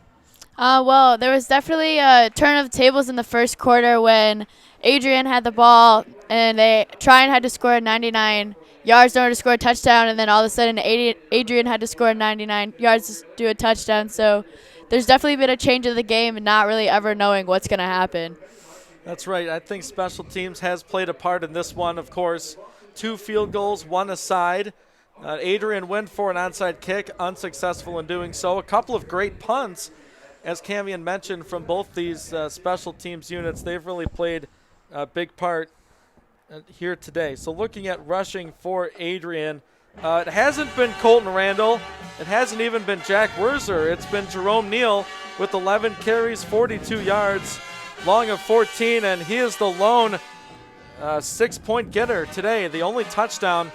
Well, there was definitely a turn of the tables in the first quarter when Adrian had the ball and Trine had to score 99 yards in order to score a touchdown, and then all of a sudden Adrian had to score 99 yards to do a touchdown. So there's definitely been a change of the game and not really ever knowing what's going to happen. That's right. I think special teams has played a part in this one, of course. 2 field goals, 1 aside. Adrian went for an onside kick, unsuccessful in doing so. A couple of great punts, as Cammy mentioned, from both these special teams units. They've really played a big part here today. So looking at rushing for Adrian, it hasn't been Colton Randall. It hasn't even been Jack Werzer. It's been Jerome Neal with 11 carries, 42 yards, long of 14, and he is the lone 6-point getter today, the only touchdown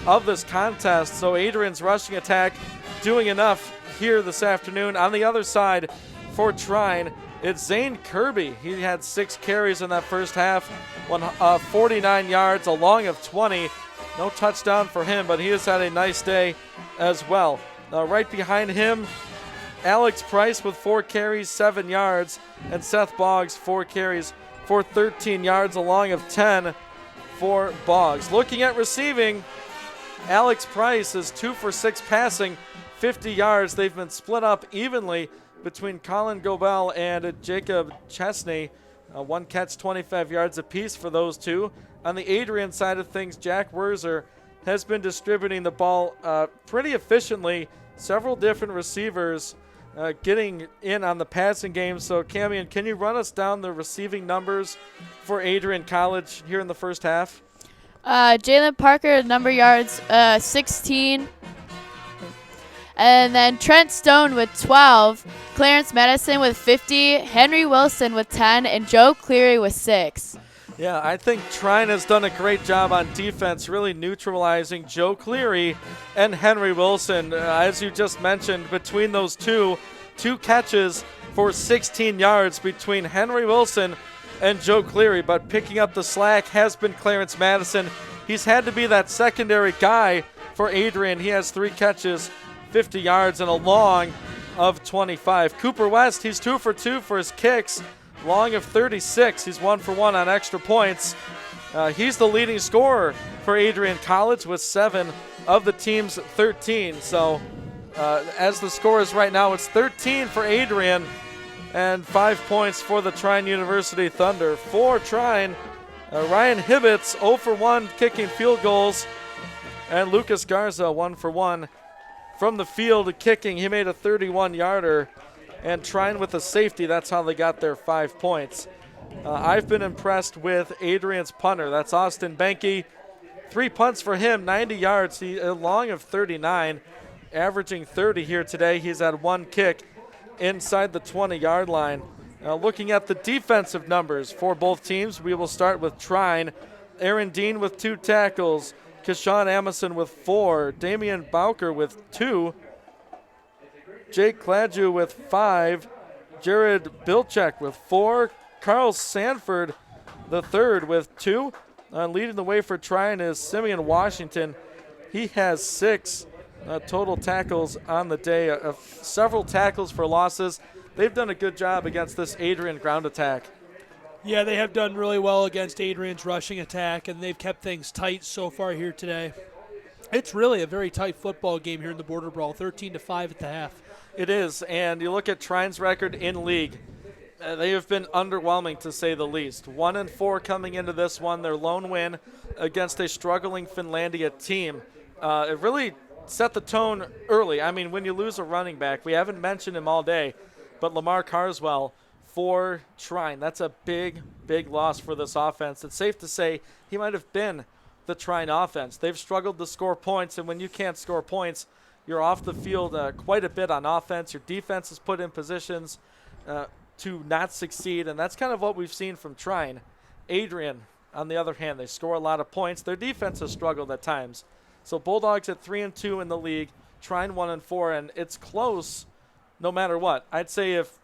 of this contest. So Adrian's rushing attack doing enough here this afternoon. On the other side for Trine, it's Zane Kirby. He had 6 carries in that first half, 49 yards, a long of 20. No touchdown for him, but he has had a nice day as well. Right behind him, Alex Price with 4 carries, 7 yards, and Seth Boggs 4 carries for 13 yards, a long of 10 for Boggs. Looking at receiving, Alex Price is 2 for 6 passing, 50 yards. They've been split up evenly between Colin Gobel and Jacob Chesney. 1 catch, 25 yards apiece for those two. On the Adrian side of things, Jack Werzer has been distributing the ball pretty efficiently. Several different receivers getting in on the passing game. So, Cammy, can you run us down the receiving numbers for Adrian College here in the first half? Jalen Parker, number yards, 16. And then Trent Stone with 12, Clarence Madison with 50, Henry Wilson with 10, and Joe Cleary with 6. Yeah, I think Trine has done a great job on defense, really neutralizing Joe Cleary and Henry Wilson. As you just mentioned, between those two catches for 16 yards between Henry Wilson and Joe Cleary, but picking up the slack has been Clarence Madison. He's had to be that secondary guy for Adrian. He has 3 catches, 50 yards, and a long of 25. Cooper West, he's 2 for 2 for his kicks, long of 36. He's 1 for 1 on extra points. He's the leading scorer for Adrian College with 7 of the team's 13. So as the score is right now, it's 13 for Adrian and 5 points for the Trine University Thunder. For Trine, Ryan Hibbets 0 for 1 kicking field goals, and Lucas Garza 1 for 1 from the field kicking. He made a 31-yarder, and Trine with a safety. That's how they got their 5 points. I've been impressed with Adrian's punter. That's Austin Benke. 3 punts for him, 90 yards, a long of 39, averaging 30 here today. He's had 1 kick inside the 20-yard line. Looking at the defensive numbers for both teams, we will start with Trine. Aaron Dean with 2 tackles, Keshawn Amison with 4, Damian Bowker with 2, Jake Kladju with 5, Jared Bilchek with 4, Carl Sanford the third with 2. Leading the way for Trine is Simeon Washington. He has 6 total tackles on the day, several tackles for losses. They've done a good job against this Adrian ground attack. Yeah, they have done really well against Adrian's rushing attack, and they've kept things tight so far here today. It's really a very tight football game here in the Border Brawl, 13-5 at the half. It is, and you look at Trine's record in league. They have been underwhelming, to say the least. 1-4 coming into this one, their lone win against a struggling Finlandia team. It really set the tone early. I mean, when you lose a running back, we haven't mentioned him all day, but Lamar Carswell for Trine, that's a big, big loss for this offense. It's safe to say he might have been the Trine offense. They've struggled to score points, and when you can't score points, you're off the field quite a bit on offense. Your defense is put in positions to not succeed, and that's kind of what we've seen from Trine. Adrian, on the other hand, they score a lot of points. Their defense has struggled at times. So Bulldogs at 3-2 in the league, Trine 1-4, and it's close no matter what. I'd say if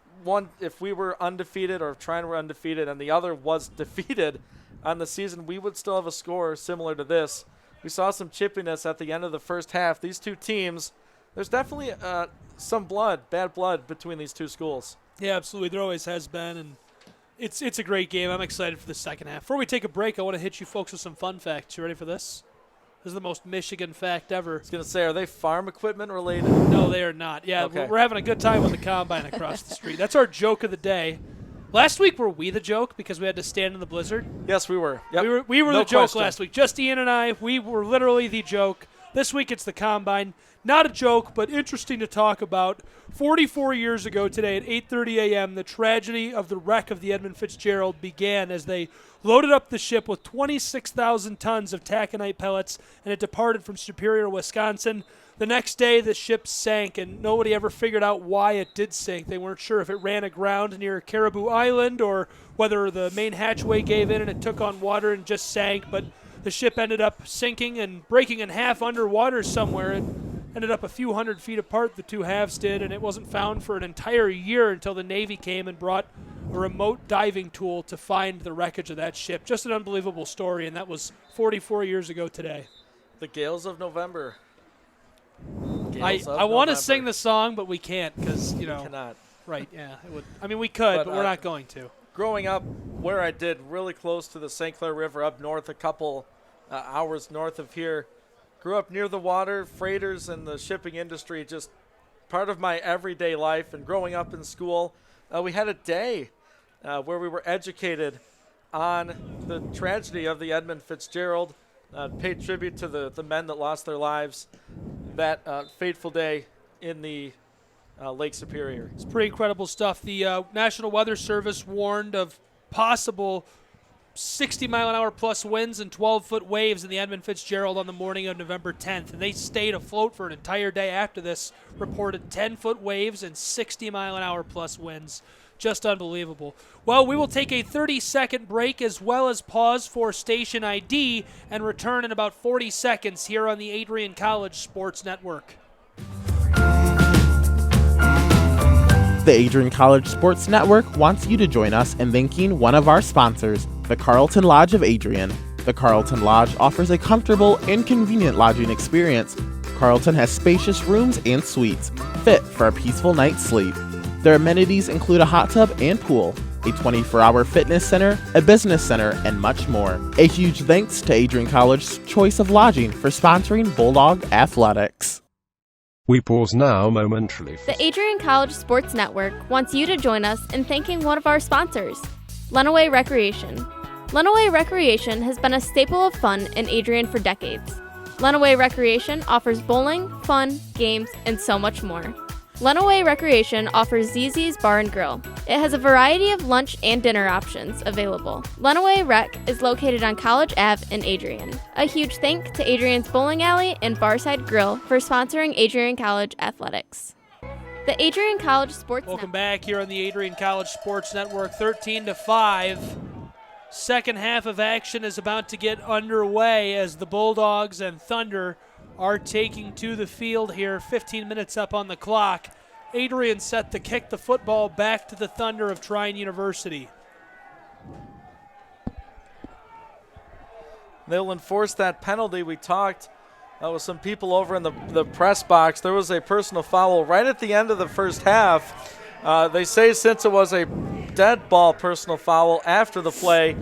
we were undefeated, or if Trine were undefeated and the other was defeated on the season, we would still have a score similar to this. We saw some chippiness at the end of the first half. These two teams, there's definitely some bad blood between these two schools. Yeah, absolutely. There always has been, and it's a great game. I'm excited for the second half. Before we take a break, I want to hit you folks with some fun facts. You ready for this? This is the most Michigan fact ever. I was going to say, are they farm equipment related? No, they are not. Yeah, okay. We're having a good time with the combine across the street. That's our joke of the day. Last week, were we the joke because we had to stand in the blizzard? Yes, we were. Yep. We were no the joke question. last week. Just Ian and I, we were literally the joke. This week, it's the combine. Not a joke, but interesting to talk about. 44 years ago today at 8:30 a.m., the tragedy of the wreck of the Edmund Fitzgerald began as they loaded up the ship with 26,000 tons of taconite pellets, and it departed from Superior, Wisconsin. The next day, the ship sank, and nobody ever figured out why it did sink. They weren't sure if it ran aground near Caribou Island or whether the main hatchway gave in and it took on water and just sank, but the ship ended up sinking and breaking in half underwater somewhere. It ended up a few hundred feet apart, the two halves did, and it wasn't found for an entire year until the Navy came and brought a remote diving tool to find the wreckage of that ship. Just an unbelievable story, and that was 44 years ago today. The Gales of November. I want to sing the song, but we can't because, We cannot. Right, yeah. It would. I mean, we could, but we're not going to. Growing up where I did, really close to the St. Clair River, up north, a couple hours north of here, grew up near the water, freighters and the shipping industry, just part of my everyday life. And growing up in school, we had a day where we were educated on the tragedy of the Edmund Fitzgerald, paid tribute to the men that lost their lives that fateful day in the Lake Superior. It's pretty incredible stuff. The National Weather Service warned of possible 60-mile-an-hour plus winds and 12-foot waves in the Edmund Fitzgerald on the morning of November 10th. And they stayed afloat for an entire day after this, reported 10-foot waves and 60-mile-an-hour plus winds. Just unbelievable. Well, we will take a 30-second break as well as pause for station ID and return in about 40 seconds here on the Adrian College Sports Network. The Adrian College Sports Network wants you to join us in thanking one of our sponsors, the Carlton Lodge of Adrian. The Carlton Lodge offers a comfortable and convenient lodging experience. Carlton has spacious rooms and suites, fit for a peaceful night's sleep. Their amenities include a hot tub and pool, a 24-hour fitness center, a business center, and much more. A huge thanks to Adrian College's choice of lodging for sponsoring Bulldog Athletics. We pause now momentarily. The Adrian College Sports Network wants you to join us in thanking one of our sponsors, Lenawee Recreation. Lenawee Recreation has been a staple of fun in Adrian for decades. Lenawee Recreation offers bowling, fun, games, and so much more. Lenawee Recreation offers ZZ's Bar and Grill. It has a variety of lunch and dinner options available. Lenawee Rec is located on College Ave in Adrian. A huge thank to Adrian's Bowling Alley and Barside Grill for sponsoring Adrian College Athletics. The Adrian College Sports Welcome back here on the Adrian College Sports Network, 13-5. Second half of action is about to get underway as the Bulldogs and Thunder are taking to the field here. 15 minutes up on the clock. Adrian set to kick the football back to the Thunder of Trine University. They'll enforce that penalty. We talked with some people over in the press box. There was a personal foul right at the end of the first half. They say since it was a dead ball personal foul after the play,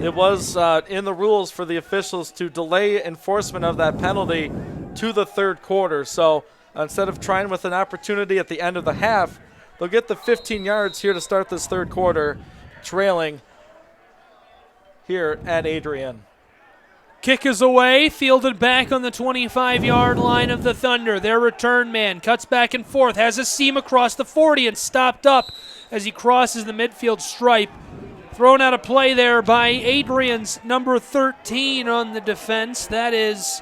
it was in the rules for the officials to delay enforcement of that penalty to the third quarter. So instead of trying with an opportunity at the end of the half, they'll get the 15 yards here to start this third quarter, trailing here at Adrian. Kick is away, fielded back on the 25-yard line of the Thunder. Their return man cuts back and forth, has a seam across the 40 and stopped up as he crosses the midfield stripe. Thrown out of play there by Adrian's number 13 on the defense. That is,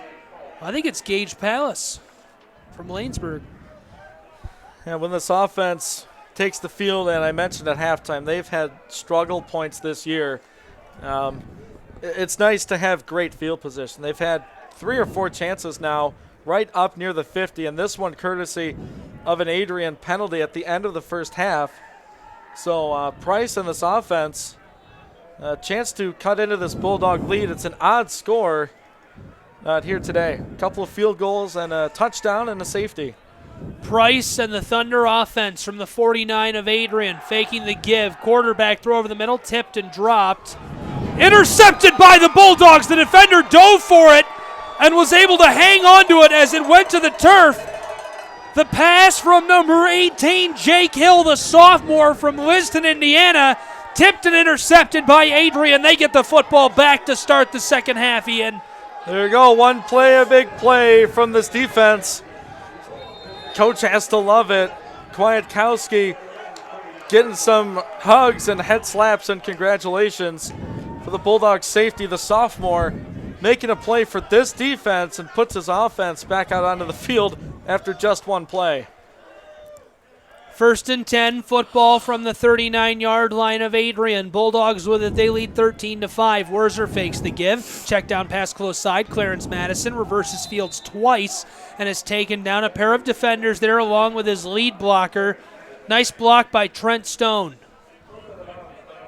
I think it's Gage Palace from Lanesburg. Yeah, when this offense takes the field, and I mentioned at halftime, they've had struggle points this year. It's nice to have great field position. They've had 3 or 4 chances now right up near the 50, and this one courtesy of an Adrian penalty at the end of the first half. So Price and this offense, a chance to cut into this Bulldog lead. It's an odd score here today. A couple of field goals and a touchdown and a safety. Price and the Thunder offense from the 49 of Adrian, faking the give. Quarterback throw over the middle, tipped and dropped. Intercepted by the Bulldogs. The defender dove for it and was able to hang on to it as it went to the turf. The pass from number 18, Jake Hill, the sophomore from Liston, Indiana, tipped and intercepted by Adrian. They get the football back to start the second half, Ian. There you go, one play, a big play from this defense. Coach has to love it. Kwiatkowski getting some hugs and head slaps and congratulations for the Bulldogs safety, the sophomore, making a play for this defense and puts his offense back out onto the field after just one play. 1st and 10, football from the 39-yard line of Adrian. Bulldogs with it, they lead 13-5. Werzer fakes the give. Check down pass close side. Clarence Madison reverses fields twice and has taken down a pair of defenders there along with his lead blocker. Nice block by Trent Stone.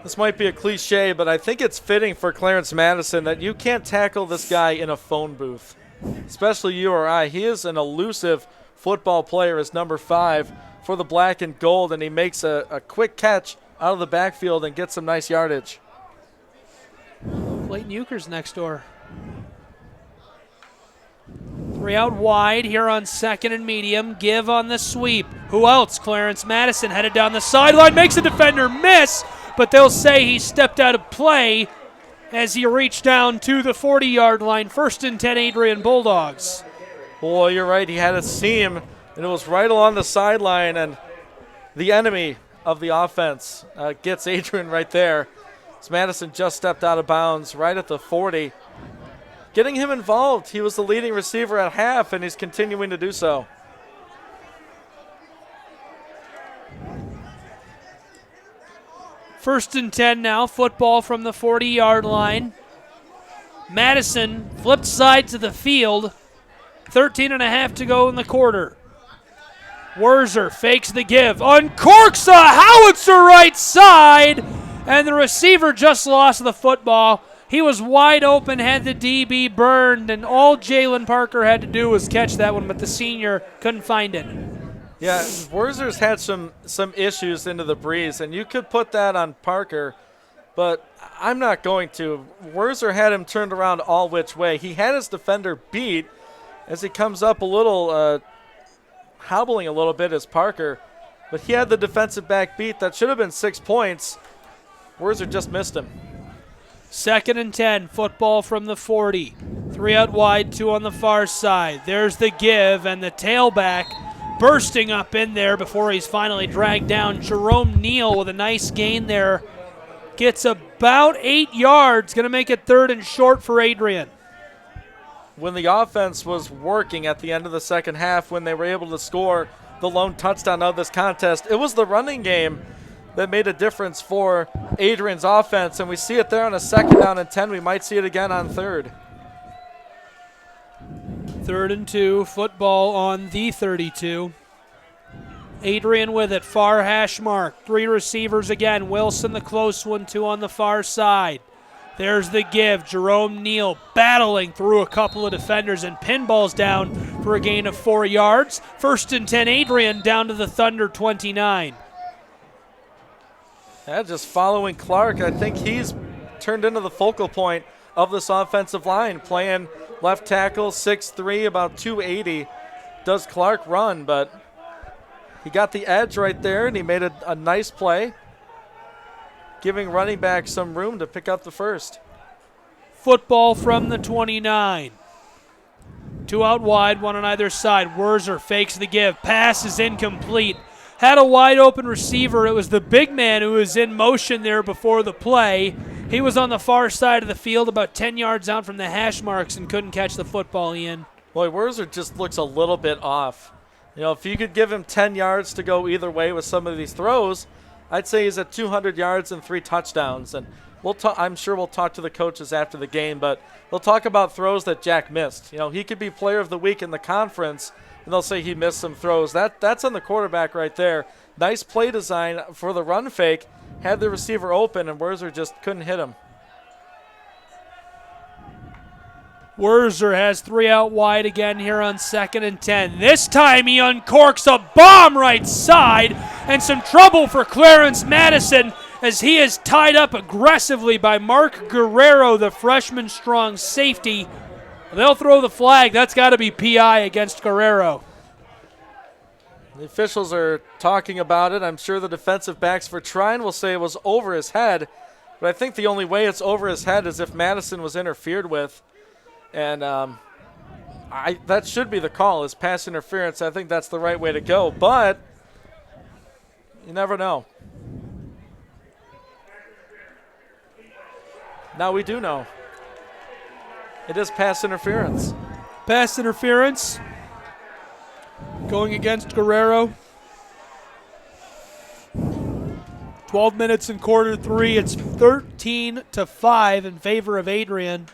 This might be a cliche, but I think it's fitting for Clarence Madison that you can't tackle this guy in a phone booth, especially you or I. He is an elusive football player as number 5 for the black and gold, and he makes a quick catch out of the backfield and gets some nice yardage. Clayton Euchre's next door. 3 out wide here on 2nd and medium. Give on the sweep. Who else? Clarence Madison headed down the sideline, makes a defender miss, but they'll say he stepped out of play as he reached down to the 40-yard line. 1st and 10, Adrian Bulldogs. Boy, you're right. He had a seam, and it was right along the sideline, and the enemy of the offense gets Adrian right there. As Madison just stepped out of bounds right at the 40. Getting him involved. He was the leading receiver at half, and he's continuing to do so. First and 10 now, football from the 40-yard line. Madison flipped side to the field. 13 and a half to go in the quarter. Wurzer fakes the give, uncorks a howitzer right side, and the receiver just lost the football. He was wide open, had the DB burned, and all Jalen Parker had to do was catch that one, but the senior couldn't find it. Yeah, Wurzer's had some issues into the breeze, and you could put that on Parker, but I'm not going to. Wurzer had him turned around all which way. He had his defender beat as he comes up a little, hobbling a little bit as Parker, but he had the defensive back beat. That should have been 6 points. Wurzer just missed him. 2nd and 10, football from the 40. 3 out wide, 2 on the far side. There's the give, and the tailback bursting up in there before he's finally dragged down. Jerome Neal with a nice gain there. Gets about 8 yards, going to make it 3rd and short for Adrian. When the offense was working at the end of the second half, when they were able to score the lone touchdown of this contest, it was the running game that made a difference for Adrian's offense, and we see it there on a 2nd down and 10. We might see it again on 3rd. 3rd and 2, football on the 32. Adrian with it, far hash mark. 3 receivers again. Wilson the close one, 2 on the far side. There's the give. Jerome Neal battling through a couple of defenders and pinballs down for a gain of 4 yards. 1st and 10, Adrian down to the Thunder 29. Yeah, just following Clark. I think he's turned into the focal point of this offensive line, playing left tackle, 6'3", about 280. Does Clark run, but he got the edge right there, and he made a nice play, giving running back some room to pick up the first. Football from the 29. 2 out wide, 1 on either side. Wurzer fakes the give. Pass is incomplete. Had a wide open receiver. It was the big man who was in motion there before the play. He was on the far side of the field, about 10 yards out from the hash marks, and couldn't catch the football, Ian. Boy, Wurzer just looks a little bit off. You know, if you could give him 10 yards to go either way with some of these throws, I'd say he's at 200 yards and 3 touchdowns. And I'm sure we'll talk to the coaches after the game, but they'll talk about throws that Jack missed. You know, he could be player of the week in the conference, and they'll say he missed some throws. That's on the quarterback right there. Nice play design for the run fake. Had the receiver open, and Wurzer just couldn't hit him. Wurzer has 3 out wide again here on 2nd and 10. This time he uncorks a bomb right side, and some trouble for Clarence Madison as he is tied up aggressively by Mark Guerrero, the freshman strong safety. They'll throw the flag. That's got to be PI against Guerrero. The officials are talking about it. I'm sure the defensive backs for Trine will say it was over his head, but I think the only way it's over his head is if Madison was interfered with. And that should be the call, is pass interference. I think that's the right way to go, but you never know. Now we do know. It is pass interference. Pass interference going against Guerrero. 12 minutes in quarter 3. It's 13-5 in favor of Adrian.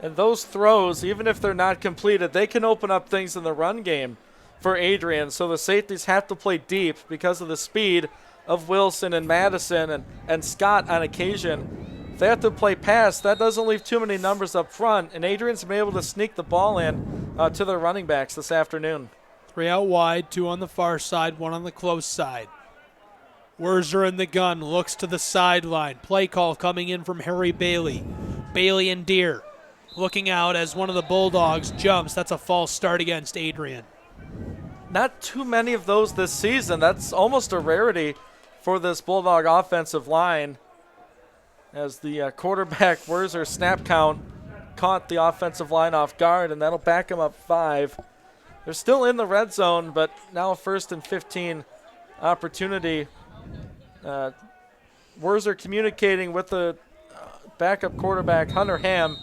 And those throws, even if they're not completed, they can open up things in the run game for Adrian. So the safeties have to play deep because of the speed of Wilson and Madison and Scott on occasion. If they have to play pass, that doesn't leave too many numbers up front, and Adrian's been able to sneak the ball in to their running backs this afternoon. 3 out wide, 2 on the far side, 1 on the close side. Wurzer in the gun, looks to the sideline. Play call coming in from Harry Bailey. Bailey and Deere looking out as one of the Bulldogs jumps. That's a false start against Adrian. Not too many of those this season. That's almost a rarity for this Bulldog offensive line, as the quarterback Wurzer snap count caught the offensive line off guard, and that'll back them up 5. They're still in the red zone, but now a 1st and 15 opportunity. Wurzer communicating with the backup quarterback, Hunter Ham,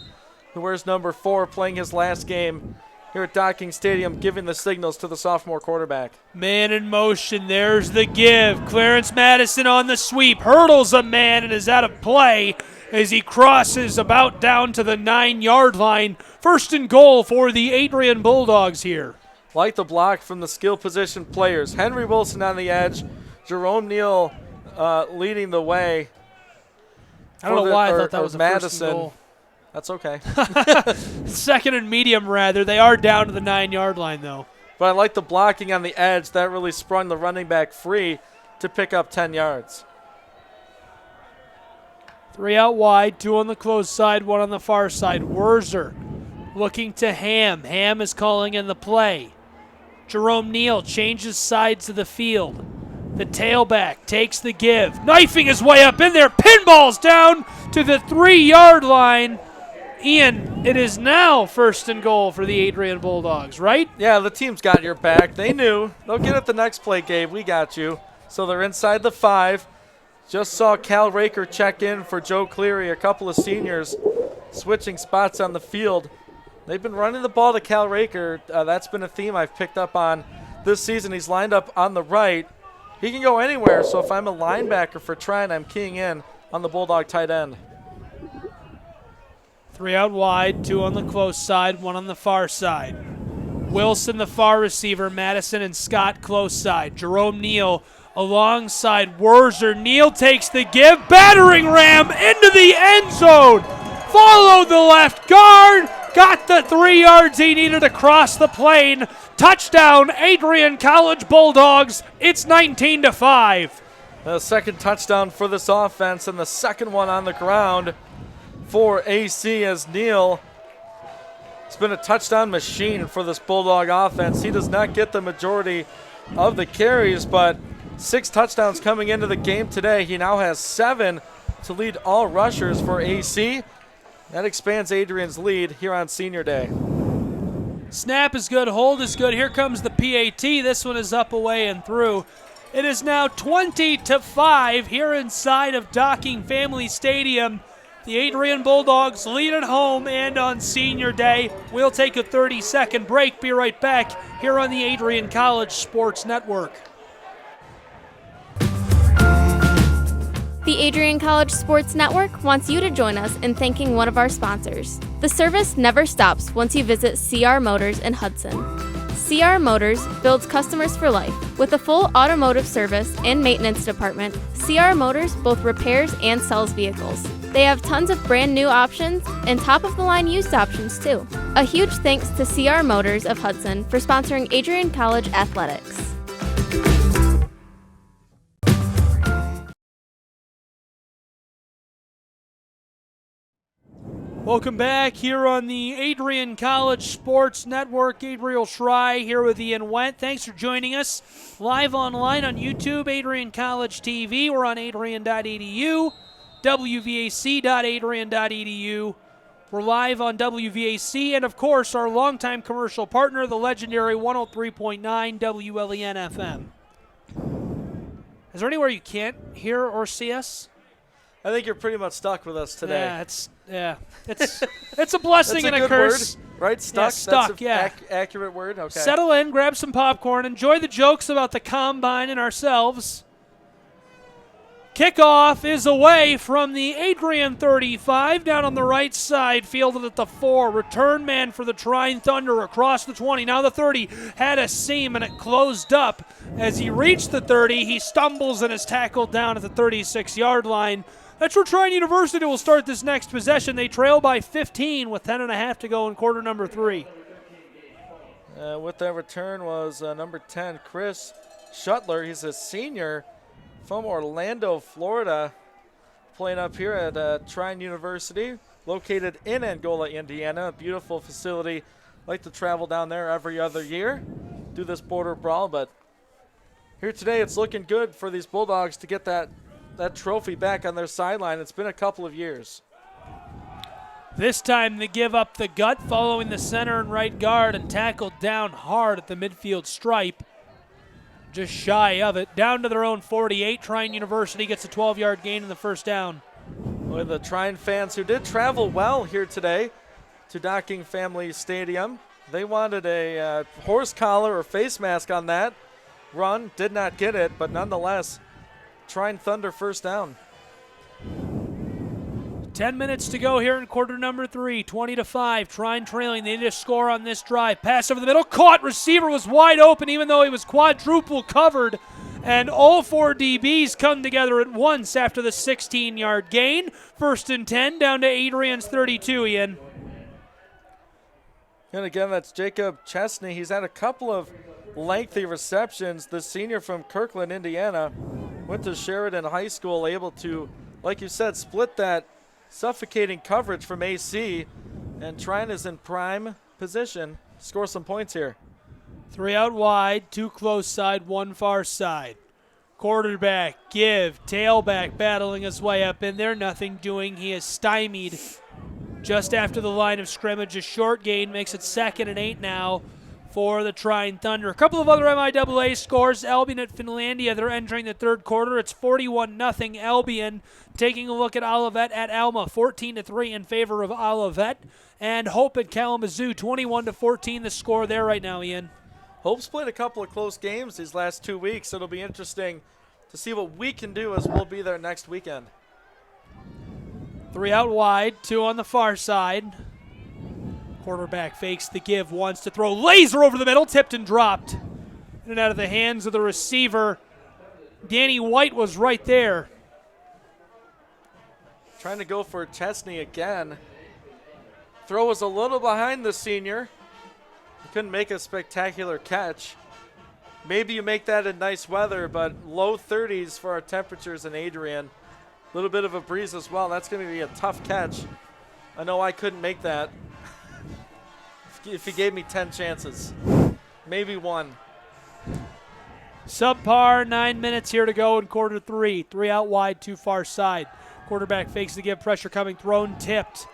who wears number 4, playing his last game here at Docking Stadium, giving the signals to the sophomore quarterback. Man in motion, there's the give. Clarence Madison on the sweep, hurdles a man and is out of play as he crosses about down to the 9-yard line. 1st and goal for the Adrian Bulldogs here. Like the block from the skill position players. Henry Wilson on the edge. Jerome Neal leading the way. I don't know why I thought that was a Madison. first and goal. That's okay. Second and medium, rather. They are down to the 9-yard line, though. But I like the blocking on the edge. That really sprung the running back free to pick up 10 yards. 3 out wide, 2 on the close side, 1 on the far side. Wurzer looking to Ham. Ham is calling in the play. Jerome Neal changes sides of the field. The tailback takes the give. Knifing his way up in there. Pinballs down to the 3-yard line. Ian, it is now first and goal for the Adrian Bulldogs, right? Yeah, the team's got your back. They knew. They'll get it the next play, Gabe. We got you. So they're inside the 5. Just saw Cal Raker check in for Joe Cleary. A couple of seniors switching spots on the field. They've been running the ball to Cal Raker. That's been a theme I've picked up on this season. He's lined up on the right. He can go anywhere, so if I'm a linebacker for Trine, I'm keying in on the Bulldog tight end. 3 out wide, 2 on the close side, 1 on the far side. Wilson, the far receiver, Madison and Scott close side. Jerome Neal alongside Wurzer. Neal takes the give, battering ram into the end zone. Followed the left guard, got the 3 yards he needed across the plane. Touchdown, Adrian College Bulldogs. It's 19-5. The second touchdown for this offense and the second one on the ground for AC as Neal. It's been a touchdown machine for this Bulldog offense. He does not get the majority of the carries, but 6 touchdowns coming into the game today. He now has 7 to lead all rushers for AC. That expands Adrian's lead here on Senior Day. Snap is good, hold is good. Here comes the PAT. This one is up, away, and through. It is now 20-5 here inside of Docking Family Stadium. The Adrian Bulldogs lead at home and on Senior Day. We'll take a 30-second break. Be right back here on the Adrian College Sports Network. The Adrian College Sports Network wants you to join us in thanking one of our sponsors. The service never stops once you visit CR Motors in Hudson. CR Motors builds customers for life. With a full automotive service and maintenance department, CR Motors both repairs and sells vehicles. They have tons of brand new options and top-of-the-line used options too. A huge thanks to CR Motors of Hudson for sponsoring Adrian College Athletics. Welcome back here on the Adrian College Sports Network. Gabriel Schrei here with Ian Wendt. Thanks for joining us live online on YouTube, Adrian College TV. We're on adrian.edu, wvac.adrian.edu. We're live on WVAC, and of course, our longtime commercial partner, the legendary 103.9 WLEN FM. Is there anywhere you can't hear or see us? I think you're pretty much stuck with us today. It's a blessing and a curse. Word, right? Stuck. Yeah, stuck. That's an accurate word. Okay. Settle in, grab some popcorn, enjoy the jokes about the combine and ourselves. Kickoff is away from the Adrian 35, down on the right side, fielded at the 4. Return man for the Trine Thunder across the 20. Now the 30 had a seam and it closed up. As he reached the 30, he stumbles and is tackled down at the 36-yard line. That's where Trine University will start this next possession. They trail by 15 with 10.5 to go in quarter number 3. With that return was number 10, Chris Shuttler. He's a senior from Orlando, Florida, playing up here at Trine University, located in Angola, Indiana. A beautiful facility. Like to travel down there every other year, do this border brawl. But here today, it's looking good for these Bulldogs to get that trophy back on their sideline. It's been a couple of years. This time they give up the gut following the center and right guard and tackled down hard at the midfield stripe. Just shy of it. Down to their own 48. Trine University gets a 12-yard gain in the first down. With the Trine fans who did travel well here today to Docking Family Stadium. They wanted a horse collar or face mask on that run. Did not get it, but nonetheless, Trine Thunder first down. 10 minutes to go here in quarter number 3, 20-5. Trine trailing. They need a score on this drive. Pass over the middle. Caught. Receiver was wide open even though he was quadruple covered. And all 4 DBs come together at once after the 16-yard gain. 1st and 10 down to Adrian's 32, Ian. And again, that's Jacob Chesney. He's had a couple of lengthy receptions. The senior from Kirkland, Indiana, went to Sheridan High School, able to, like you said, split that suffocating coverage from AC. And Trine is in prime position. Score some points here. 3 out wide, 2 close side, 1 far side. Quarterback, give, tailback battling his way up in there. Nothing doing. He is stymied just after the line of scrimmage. A short gain makes it 2nd and 8 now for the Trine Thunder. A couple of other MIAA scores. Albion at Finlandia. They're entering the 3rd quarter. It's 41-0 Albion. Taking a look at Olivet at Alma. 14-3 in favor of Olivet. And Hope at Kalamazoo. 21-14 the score there right now, Ian. Hope's played a couple of close games these last 2 weeks. It'll be interesting to see what we can do as we'll be there next weekend. 3 out wide, 2 on the far side. Quarterback fakes the give, wants to throw. Laser over the middle, tipped and dropped. In and out of the hands of the receiver. Danny White was right there. Trying to go for Chesney again. Throw was a little behind the senior. He couldn't make a spectacular catch. Maybe you make that in nice weather, but low 30s for our temperatures in Adrian. A little bit of a breeze as well. That's going to be a tough catch. I know I couldn't make that if he gave me 10 chances. Maybe 1. Subpar, 9 minutes here to go in quarter 3. 3 out wide, 2 far side. Quarterback fakes the give, pressure coming, thrown, tipped.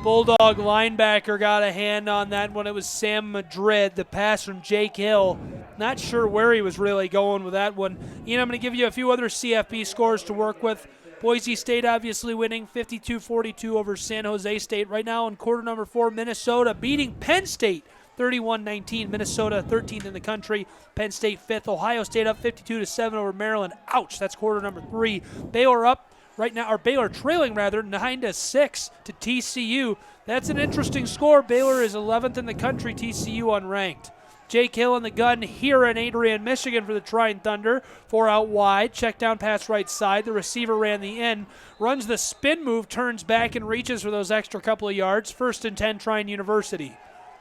Bulldog linebacker got a hand on that one. It was Sam Madrid. The pass from Jake Hill. Not sure where he was really going with that one. Ian, I'm going to give you a few other CFB scores to work with. Boise State obviously winning 52-42 over San Jose State. Right now in quarter number 4, Minnesota beating Penn State 31-19. Minnesota 13th in the country. Penn State 5th. Ohio State up 52-7 over Maryland. Ouch, that's quarter number 3. Baylor up right now, or Baylor trailing rather, 9-6 to TCU. That's an interesting score. Baylor is 11th in the country, TCU unranked. Jake Hill in the gun here in Adrian, Michigan for the Trine Thunder. 4 out wide, check down pass right side. The receiver ran the end, runs the spin move, turns back and reaches for those extra couple of yards. 1st and 10 Trine University.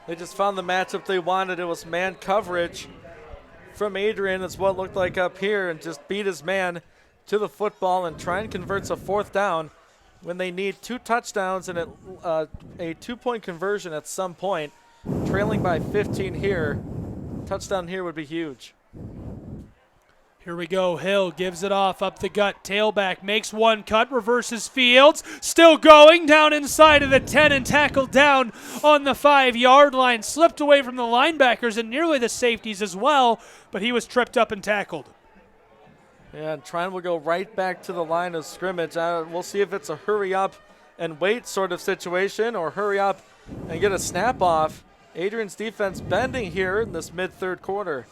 They just found the matchup they wanted. It was man coverage from Adrian. It's what it looked like up here, and just beat his man to the football, and Trine converts a 4th down when they need 2 touchdowns and a 2-point conversion at some point. Trailing by 15 here. Touchdown here would be huge. Here we go. Hill gives it off up the gut. Tailback makes 1 cut, reverses fields. Still going down inside of the 10 and tackled down on the 5-yard line. Slipped away from the linebackers and nearly the safeties as well, but he was tripped up and tackled. Yeah, and Trine will go right back to the line of scrimmage. We'll see if it's a hurry up and wait sort of situation or hurry up and get a snap off. Adrian's defense bending here in this mid-3rd quarter.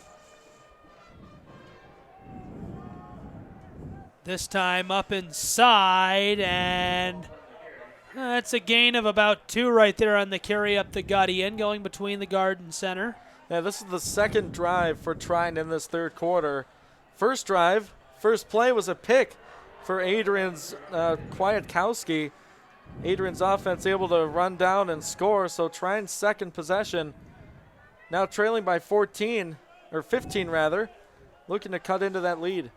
This time up inside, and that's a gain of about 2 right there on the carry up the gut, Ian, going between the guard and center. Yeah, this is the 2nd drive for Trine in this 3rd quarter. First drive, first play was a pick for Adrian's Kwiatkowski. Adrian's offense able to run down and score, so Trine's 2nd possession. Now trailing by 15 rather, looking to cut into that lead.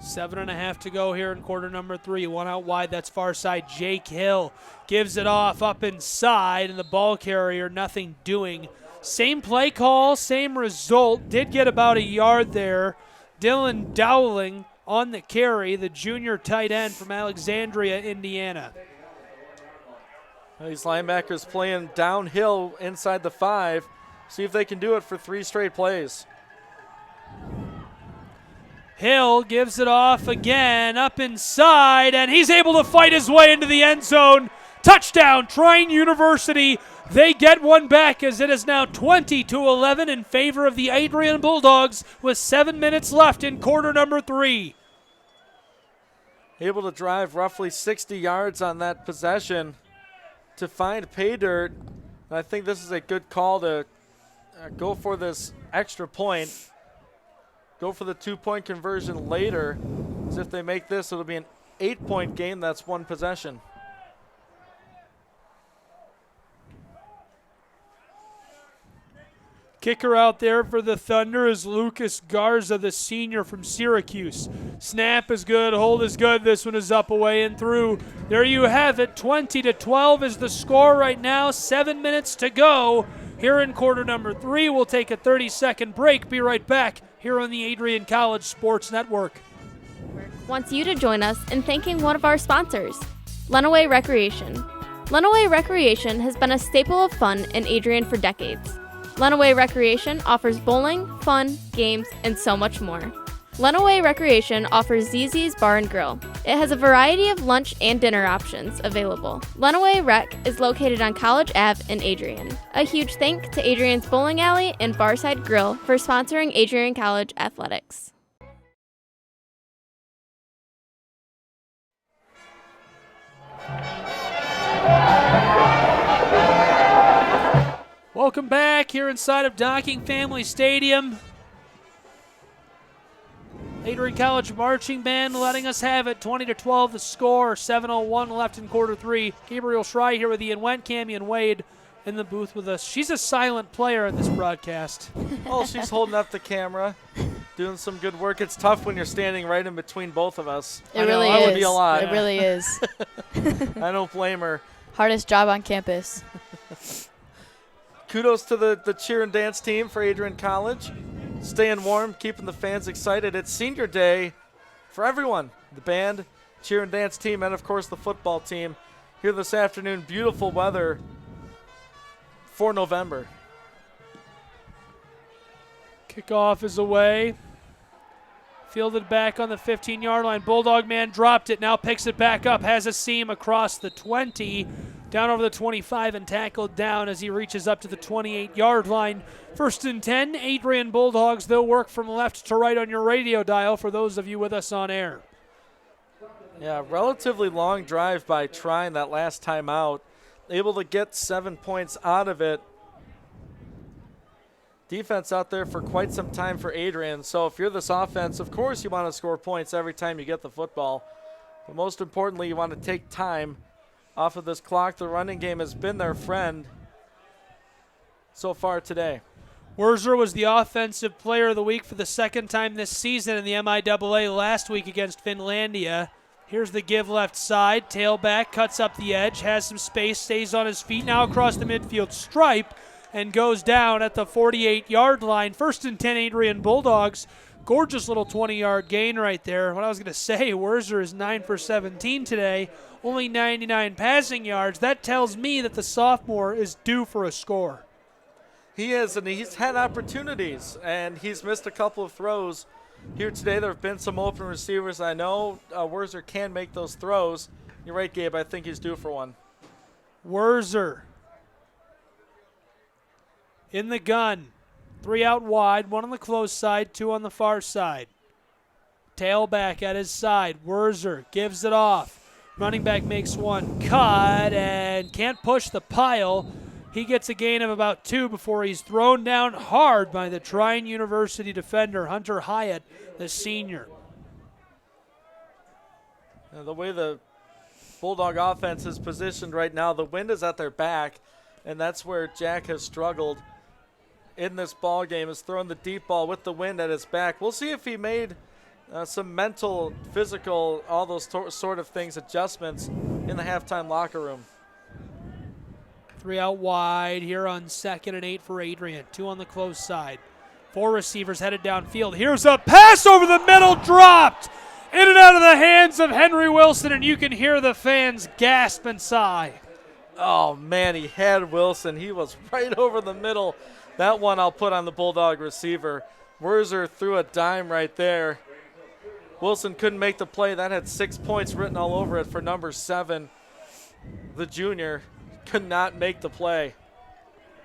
7.5 to go here in quarter number 3. 1 out wide, that's far side. Jake Hill gives it off up inside, and the ball carrier nothing doing. Same play call, same result. Did get about a yard there. Dylan Dowling on the carry, the junior tight end from Alexandria, Indiana. These linebackers playing downhill inside the 5. See if they can do it for 3 straight plays. Hill gives it off again, up inside, and he's able to fight his way into the end zone. Touchdown, Trine University. They get one back as it is now 20-11 in favor of the Adrian Bulldogs with 7 minutes left in quarter number 3. able to drive roughly 60 yards on that possession to find pay dirt. And I think this is a good call to go for this extra point. Go for the 2-point conversion later. As if they make this, it'll be an 8-point game. That's one possession. Kicker out there for the Thunder is Lucas Garza, the senior from Syracuse. Snap is good, hold is good. This one is up, away, and through. There you have it. 20-12 is the score right now. 7 minutes to go here in quarter number 3. We'll take a 30-second break. Be right back here on the Adrian College Sports Network. Wants you to join us in thanking one of our sponsors, Lenawee Recreation. Lenawee Recreation has been a staple of fun in Adrian for decades. Lenawee Recreation offers bowling, fun, games, and so much more. Lenawee Recreation offers ZZ's Bar and Grill. It has a variety of lunch and dinner options available. Lenawee Rec is located on College Ave in Adrian. A huge thank to Adrian's Bowling Alley and Barside Grill for sponsoring Adrian College Athletics. Welcome back here inside of Docking Family Stadium. Adrian College Marching Band letting us have it. 20-12 the score. 7:01 left in quarter 3. Gabriel Schrei here with Ian Wendt, Cammy and Wade in the booth with us. She's a silent player in this broadcast. Oh, she's holding up the camera, doing some good work. It's tough when you're standing right in between both of us. It really is. That would be a lot. It really is. I don't blame her. Hardest job on campus. Kudos to the cheer and dance team for Adrian College. Staying warm, keeping the fans excited. It's senior day for everyone. The band, cheer and dance team, and of course the football team. Here this afternoon, beautiful weather for November. Kickoff is away. Fielded back on the 15-yard line. Bulldog man dropped it, now picks it back up, has a seam across the 20. Down over the 25 and tackled down as he reaches up to the 28-yard line. 1st and 10, Adrian Bulldogs. They'll work from left to right on your radio dial for those of you with us on air. Yeah, relatively long drive by Trine that last time out. Able to get 7 points out of it. Defense out there for quite some time for Adrian. So if you're this offense, of course you want to score points every time you get the football. But most importantly, you want to take time off of this clock. The running game has been their friend so far today. Werzer was the offensive player of the week for the second time this season in the MIAA last week against Finlandia. Here's the give left side. Tailback cuts up the edge, has some space, stays on his feet, now across the midfield stripe, and goes down at the 48-yard line. 1st and 10, Adrian Bulldogs. Gorgeous little 20-yard gain right there. What I was going to say, Werzer is 9 for 17 today, only 99 passing yards. That tells me that the sophomore is due for a score. He is, and he's had opportunities, and he's missed a couple of throws here today. There have been some open receivers. I know Werzer can make those throws. You're right, Gabe. I think he's due for one. Werzer in the gun. 3 out wide, 1 on the close side, 2 on the far side. Tailback at his side. Werzer gives it off. Running back makes one cut and can't push the pile. He gets a gain of about 2 before he's thrown down hard by the Trine University defender, Hunter Hyatt, the senior. Now, the way the Bulldog offense is positioned right now, the wind is at their back, and that's where Jack has struggled in this ball game, is throwing the deep ball with the wind at his back. We'll see if he made some mental, physical, all those sort of things, adjustments in the halftime locker room. 3 out wide here on 2nd and 8 for Adrian. 2 on the close side. 4 receivers headed downfield. Here's a pass over the middle, dropped in and out of the hands of Henry Wilson, and you can hear the fans gasp and sigh. Oh, man, he had Wilson. He was right over the middle. That one I'll put on the Bulldog receiver. Werzer threw a dime right there. Wilson couldn't make the play. That had 6 points written all over it for number 7. The junior could not make the play.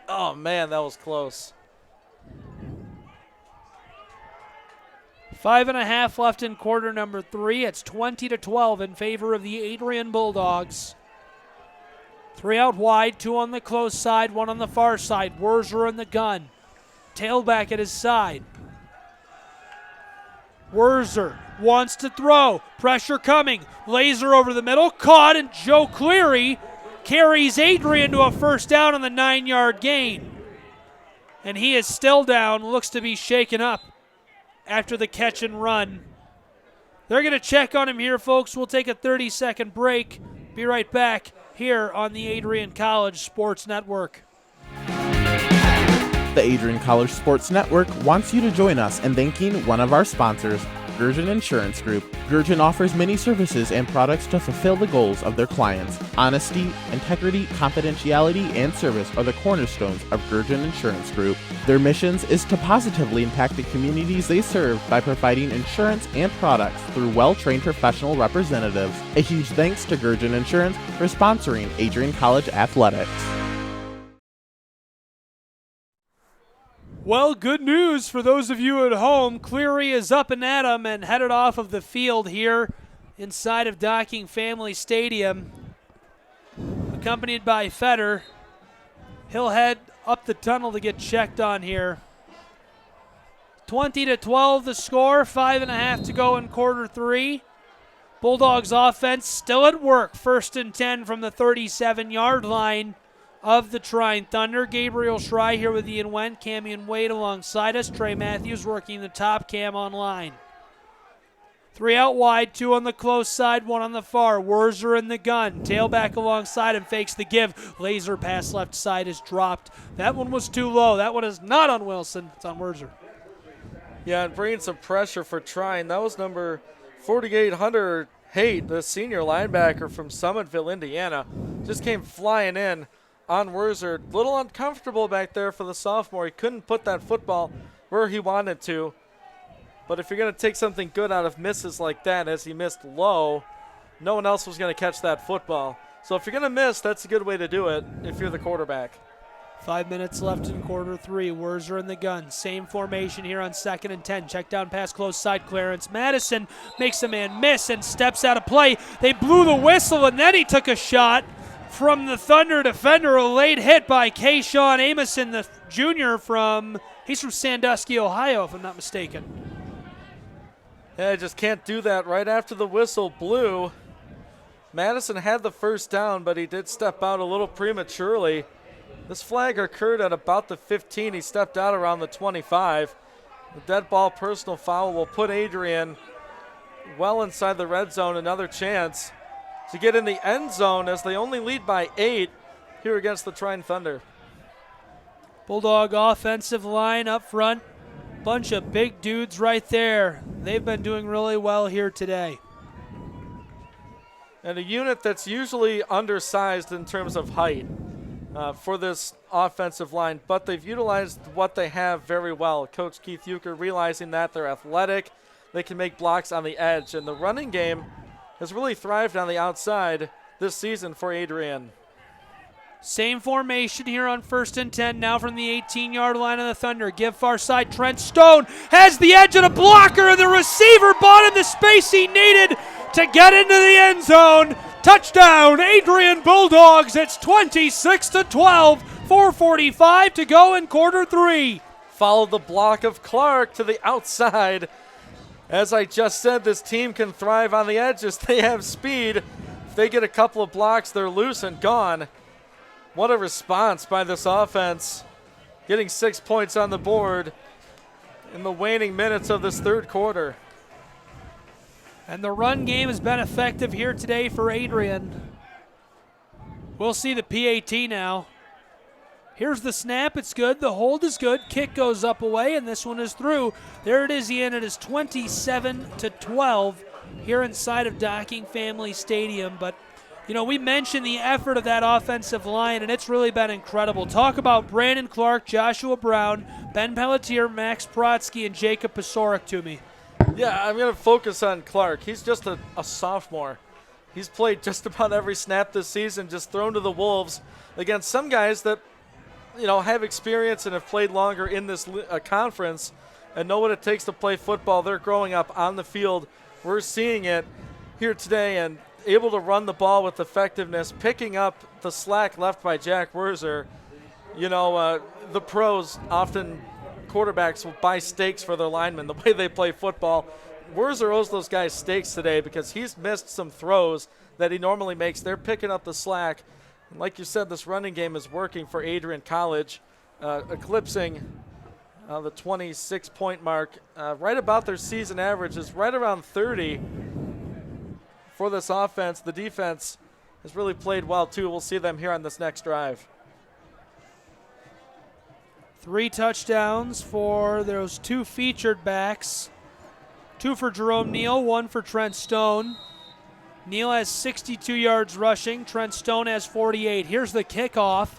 Oh, man, that was close. 5.5 left in quarter number 3. It's 20-12 in favor of the Adrian Bulldogs. 3 out wide, 2 on the close side, 1 on the far side. Wurzer in the gun. Tailback at his side. Wurzer wants to throw. Pressure coming. Laser over the middle. Caught, and Joe Cleary carries Adrian to a first down on the 9-yard gain. And he is still down. Looks to be shaken up after the catch and run. They're going to check on him here, folks. We'll take a 30-second break. Be right back here on the Adrian College Sports Network. The Adrian College Sports Network wants you to join us in thanking one of our sponsors, Gurgen Insurance Group. Gurgen offers many services and products to fulfill the goals of their clients. Honesty, integrity, confidentiality, and service are the cornerstones of Gurgen Insurance Group. Their missions is to positively impact the communities they serve by providing insurance and products through well-trained professional representatives. A huge thanks to Gurgen Insurance for sponsoring Adrian College Athletics. Well, good news for those of you at home. Cleary is up and at 'em and headed off of the field here inside of Docking Family Stadium, accompanied by Fetter. He'll head up the tunnel to get checked on here. 20-12 the score, 5.5 to go in quarter 3. Bulldogs offense still at work. 1st and 10 from the 37-yard line of the Trine Thunder. Gabriel Schrei here with Ian Wendt, Camion Wade alongside us. Trey Matthews working the top, Cam online. 3 out wide, 2 on the close side, 1 on the far. Wurzer in the gun. Tailback alongside him, fakes the give. Laser pass left side is dropped. That one was too low. That one is not on Wilson. It's on Wurzer. Yeah, and bringing some pressure for Trine. That was number 48, Hunter Haight, the senior linebacker from Summitville, Indiana. Just came flying in on Wurzer. A little uncomfortable back there for the sophomore. He couldn't put that football where he wanted to. But if you're going to take something good out of misses like that, as he missed low, no one else was going to catch that football. So if you're going to miss, that's a good way to do it if you're the quarterback. 5 minutes left in quarter 3. Wurzer in the gun. Same formation here on 2nd and 10. Check down pass, close side clearance. Madison makes a man miss and steps out of play. They blew the whistle, and then he took a shot from the Thunder defender. A late hit by Kayshawn Amison, the junior he's from Sandusky, Ohio, if I'm not mistaken. Yeah, just can't do that right after the whistle blew. Madison had the first down, but he did step out a little prematurely. This flag occurred at about the 15. He stepped out around the 25. The dead ball personal foul will put Adrian well inside the red zone. Another chance to get in the end zone as they only lead by 8 here against the Trine Thunder. Bulldog offensive line up front. Bunch of big dudes right there. They've been doing really well here today. And a unit that's usually undersized in terms of height for this offensive line, but they've utilized what they have very well. Coach Keith Euchre realizing that they're athletic, they can make blocks on the edge, and the running game has really thrived on the outside this season for Adrian. Same formation here on 1st and 10, now from the 18-yard line of the Thunder. Give far side, Trent Stone has the edge of the blocker, and the receiver bought in the space he needed to get into the end zone. Touchdown, Adrian Bulldogs. It's 26-12, 4:45 to go in quarter 3. Follow the block of Clark to the outside. As I just said, this team can thrive on the edges. They have speed. If they get a couple of blocks, they're loose and gone. What a response by this offense. Getting 6 points on the board in the waning minutes of this third quarter. And the run game has been effective here today for Adrian. We'll see the PAT now. Here's the snap. It's good. The hold is good. Kick goes up away, and this one is through. There it is, Ian. It is 27-12 here inside of Docking Family Stadium. But, you know, we mentioned the effort of that offensive line, and it's really been incredible. Talk about Brandon Clark, Joshua Brown, Ben Pelletier, Max Protsky, and Jacob Pasorek to me. Yeah, I'm going to focus on Clark. He's just a sophomore. He's played just about every snap this season, just thrown to the Wolves against some guys that, you know, have experience and have played longer in this conference. and know what it takes to play football. They're growing up on the field. We're seeing it here today, and able to run the ball with effectiveness, picking up the slack left by Jack Werzer. You know, the pros often, quarterbacks will buy steaks for their linemen the way they play football. Werzer owes those guys steaks today because he's missed some throws that he normally makes. They're picking up the slack. And like you said, this running game is working for Adrian College, eclipsing the 26-point mark. Right about their season average is right around 30 for this offense. The defense has really played well, too. We'll see them here on this next drive. 3 touchdowns for those 2 featured backs. 2 for Jerome Neal, 1 for Trent Stone. Neal has 62 yards rushing. Trent Stone has 48. Here's the kickoff.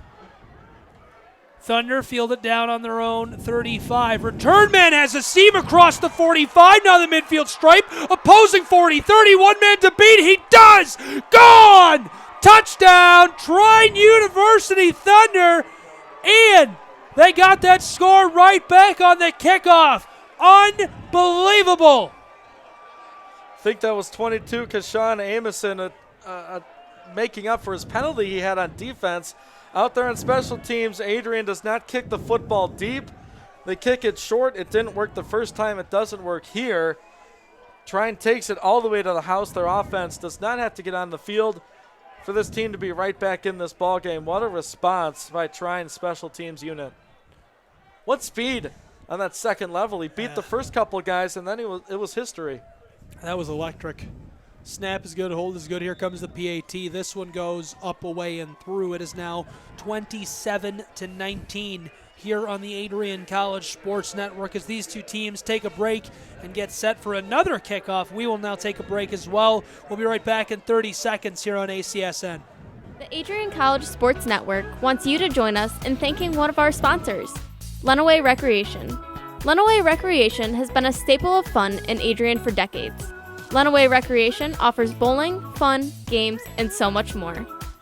Thunder field it down on their own 35. Return man has a seam across the 45. Now the midfield stripe. Opposing 40. 31 man to beat. He does. Gone. Touchdown. Trine University Thunder. And they got that score right back on the kickoff. Unbelievable. I think that was 22 because Sean Amison making up for his penalty he had on defense. Out there on special teams, Adrian does not kick the football deep. They kick it short. It didn't work the first time. It doesn't work here. Trine takes it all the way to the house. Their offense does not have to get on the field for this team to be right back in this ball game. What a response by Trine's special teams unit. What speed on that second level. He beat the first couple of guys, and then it was history. That was electric. Snap is good, hold is good. Here comes the PAT. This one goes up, away, and through. It is now 27-19 here on the Adrian College Sports Network as these two teams take a break and get set for another kickoff. We will now take a break as well. We'll be right back in 30 seconds here on ACSN. The Adrian College Sports Network wants you to join us in thanking one of our sponsors, Lenawee Recreation. Lenawee Recreation has been a staple of fun in Adrian for decades. Lenawee Recreation offers bowling, fun, games, and so much more.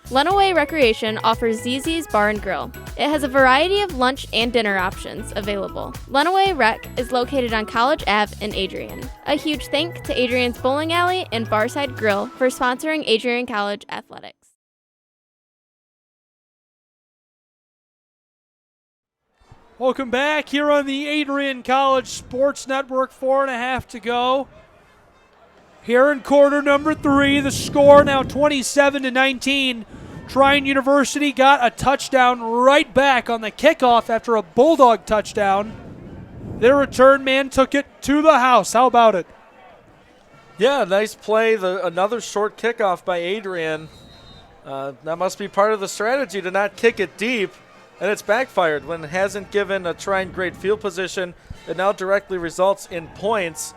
Lenawee Recreation offers ZZ's Bar and Grill. It has a variety of lunch and dinner options available. Lenawee Rec is located on College Ave in Adrian. A huge thank to Adrian's Bowling Alley and Barside Grill for sponsoring Adrian College Athletics. Welcome back here on the Adrian College Sports Network. 4.5 to go. Here in quarter number 3, the score now 27-19. Trine University got a touchdown right back on the kickoff after a Bulldog touchdown. Their return man took it to the house. How about it? Yeah, nice play. Another short kickoff by Adrian. That must be part of the strategy to not kick it deep. And it's backfired when it hasn't given a Trine great field position. It now directly results in points.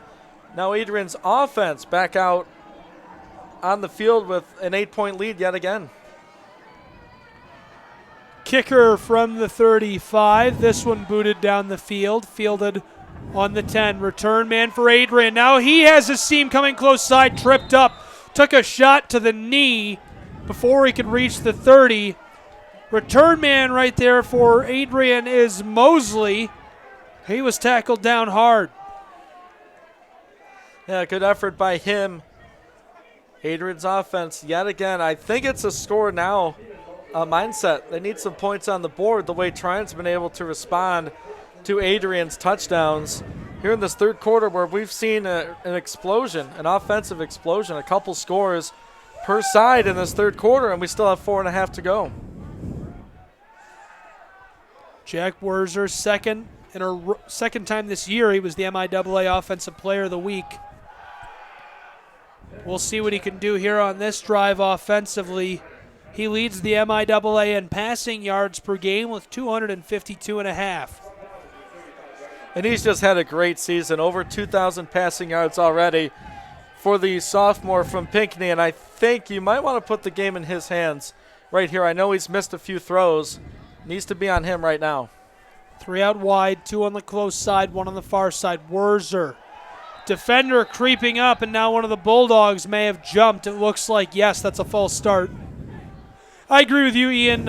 Now Adrian's offense back out on the field with an 8-point lead yet again. Kicker from the 35. This one booted down the field. Fielded on the 10. Return man for Adrian. Now he has a seam coming close side. Tripped up. Took a shot to the knee before he could reach the 30. Return man right there for Adrian is Mosley. He was tackled down hard. Yeah, good effort by him. Adrian's offense, yet again, I think it's a score now mindset. They need some points on the board the way Trine's been able to respond to Adrian's touchdowns. Here in this third quarter where we've seen an explosion, an offensive explosion, a couple scores per side in this third quarter, and we still have 4.5 to go. Jack Werzer, second time this year, he was the MIAA Offensive Player of the Week. We'll see what he can do here on this drive offensively. He leads the MIAA in passing yards per game with 252.5. And he's just had a great season, over 2,000 passing yards already for the sophomore from Pinckney, and I think you might want to put the game in his hands right here. I know he's missed a few throws. Needs to be on him right now. 3 out wide, 2 on the close side, 1 on the far side. Werzer. Defender creeping up, and now one of the Bulldogs may have jumped. It looks like, yes, that's a false start. I agree with you, Ian.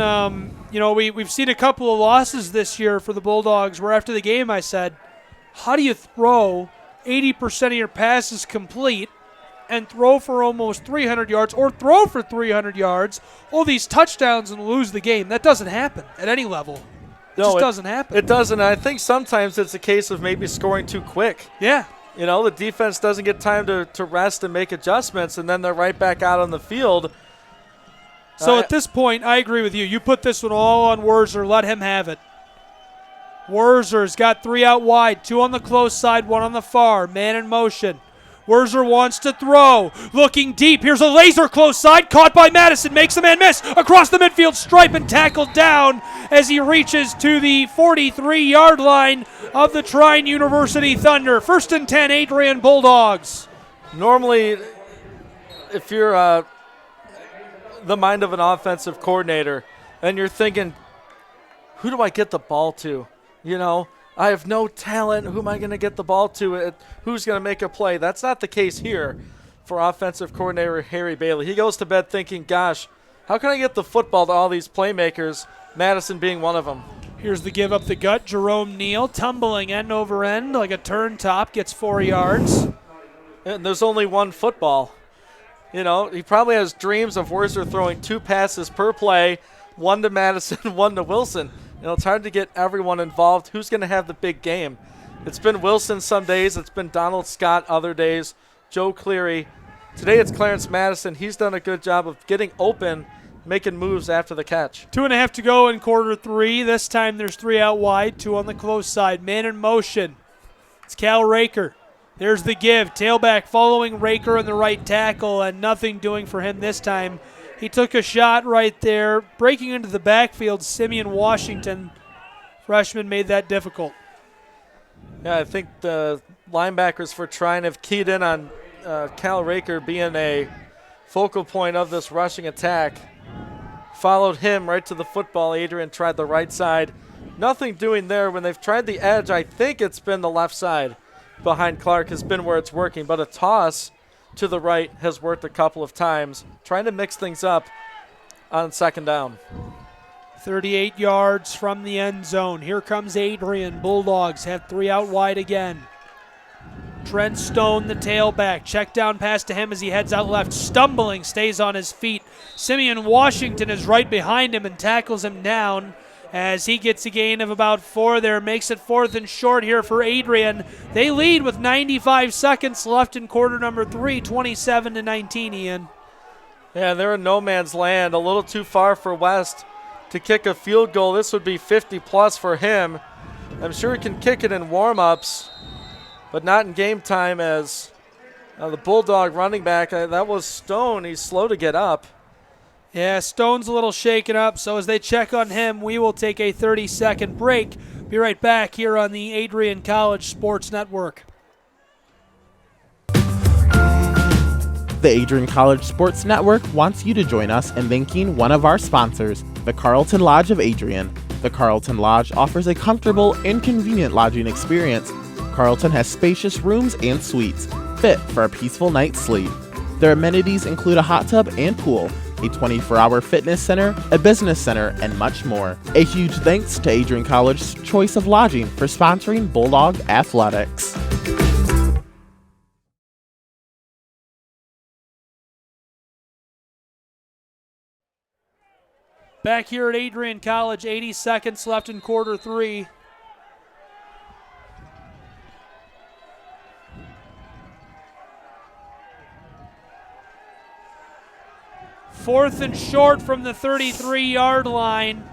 We've seen a couple of losses this year for the Bulldogs where after the game I said, how do you throw 80% of your passes complete and throw for almost 300 yards or throw for 300 yards, all these touchdowns and lose the game? That doesn't happen at any level. It just doesn't happen. It doesn't. I think sometimes it's a case of maybe scoring too quick. Yeah. You know, the defense doesn't get time to rest and make adjustments, and then they're right back out on the field. So at this point, I agree with you. You put this one all on Wurzer. Let him have it. Wurzer's got 3 out wide, 2 on the close side, 1 on the far. Man in motion. Wurzer wants to throw. Looking deep. Here's a laser close side. Caught by Madison. Makes the man miss. Across the midfield stripe and tackled down as he reaches to the 43-yard line of the Trine University Thunder. 1st and 10, Adrian Bulldogs. Normally, if you're the mind of an offensive coordinator and you're thinking, who do I get the ball to? You know, I have no talent. Who am I going to get the ball to? Who's going to make a play? That's not the case here for offensive coordinator Harry Bailey. He goes to bed thinking, gosh, how can I get the football to all these playmakers, Madison being one of them? Here's the give up the gut. Jerome Neal tumbling end over end like a turn top, gets 4 yards. And there's only one football. You know, he probably has dreams of Wurzer throwing 2 passes per play, 1 to Madison, 1 to Wilson. You know, it's hard to get everyone involved. Who's going to have the big game? It's been Wilson some days. It's been Donald Scott other days. Joe Cleary. Today it's Clarence Madison. He's done a good job of getting open, making moves after the catch. 2.5 to go in quarter 3. This time there's 3 out wide, 2 on the close side. Man in motion. It's Cal Raker. There's the give. Tailback following Raker in the right tackle, and nothing doing for him this time. He took a shot right there. Breaking into the backfield, Simeon Washington. Freshman made that difficult. Yeah, I think the linebackers for Trine have keyed in on Cal Raker being a focal point of this rushing attack. Followed him right to the football. Adrian tried the right side. Nothing doing there. When they've tried the edge, I think it's been the left side behind Clark has been where it's working. But a toss to the right has worked a couple of times. Trying to mix things up on 2nd down. 38 yards from the end zone. Here comes Adrian. Bulldogs have 3 out wide again. Trent Stone, the tailback. Check down pass to him as he heads out left. Stumbling, stays on his feet. Simeon Washington is right behind him and tackles him down as he gets a gain of about 4 there. Makes it 4th and short here for Adrian. They lead with 95 seconds left in quarter number 3, 27-19, Ian. Yeah, they're in no man's land. A little too far for West to kick a field goal. This would be 50-plus for him. I'm sure he can kick it in warm-ups, but not in game time as the Bulldog running back, that was Stone. He's slow to get up. Yeah, Stone's a little shaken up, so as they check on him, we will take a 30-second break. Be right back here on the Adrian College Sports Network. The Adrian College Sports Network wants you to join us in thanking one of our sponsors, the Carlton Lodge of Adrian. The Carlton Lodge offers a comfortable and convenient lodging experience. Carlton has spacious rooms and suites, fit for a peaceful night's sleep. Their amenities include a hot tub and pool, a 24-hour fitness center, a business center, and much more. A huge thanks to Adrian College's choice of lodging for sponsoring Bulldog Athletics. Back here at Adrian College, 80 seconds left in quarter 3. Fourth and short from the 33-yard line.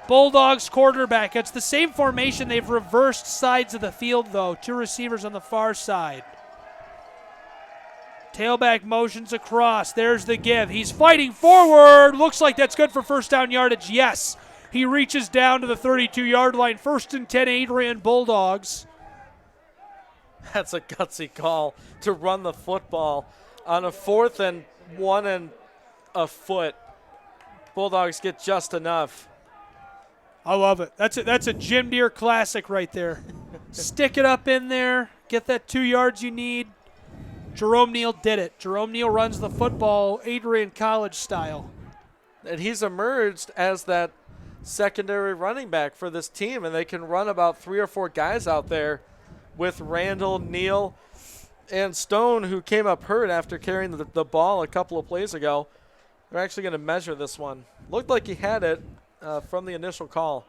Bulldogs quarterback. It's the same formation. They've reversed sides of the field, though. 2 receivers on the far side. Tailback motions across. There's the give. He's fighting forward. Looks like that's good for first down yardage. Yes. He reaches down to the 32-yard line. 1st and 10, Adrian Bulldogs. That's a gutsy call to run the football on a 4th and 1 and a foot. Bulldogs get just enough. I love it. That's a Jim Deere classic right there. Stick it up in there. Get that 2 yards you need. Jerome Neal did it. Jerome Neal runs the football Adrian College style. And he's emerged as that secondary running back for this team, and they can run about 3 or 4 guys out there with Randall, Neal, and Stone, who came up hurt after carrying the ball a couple of plays ago. They're actually going to measure this one. Looked like he had it from the initial call.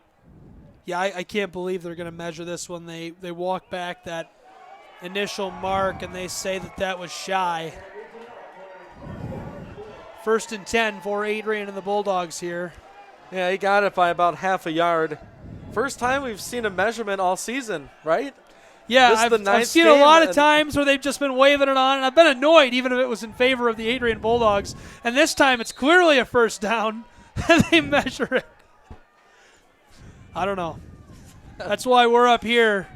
Yeah, I can't believe they're going to measure this one. They walk back that initial mark, and they say that was shy. 1st and 10 for Adrian and the Bulldogs here. Yeah, he got it by about half a yard. First time we've seen a measurement all season, right? Yeah, I've seen a lot of times where they've just been waving it on, and I've been annoyed even if it was in favor of the Adrian Bulldogs. And this time it's clearly a first down, and they measure it. I don't know. That's why we're up here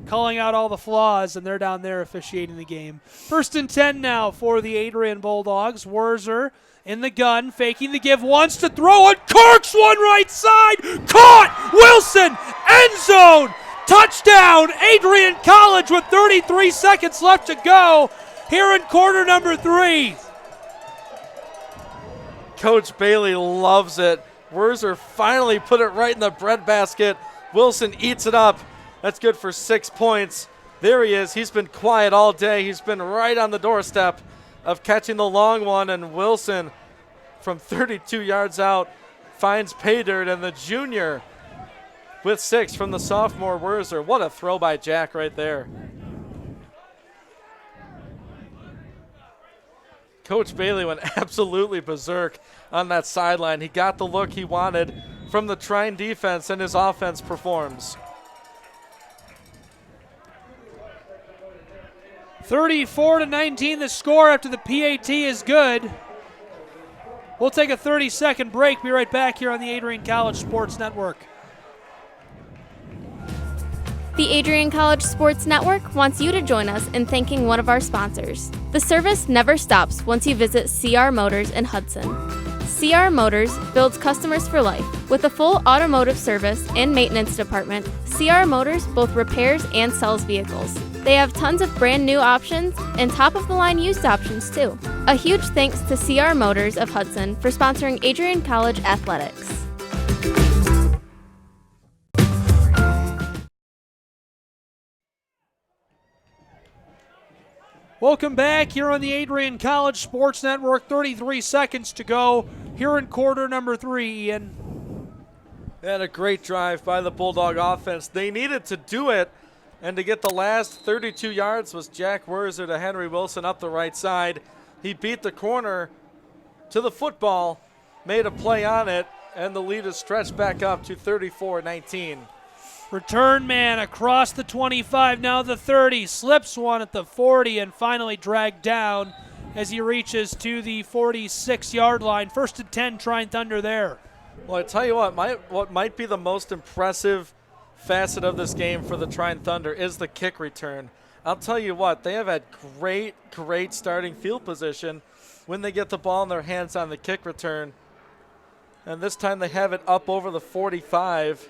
calling out all the flaws, and they're down there officiating the game. 1st and 10 now for the Adrian Bulldogs. Wurzer in the gun, faking the give, wants to throw it. Kirk's one right side. Caught! Wilson! End zone! Touchdown! Adrian College with 33 seconds left to go here in quarter number 3. Coach Bailey loves it. Wurzer finally put it right in the breadbasket. Wilson eats it up. That's good for 6 points. There he is. He's been quiet all day. He's been right on the doorstep of catching the long one, and Wilson from 32 yards out finds pay dirt, and the junior with 6 from the sophomore Wurzer. What a throw by Jack right there. Coach Bailey went absolutely berserk on that sideline. He got the look he wanted from the Trine defense, and his offense performs. 34-19 the score after the PAT is good. We'll take a 30-second break. Be right back here on the Adrian College Sports Network. The Adrian College Sports Network wants you to join us in thanking one of our sponsors. The service never stops once you visit CR Motors in Hudson. CR Motors builds customers for life. With a full automotive service and maintenance department, CR Motors both repairs and sells vehicles. They have tons of brand new options and top-of-the-line used options too. A huge thanks to CR Motors of Hudson for sponsoring Adrian College Athletics. Welcome back here on the Adrian College Sports Network. 33 seconds to go here in quarter number 3, Ian. They had a great drive by the Bulldog offense. They needed to do it, and to get the last 32 yards was Jack Wurzer to Henry Wilson up the right side. He beat the corner to the football, made a play on it, and the lead is stretched back up to 34-19. Return man across the 25, now the 30, slips one at the 40 and finally dragged down as he reaches to the 46-yard line. 1st and 10, Trine Thunder there. Well, I tell you what might be the most impressive facet of this game for the Trine Thunder is the kick return. I'll tell you what, they have had great starting field position when they get the ball in their hands on the kick return. And this time they have it up over the 45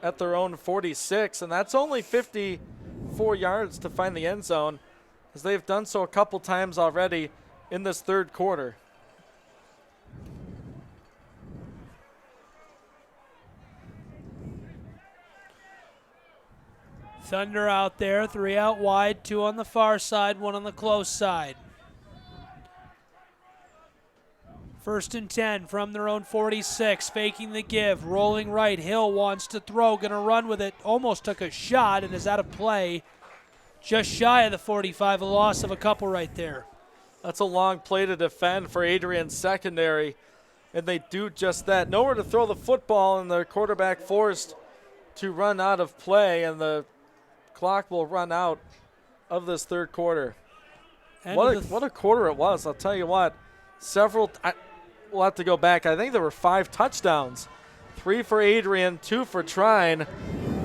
at their own 46, and that's only 54 yards to find the end zone, as they've done so a couple times already in this third quarter. Thunder out there, 3 out wide, 2 on the far side, 1 on the close side. 1st and 10 from their own 46, faking the give, rolling right. Hill wants to throw, going to run with it. Almost took a shot and is out of play. Just shy of the 45, a loss of a couple right there. That's a long play to defend for Adrian's secondary, and they do just that. Nowhere to throw the football, and the quarterback forced to run out of play, and the clock will run out of this third quarter. What a quarter it was, I'll tell you what. We'll have to go back. I think there were 5 touchdowns. 3 for Adrian, 2 for Trine.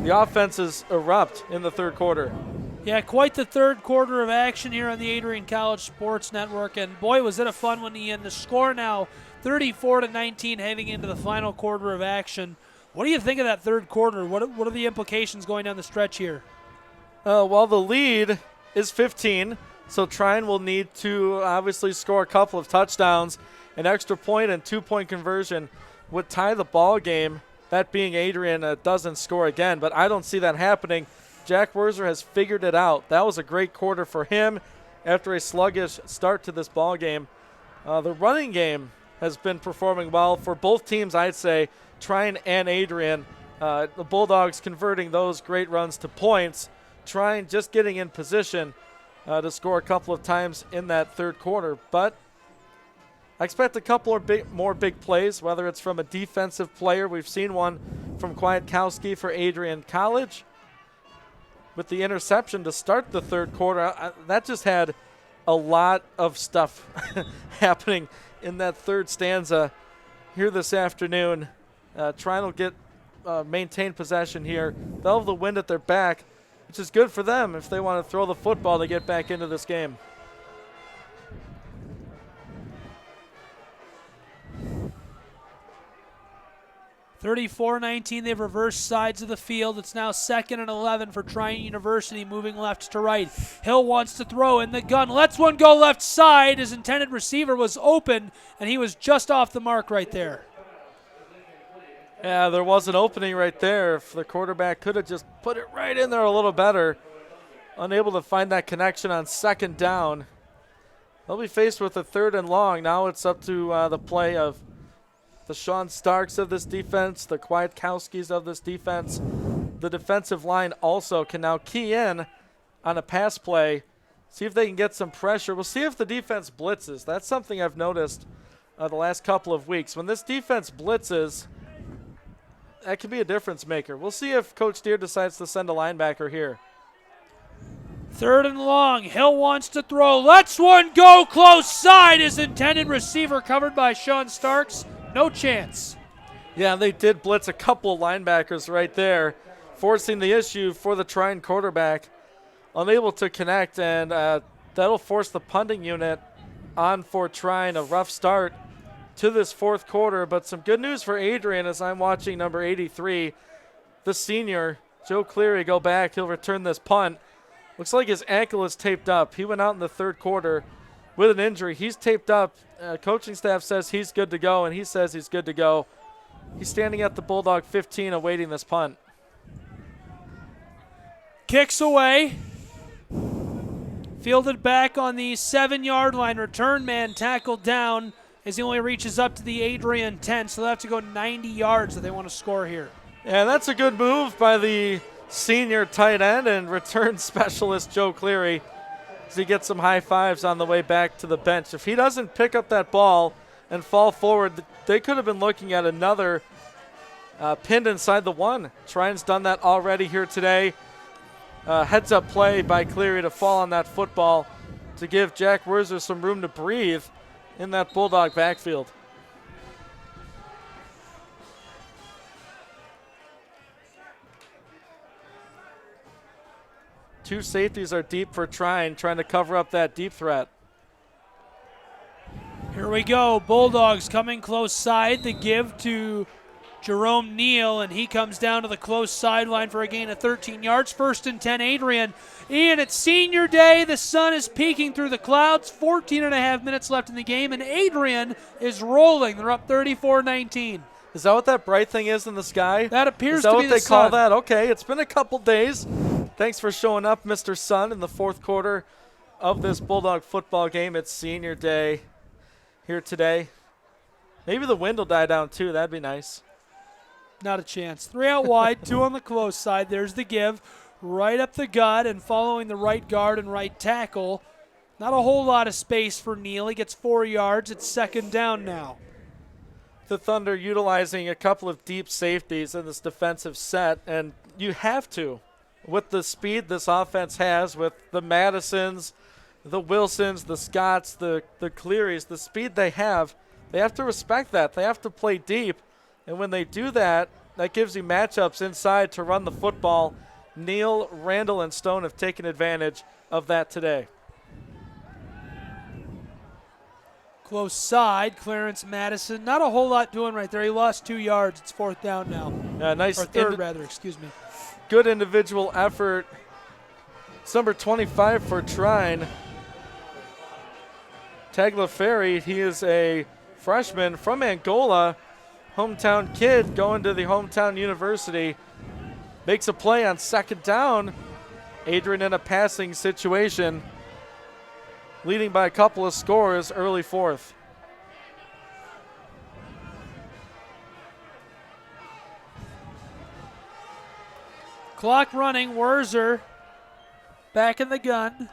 The offenses erupt in the third quarter. Yeah, quite the third quarter of action here on the Adrian College Sports Network. And boy, was it a fun one, Ian. The score now 34-19 heading into the final quarter of action. What do you think of that third quarter? What are the implications going down the stretch here? Well, the lead is 15, so Trine will need to obviously score a couple of touchdowns. An extra point and 2-point conversion would tie the ball game, that being Adrian doesn't score again, but I don't see that happening. Jack Werzer has figured it out. That was a great quarter for him after a sluggish start to this ball game. The running game has been performing well for both teams, I'd say, Trine and Adrian. The Bulldogs converting those great runs to points. Trine just getting in position to score a couple of times in that third quarter. But I expect a couple of more big plays, whether it's from a defensive player. We've seen one from Kwiatkowski for Adrian College with the interception to start the third quarter. That just had a lot of stuff happening in that third stanza here this afternoon. Trine will get maintain possession here. They'll have the wind at their back, which is good for them if they want to throw the football to get back into this game. (34-19), they've reversed sides of the field. It's now 2nd and 11 for Trine University, moving left to right. Hill wants to throw in the gun, lets one go left side. His intended receiver was open, and he was just off the mark right there. Yeah, there was an opening right there. If the quarterback could have just put it right in there a little better. Unable to find that connection on 2nd down. They'll be faced with a 3rd and long. Now it's up to the play of the Sean Starks of this defense, the Kwiatkowskis of this defense. The defensive line also can now key in on a pass play, see if they can get some pressure. We'll see if the defense blitzes. That's something I've noticed the last couple of weeks. When this defense blitzes, that could be a difference maker. We'll see if Coach Deere decides to send a linebacker here. 3rd and long. Hill wants to throw. Lets one go close side. His intended receiver covered by Sean Starks. No chance. Yeah, they did blitz a couple linebackers right there, forcing the issue for the Trine quarterback. Unable to connect, and that'll force the punting unit on for Trine. A rough start to this fourth quarter, but some good news for Adrian as I'm watching number 83, the senior, Joe Cleary, go back. He'll return this punt. Looks like his ankle is taped up. He went out in the third quarter with an injury. He's taped up. Coaching staff says he's good to go, and he says he's good to go. He's standing at the Bulldog 15 awaiting this punt. Kicks away. Fielded back on the 7-yard line. Return man tackled down as he only reaches up to the Adrian 10, so they'll have to go 90 yards if they want to score here. And that's a good move by the senior tight end and return specialist Joe Cleary as he gets some high fives on the way back to the bench. If he doesn't pick up that ball and fall forward, they could have been looking at another pinned inside the 1. Trine's done that already here today. Heads up play by Cleary to fall on that football to give Jack Werzer some room to breathe in that Bulldog backfield. Two safeties are deep for Trine, trying to cover up that deep threat. Here we go. Bulldogs coming close side. The give to Jerome Neal, and he comes down to the close sideline for a gain of 13 yards. 1st and 10, Adrian. Ian, it's senior day. The sun is peeking through the clouds. 14 and a half minutes left in the game, and Adrian is rolling. They're up 34-19. Is that what that bright thing is in the sky? That appears to be the sun. Is that what they call that? Okay, it's been a couple days. Thanks for showing up, Mr. Sun, in the fourth quarter of this Bulldog football game. It's senior day here today. Maybe the wind will die down too. That'd be nice. Not a chance. 3 out wide, 2 on the close side. There's the give. Right up the gut and following the right guard and right tackle. Not a whole lot of space for Neal. He gets 4 yards. It's 2nd down now. The Thunder utilizing a couple of deep safeties in this defensive set, and you have to. With the speed this offense has, with the Madisons, the Wilsons, the Scotts, the Clearys, the speed they have to respect that. They have to play deep. And when they do that, that gives you matchups inside to run the football. Neal, Randall, and Stone have taken advantage of that today. Close side, Clarence Madison. Not a whole lot doing right there. He lost 2 yards. It's 4th down now. Yeah, nice. Or 3rd, rather, excuse me. Good individual effort. It's number 25 for Trine. Tagliaferri, he is a freshman from Angola. Hometown kid going to the hometown university. Makes a play on 2nd down Adrian in a passing situation, leading by a couple of scores early fourth. Clock running. Wurzer back in the gun.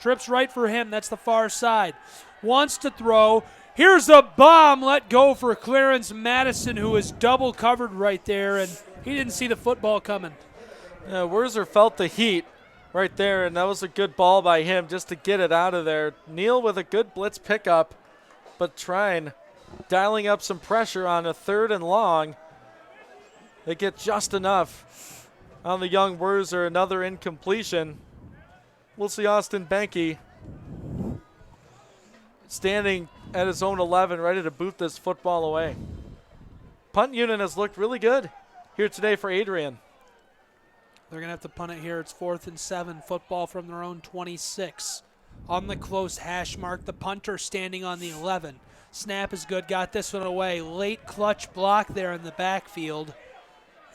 Trips right for him. That's the far side. Wants to throw. Here's a bomb. Let go for Clarence Madison, who is double covered right there, and he didn't see the football coming. Yeah, Wurzer felt the heat right there, and that was a good ball by him just to get it out of there. Neal with a good blitz pickup, but Trine dialing up some pressure on a 3rd and long. They get just enough on the young Wurzer. Another incompletion. We'll see Austin Benke standing at his own 11, ready to boot this football away. Punt unit has looked really good here today for Adrian. They're going to have to punt it here. It's 4th and 7. Football from their own 26. On the close hash mark, the punter standing on the 11. Snap is good. Got this one away. Late clutch block there in the backfield.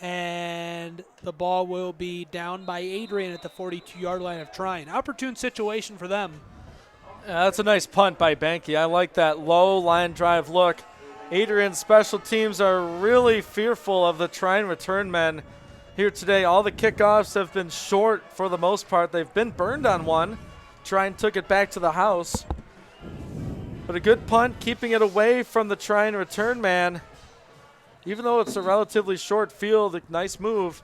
And the ball will be down by Adrian at the 42-yard line of Trine. Opportune situation for them. Yeah, that's a nice punt by Benke. I like that low line drive look. Adrian's special teams are really fearful of the Trine return men here today. All the kickoffs have been short for the most part. They've been burned on one. Trine took it back to the house. But a good punt, keeping it away from the Trine return man. Even though it's a relatively short field, a nice move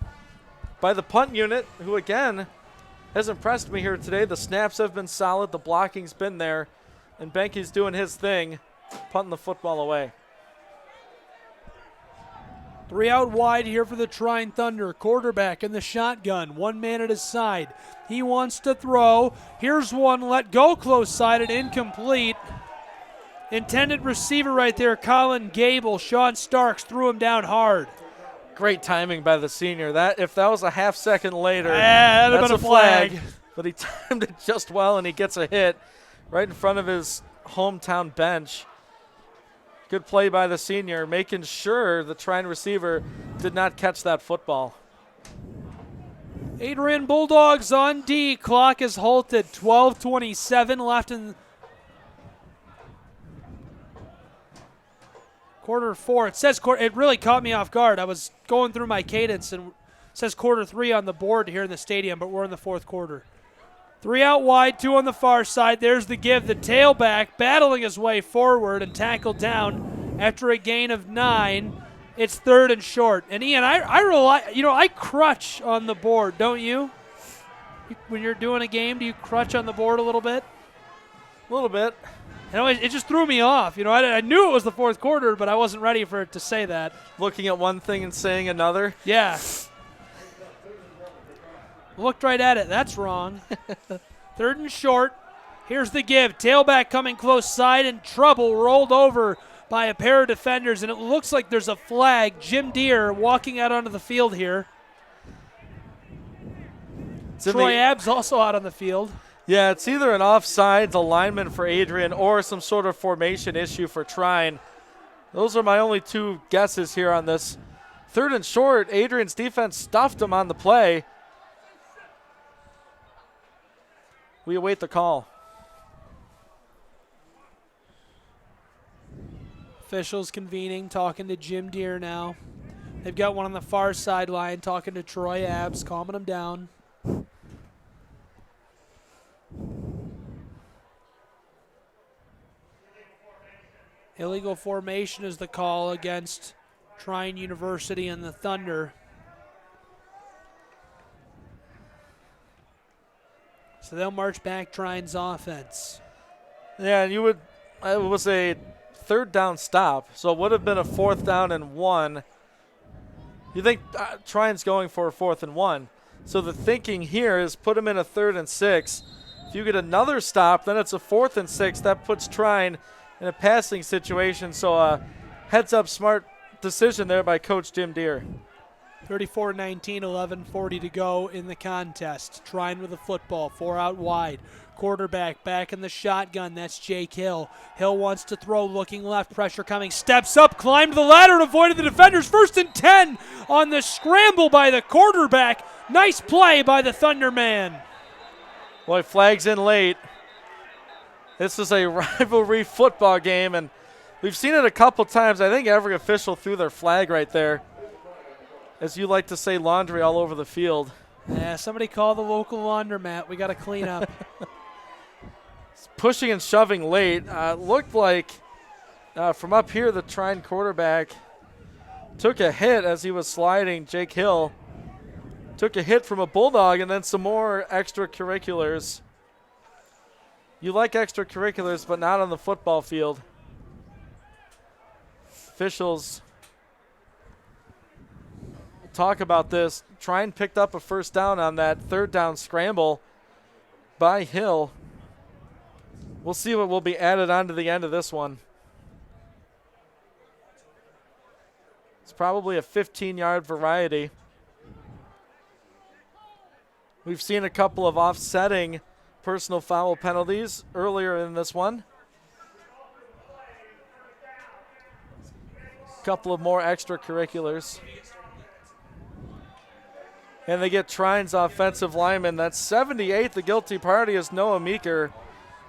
by the punt unit, who again has impressed me here today. The snaps have been solid, the blocking's been there, and Benke's doing his thing, punting the football away. 3 out wide here for the Trine Thunder. Quarterback in the shotgun, 1 man at his side. He wants to throw. Here's one, let go close side and incomplete. Intended receiver right there, Colin Gable. Sean Starks threw him down hard. Great timing by the senior. That if that was a half second later, that'd have that's been a flag. But he timed it just well, and he gets a hit right in front of his hometown bench. Good play by the senior, making sure the Trine receiver did not catch that football. Adrian Bulldogs on D. Clock is halted. 12:27 left in quarter 4. It says it really caught me off guard. I was going through my cadence, and it says quarter 3 on the board here in the stadium, but we're in the 4th quarter. 3 out wide, 2 on the far side. There's the give. The tailback battling his way forward and tackled down after a gain of 9. It's 3rd and short. And Ian, I rely, I crutch on the board, don't you? When you're doing a game, do you crutch on the board a little bit? A little bit. It just threw me off. I knew it was the 4th quarter, but I wasn't ready for it to say that. Looking at one thing and saying another? Yeah. Looked right at it. That's wrong. 3rd and short. Here's the give. Tailback coming close side in trouble. Rolled over by a pair of defenders, and it looks like there's a flag. Jim Deere walking out onto the field here. Troy Abbs also out on the field. Yeah, it's either an offsides alignment for Adrian or some sort of formation issue for Trine. Those are my only 2 guesses here on this. 3rd and short, Adrian's defense stuffed him on the play. We await the call. Officials convening, talking to Jim Deere now. They've got one on the far sideline talking to Troy Abbs, calming him down. Illegal formation is the call against Trine University and the Thunder. So they'll march back Trine's offense. Yeah, and it was a 3rd down stop, so it would have been a 4th down and 1. You think Trine's going for a 4th and 1. So the thinking here is put him in a 3rd and 6. If you get another stop, then it's a 4th and 6. That puts Trine in a passing situation. So a heads-up smart decision there by Coach Jim Deere. 34-19, 11:40 to go in the contest. Trine with the football, 4 out wide. Quarterback back in the shotgun. That's Jake Hill. Hill wants to throw, looking left. Pressure coming. Steps up, climbed the ladder and avoided the defenders. 1st and 10 on the scramble by the quarterback. Nice play by the Thunderman. Boy, flags in late. This is a rivalry football game, and we've seen it a couple times. I think every official threw their flag right there. As you like to say, laundry all over the field. Yeah, somebody call the local laundromat. We got to clean up. Pushing and shoving late. Looked like from up here the Trine quarterback took a hit as he was sliding. Jake Hill took a hit from a Bulldog, and then some more extracurriculars. You like extracurriculars, but not on the football field. Officials talk about this. Trine picked up a 1st down on that 3rd down scramble by Hill. We'll see what will be added on to the end of this one. It's probably a 15-yard variety. We've seen a couple of offsetting personal foul penalties earlier in this one. A couple of more extracurriculars. And they get Trine's offensive lineman. That's 78. The guilty party is Noah Meeker,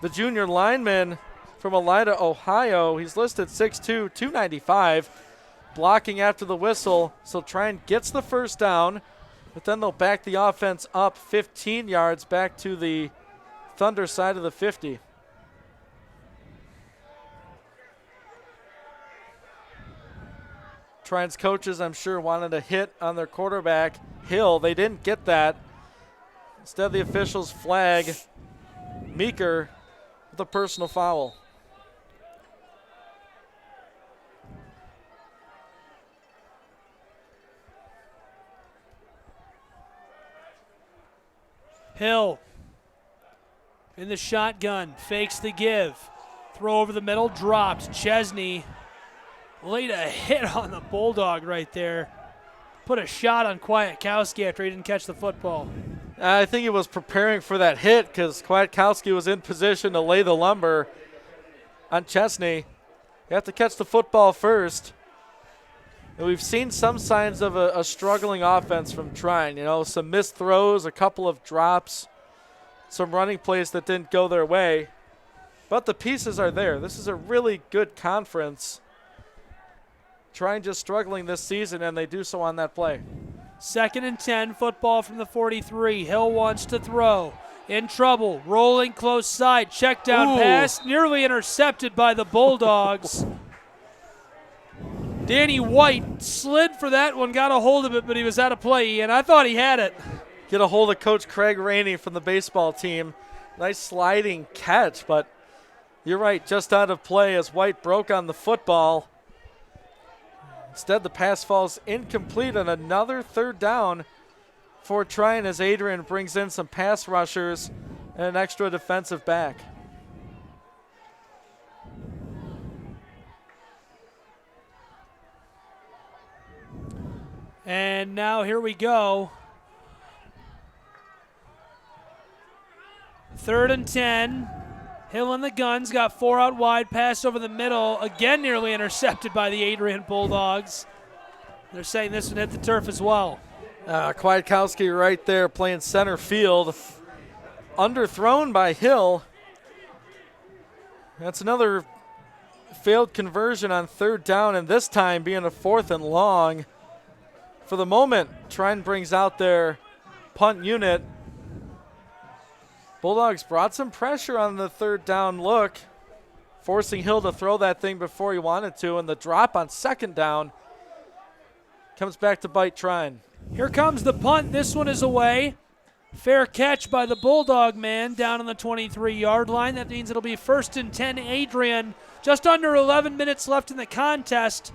the junior lineman from Elida, Ohio. He's listed 6'2", 295, blocking after the whistle. So Trine gets the 1st down, but then they'll back the offense up 15 yards back to the Thunder side of the 50. Trine's coaches, I'm sure, wanted a hit on their quarterback, Hill. They didn't get that. Instead, the officials flag Meeker with a personal foul. Hill in the shotgun, fakes the give. Throw over the middle, dropped. Chesney laid a hit on the Bulldog right there. Put a shot on Kwiatkowski after he didn't catch the football. I think he was preparing for that hit because Kwiatkowski was in position to lay the lumber on Chesney. You have to catch the football first. And we've seen some signs of a struggling offense from Trine. You know, some missed throws, a couple of drops, some running plays that didn't go their way. But the pieces are there. This is a really good conference. Trine just struggling this season, and they do so on that play. 2nd and 10, football from the 43. Hill wants to throw. In trouble, rolling close side, check down pass, nearly intercepted by the Bulldogs. Danny White slid for that one, got a hold of it, but he was out of play, and I thought he had it. Get a hold of Coach Craig Rainey from the baseball team. Nice sliding catch, but you're right, just out of play as White broke on the football. Instead, the pass falls incomplete on another 3rd down for Trine as Adrian brings in some pass rushers and an extra defensive back. And now here we go. 3rd and 10. Hill in the guns, got 4 out wide, pass over the middle, again nearly intercepted by the Adrian Bulldogs. They're saying this one hit the turf as well. Kwiatkowski right there playing center field. Underthrown by Hill. That's another failed conversion on 3rd down, and this time being a 4th and long. For the moment, Trine brings out their punt unit. Bulldogs brought some pressure on the 3rd down look, forcing Hill to throw that thing before he wanted to, and the drop on 2nd down comes back to bite Trine. Here comes the punt. This one is away. Fair catch by the Bulldog man down on the 23-yard line. That means it'll be 1st and 10 Adrian. Just under 11 minutes left in the contest.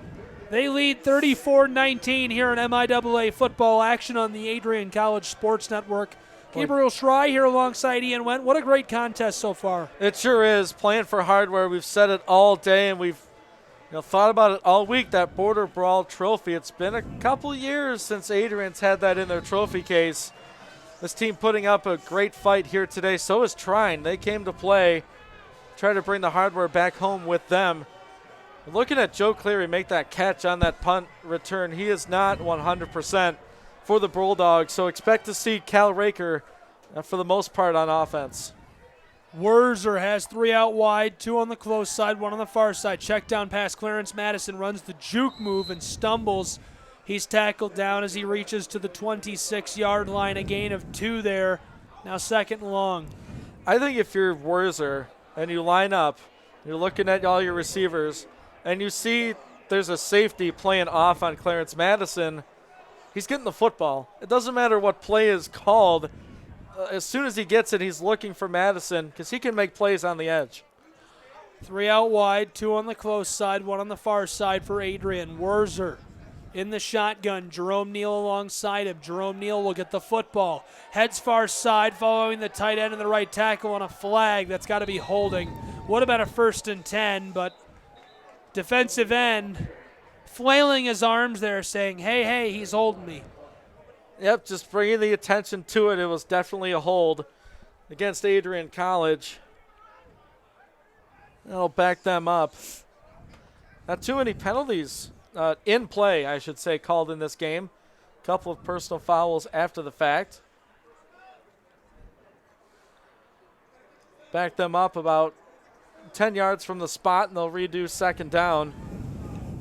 They lead 34-19 here in MIAA football action on the Adrian College Sports Network. Gabriel Schrei here alongside Ian Wendt. What a great contest so far. It sure is. Playing for hardware. We've said it all day, and we've thought about it all week, that Border Brawl trophy. It's been a couple years since Adrian's had that in their trophy case. This team putting up a great fight here today. So is Trine. They came to play, try to bring the hardware back home with them. Looking at Joe Cleary make that catch on that punt return, he is not 100% for the Bulldogs. So expect to see Cal Raker for the most part on offense. Wurzer has 3 out wide, 2 on the close side, 1 on the far side. Check down pass. Clarence Madison runs the juke move and stumbles. He's tackled down as he reaches to the 26-yard line. A gain of 2 there. Now 2nd and long. I think if you're Wurzer and you line up, you're looking at all your receivers, and you see there's a safety playing off on Clarence Madison, he's getting the football. It doesn't matter what play is called. As soon as he gets it, he's looking for Madison because he can make plays on the edge. 3 out wide, 2 on the close side, 1 on the far side for Adrian. Wurzer in the shotgun. Jerome Neal alongside him. Jerome Neal will get the football. Heads far side, following the tight end and the right tackle on a flag. That's got to be holding. Would have been a 1st and 10, but defensive end flailing his arms there saying, hey, he's holding me. Yep, just bringing the attention to it. It was definitely a hold against Adrian College. That'll back them up. Not too many penalties in play, I should say, called in this game. A couple of personal fouls after the fact. Back them up about 10 yards from the spot, and they'll redo 2nd down.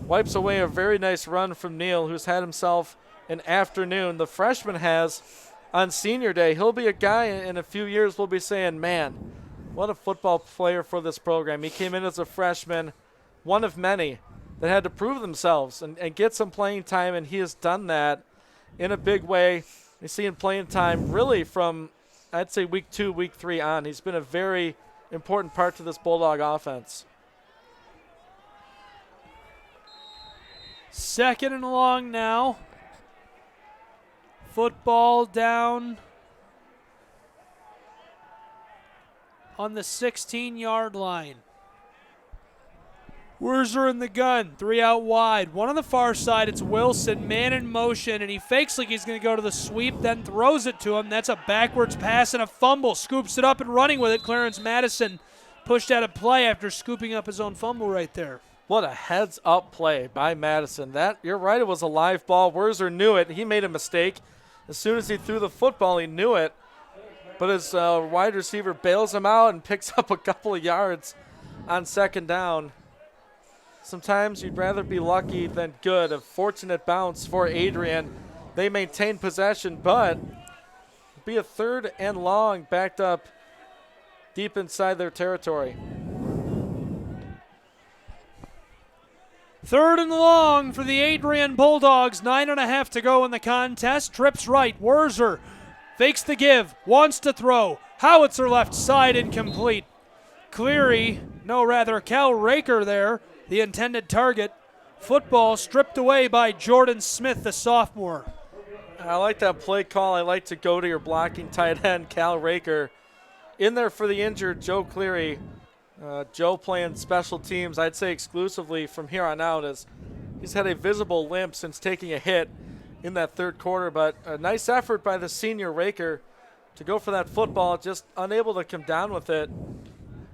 Wipes away a very nice run from Neal, who's had himself an afternoon. The freshman has on senior day. He'll be a guy in a few years we'll be saying, man, what a football player for this program. He came in as a freshman, one of many that had to prove themselves and get some playing time, and he has done that in a big way. You see him playing time really from, I'd say, week 2, week 3 on. He's been a very important part to this Bulldog offense. 2nd and long now. Football down on the 16-yard line. Wurzer in the gun, 3 out wide. 1 on the far side, it's Wilson, man in motion, and he fakes like he's going to go to the sweep, then throws it to him. That's a backwards pass and a fumble. Scoops it up and running with it. Clarence Madison pushed out of play after scooping up his own fumble right there. What a heads-up play by Madison. That, you're right, it was a live ball. Wurzer knew it. He made a mistake. As soon as he threw the football, he knew it. But his wide receiver bails him out and picks up a couple of yards on 2nd down. Sometimes you'd rather be lucky than good. A fortunate bounce for Adrian. They maintain possession, but it'll be a 3rd and long, backed up deep inside their territory. 3rd and long for the Adrian Bulldogs. 9.5 to go in the contest. Trips right. Wurzer fakes the give. Wants to throw. Howitzer left side, incomplete. Cal Raker there, the intended target. Football stripped away by Jordan Smith, the sophomore. I like that play call. I like to go to your blocking tight end, Cal Raker. In there for the injured Joe Cleary. Joe playing special teams, I'd say exclusively from here on out, as he's had a visible limp since taking a hit in that 3rd quarter. But a nice effort by the senior Raker to go for that football, just unable to come down with it.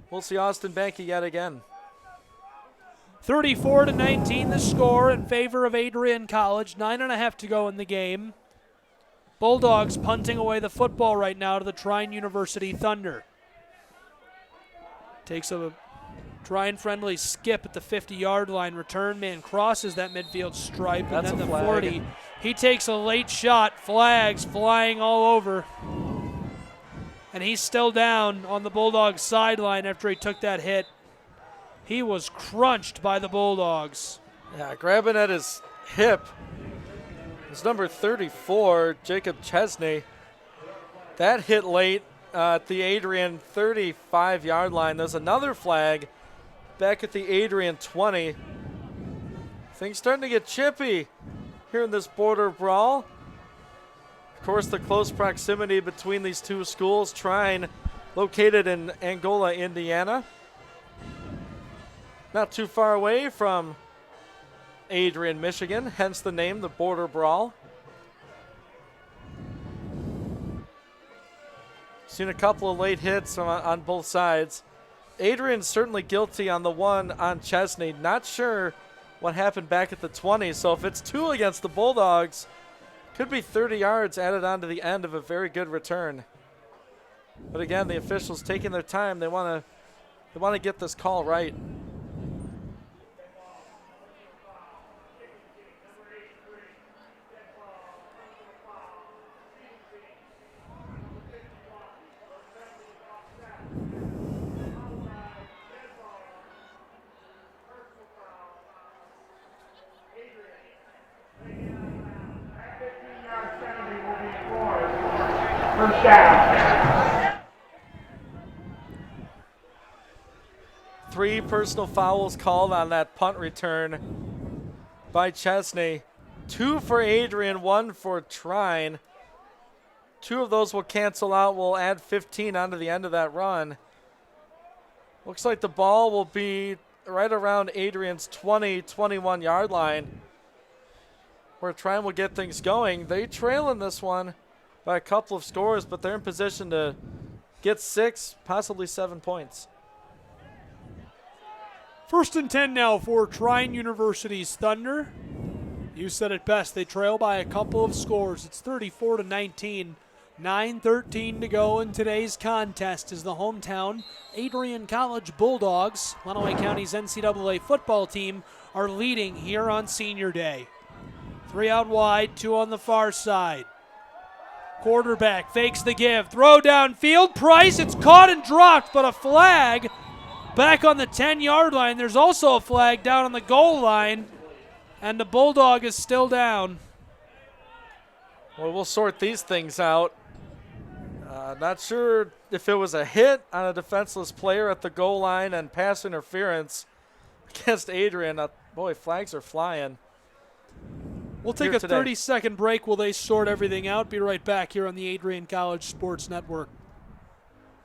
We'll see Austin Banky yet again. 34-19 the score in favor of Adrian College. 9.5 to go in the game. Bulldogs punting away the football right now to the Trine University Thunder. Takes a Trine-friendly skip at the 50-yard line. Return man crosses that midfield stripe. That's and then a the flag. 40. He takes a late shot. Flags flying all over. And he's still down on the Bulldogs sideline after he took that hit. He was crunched by the Bulldogs. Yeah, grabbing at his hip is number 34, Jacob Chesney. That hit late at the Adrian 35-yard line. There's another flag back at the Adrian 20. Things starting to get chippy here in this border brawl. Of course, the close proximity between these two schools. Trine, located in Angola, Indiana. Not too far away from Adrian, Michigan, hence the name, the Border Brawl. Seen a couple of late hits on both sides. Adrian's certainly guilty on the one on Chesney. Not sure what happened back at the 20, so if it's 2 against the Bulldogs, could be 30 yards added on to the end of a very good return. But again, the officials taking their time. They want to get this call right. First down. 3 personal fouls called on that punt return by Chesney. 2 for Adrian, 1 for Trine. 2 of those will cancel out. We'll add 15 onto the end of that run. Looks like the ball will be right around Adrian's 21 yard line, where Trine will get things going. They trail in this one by a couple of scores, but they're in position to get 6, possibly 7 points. 1st and 10 now for Trine University's Thunder. You said it best. They trail by a couple of scores. It's 34-19. 9:13 to go in today's contest as the hometown Adrian College Bulldogs, Lenawee County's NCAA football team, are leading here on Senior Day. 3 out wide, 2 on the far side. Quarterback fakes the give. Throw downfield. Price, it's caught and dropped, but a flag back on the 10-yard line. There's also a flag down on the goal line, and the Bulldog is still down. Well, we'll sort these things out. Not sure if it was a hit on a defenseless player at the goal line and pass interference against Adrian. Boy, flags are flying. We'll take a 30-second break while they sort everything out. Be right back here on the Adrian College Sports Network.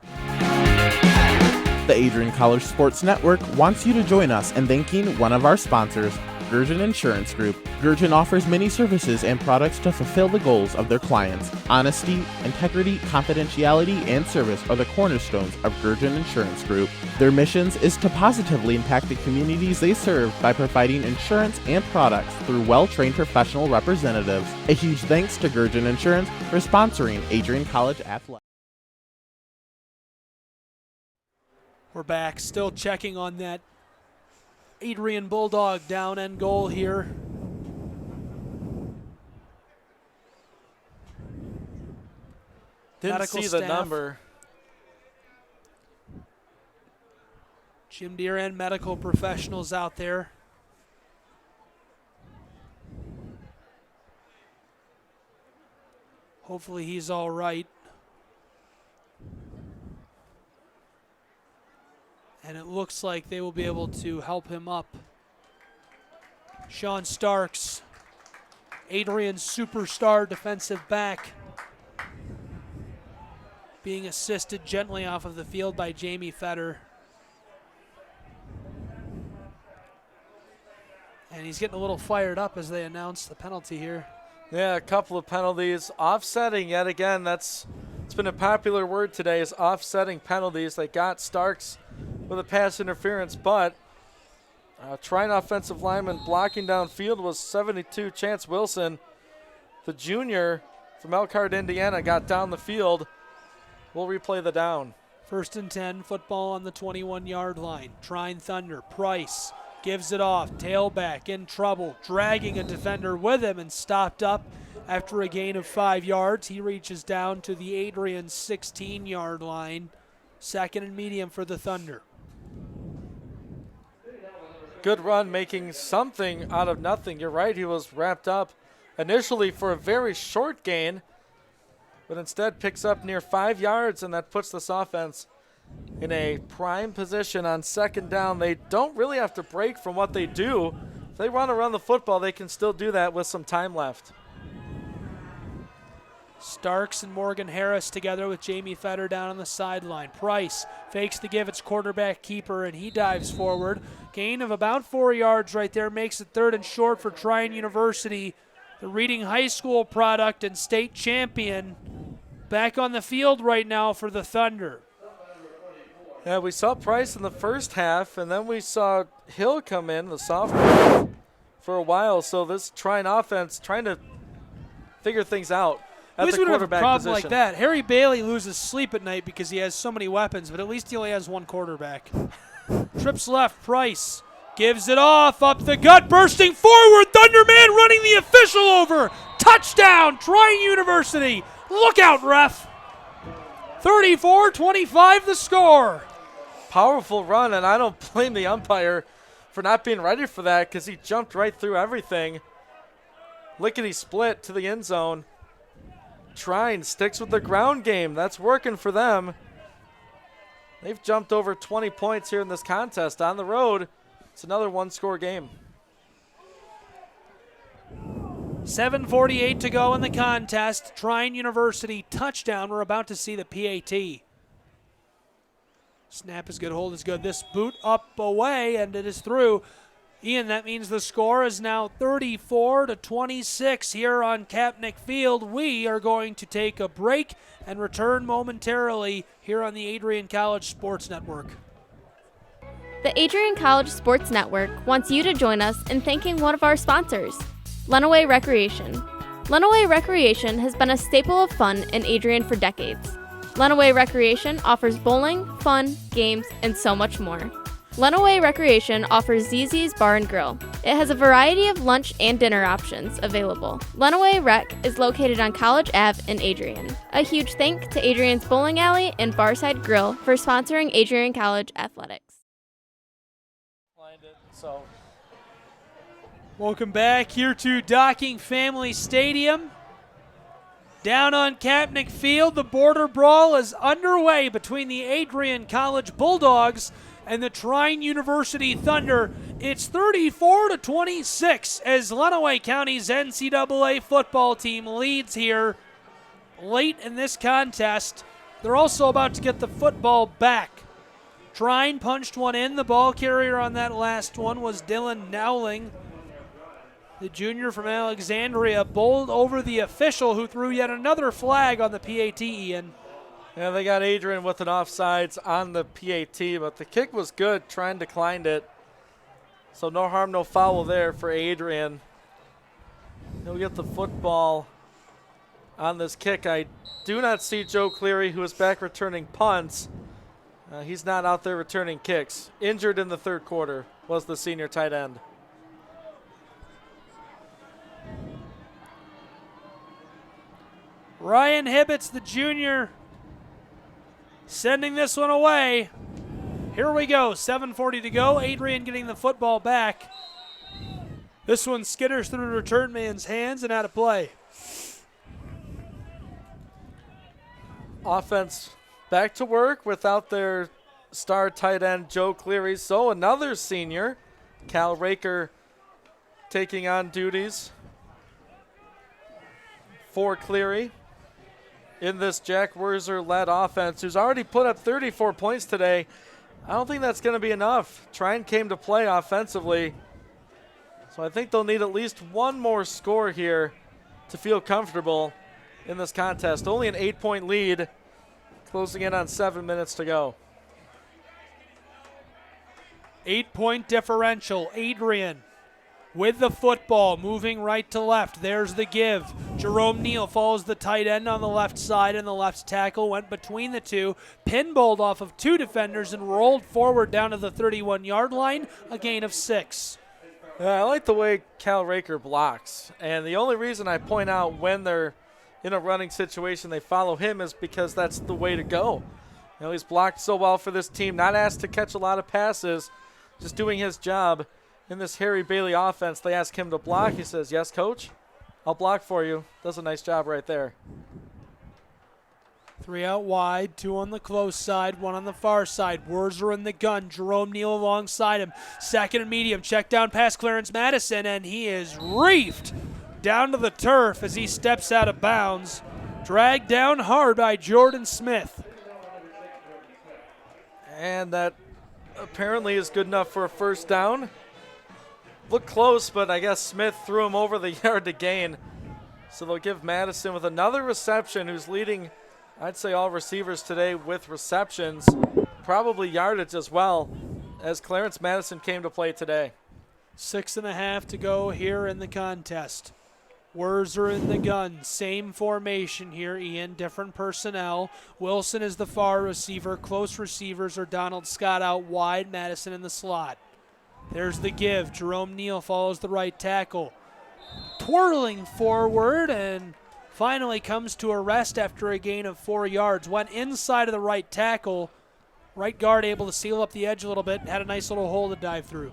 The Adrian College Sports Network wants you to join us in thanking one of our sponsors, Gurgen Insurance Group. Gurgen offers many services and products to fulfill the goals of their clients. Honesty, integrity, confidentiality, and service are the cornerstones of Gurgen Insurance Group. Their missions is to positively impact the communities they serve by providing insurance and products through well-trained professional representatives. A huge thanks to Gurgen Insurance for sponsoring Adrian College Athletics. We're back, still checking on that Adrian Bulldog down end goal here. Didn't Medical see the staff. number. Jim Deere and medical professionals out there. Hopefully he's all right. And it looks like they will be able to help him up. Sean Starks, Adrian's superstar defensive back, being assisted gently off of the field by Jamie Fetter. And he's getting a little fired up as they announce the penalty here. Yeah, a couple of penalties. Offsetting yet again. It's been a popular word today, is offsetting penalties. They got Starks with a pass interference, but Trine offensive lineman blocking downfield was 72 Chance Wilson. The junior from Elkhart, Indiana, got down the field. We'll replay the down. 1st and 10, football on the 21-yard line. Trine Thunder, Price gives it off, tailback in trouble, dragging a defender with him and stopped up after a gain of 5 yards. He reaches down to the Adrian 16-yard line. 2nd and medium for the Thunder. Good run, making something out of nothing. You're right, he was wrapped up initially for a very short gain, but instead picks up near 5 yards, and that puts this offense in a prime position on 2nd down. They don't really have to break from what they do. If they want to run the football, they can still do that with some time left. Starks and Morgan Harris together with Jamie Fetter down on the sideline. Price fakes the give. It's quarterback keeper, and he dives forward. Gain of about 4 yards right there makes it 3rd and short for Trine University, the Reading High School product and state champion, back on the field right now for the Thunder. Yeah, we saw Price in the first half, and then we saw Hill come in, the sophomore, for a while. So this Trine offense trying to figure things out at the quarterback a problem position. like that. Harry Bailey loses sleep at night because he has so many weapons, but at least he only has one quarterback. Trips left, Price gives it off, up the gut, bursting forward, Thunderman running the official over. Touchdown, Trine University. Look out, ref. 34-25 the score. Powerful run, and I don't blame the umpire for not being ready for that because he jumped right through everything. Lickety split to the end zone. Trine sticks with the ground game. That's working for them. They've jumped over 20 points here in this contest. On the road, it's another one-score game. 7:48 to go in the contest. Trine University touchdown. We're about to see the PAT. Snap is good, hold is good. This boot up away, and it is through. Ian, that means the score is now 34-26 here on Kapnick Field. We are going to take a break and return momentarily here on the Adrian College Sports Network. The Adrian College Sports Network wants you to join us in thanking one of our sponsors, Lenawee Recreation. Lenawee Recreation has been a staple of fun in Adrian for decades. Lenawee Recreation offers bowling, fun, games, and so much more. Lenawee Recreation offers ZZ's Bar and Grill. It has a variety of lunch and dinner options available. Lenawee Rec is located on College Ave in Adrian. A huge thank to Adrian's Bowling Alley and Barside Grill for sponsoring Adrian College Athletics. Welcome back here to Docking Family Stadium. Down on Kapnick Field, the border brawl is underway between the Adrian College Bulldogs and the Trine University Thunder. It's 34-26 as Lenawee County's NCAA football team leads here late in this contest. They're also about to get the football back. Trine punched one in. The ball carrier on that last one was Dylan Nowling, the junior from Alexandria, bowled over the official who threw yet another flag on the PAT, Ian. Yeah, they got Adrian with an offsides on the PAT, but the kick was good. Trine declined it. So no harm, no foul there for Adrian. He'll get the football on this kick. I do not see Joe Cleary, who is back returning punts. He's not out there returning kicks. Injured in the third quarter was the senior tight end. Ryan Hibbets, the junior, sending this one away. Here we go, 7:40 to go. Adrian getting the football back. This one skitters through the return man's hands and out of play. Offense back to work without their star tight end, Joe Cleary. So another senior, Cal Raker, taking on duties for Cleary in this Jack Werzer-led offense, who's already put up 34 points today. I don't think that's going to be enough. Trine came to play offensively, so I think they'll need at least one more score here to feel comfortable in this contest. Only an 8-point lead, closing in on 7 minutes to go. 8-point differential. Adrian with the football, moving right to left. There's the give. Jerome Neal follows the tight end on the left side, and the left tackle went between the two, pinballed off of two defenders, and rolled forward down to the 31-yard line, a gain of 6. I like the way Cal Raker blocks, and the only reason I point out when they're in a running situation they follow him is because that's the way to go. You know, he's blocked so well for this team, not asked to catch a lot of passes, just doing his job. In this Harry Bailey offense, they ask him to block. He says, yes, coach, I'll block for you. Does a nice job right there. 3 out wide, 2 on the close side, 1 on the far side. Werzer in the gun, Jerome Neal alongside him. Second and medium, check down past Clarence Madison, and he is reefed down to the turf as he steps out of bounds. Dragged down hard by Jordan Smith. And that apparently is good enough for a first down. Looked close, but I guess Smith threw him over the yard to gain. So they'll give Madison with another reception, who's leading, I'd say, all receivers today with receptions. Probably yardage as well, as Clarence Madison came to play today. 6.5 to go here in the contest. Wurzer in the gun. Same formation here, Ian. Different personnel. Wilson is the far receiver. Close receivers are Donald Scott out wide. Madison in the slot. There's the give. Jerome Neal follows the right tackle. Twirling forward and finally comes to a rest after a gain of 4 yards. Went inside of the right tackle. Right guard able to seal up the edge a little bit. Had a nice little hole to dive through.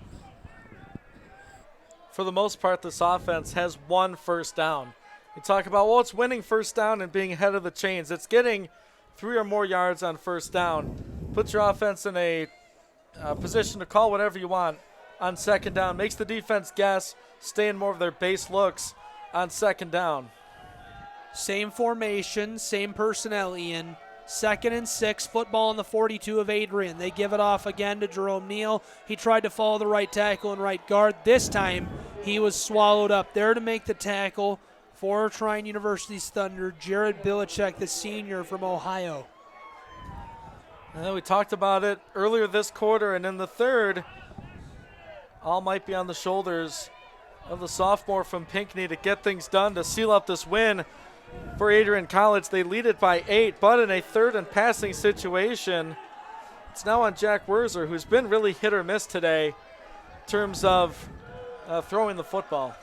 For the most part, this offense has one first down. You talk about, well, it's winning first down and being ahead of the chains. It's getting 3 or more yards on first down. Puts your offense in a position to call whatever you want on second down. Makes the defense guess, stay in more of their base looks on second down. Same formation, same personnel, Ian. 2nd and 6, football on the 42 of Adrian. They give it off again to Jerome Neal. He tried to follow the right tackle and right guard. This time, he was swallowed up. There to make the tackle for Trine University's Thunder, Jared Belichick, the senior from Ohio. And we talked about it earlier this quarter, and in the third, all might be on the shoulders of the sophomore from Pinckney to get things done to seal up this win for Adrian College. They lead it by 8, but in a 3rd and passing situation, it's now on Jack Wurzer, who's been really hit or miss today in terms of throwing the football.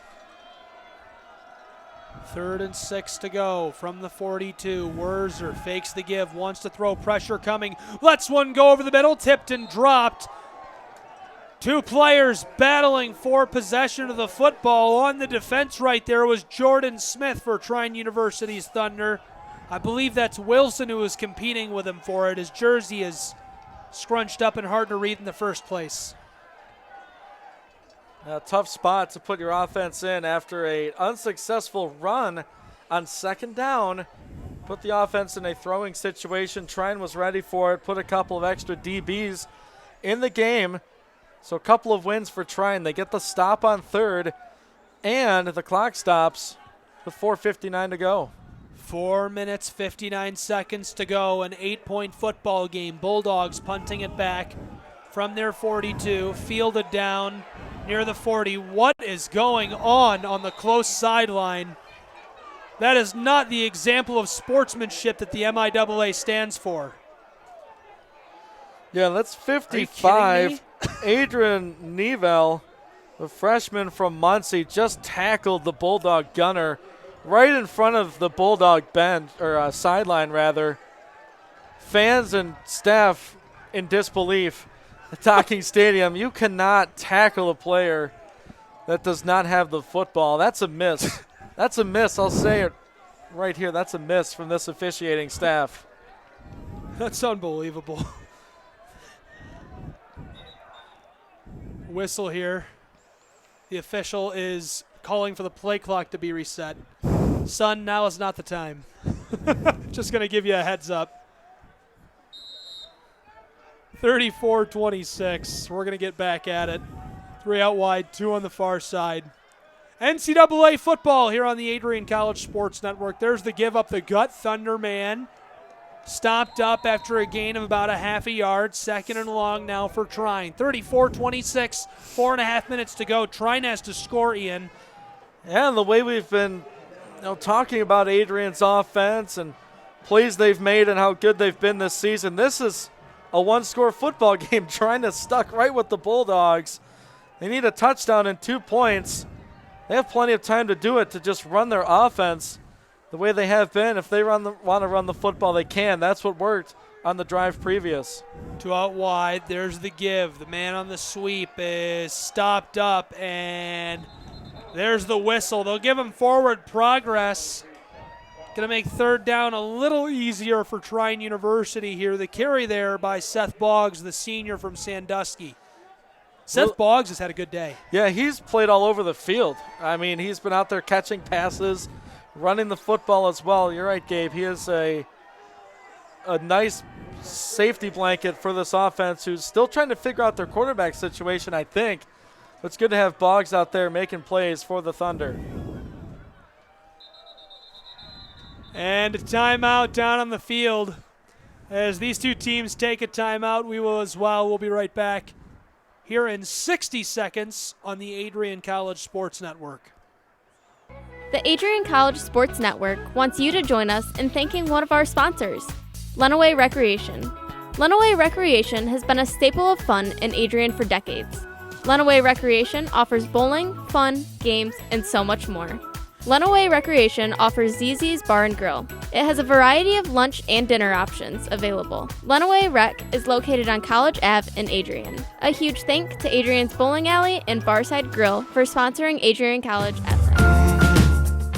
3rd and 6 to go from the 42. Wurzer fakes the give, wants to throw, pressure coming, lets one go over the middle, tipped and dropped. 2 players battling for possession of the football. On the defense right there was Jordan Smith for Trine University's Thunder. I believe that's Wilson who was competing with him for it. His jersey is scrunched up and hard to read in the first place. A tough spot to put your offense in after an unsuccessful run on second down. Put the offense in a throwing situation. Trine was ready for it. Put a couple of extra DBs in the game. So a couple of wins for Trine. They get the stop on 3rd, and the clock stops with 4:59 to go. 4 minutes, 59 seconds to go. An 8-point football game. Bulldogs punting it back from their 42. Fielded down near the 40. What is going on the close sideline? That is not the example of sportsmanship that the MIAA stands for. Yeah, that's 55. Adrian Neville, the freshman from Muncie, just tackled the Bulldog gunner right in front of the Bulldog bench, or sideline rather. Fans and staff in disbelief. The Talking Stadium, you cannot tackle a player that does not have the football. That's a miss. That's a miss. I'll say it right here. That's a miss from this officiating staff. That's unbelievable. Whistle here. The official is calling for the play clock to be reset. Son, now is not the time. Just going to give you a heads up. 34-26. We're going to get back at it. 3 out wide, 2 on the far side. NCAA football here on the Adrian College Sports Network. There's the give up the gut. Thunder man stopped up after a gain of about a half a yard. 2nd and long now for Trine. 34-26, 4.5 minutes to go. Trine has to score, Ian. Yeah, and the way we've been talking about Adrian's offense and plays they've made and how good they've been this season, this is a 1-score football game. Trine is stuck right with the Bulldogs. They need a touchdown and 2 points. They have plenty of time to do it, to just run their offense the way they have been. If they want to run the football, they can. That's what worked on the drive previous. 2 out wide. There's the give. The man on the sweep is stopped up, and there's the whistle. They'll give him forward progress. Going to make 3rd down a little easier for Trine University here. The carry there by Seth Boggs, the senior from Sandusky. Seth Boggs has had a good day. Yeah, he's played all over the field. I mean, he's been out there catching passes, running the football as well. You're right, Gabe. He is a nice safety blanket for this offense, who's still trying to figure out their quarterback situation, I think. But it's good to have Boggs out there making plays for the Thunder. And a timeout down on the field. As these two teams take a timeout, we will as well. We'll be right back here in 60 seconds on the Adrian College Sports Network. The Adrian College Sports Network wants you to join us in thanking one of our sponsors, Lenawee Recreation. Lenawee Recreation has been a staple of fun in Adrian for decades. Lenawee Recreation offers bowling, fun, games, and so much more. Lenawee Recreation offers ZZ's Bar and Grill. It has a variety of lunch and dinner options available. Lenawee Rec is located on College Ave in Adrian. A huge thank to Adrian's Bowling Alley and Barside Grill for sponsoring Adrian College Athletics.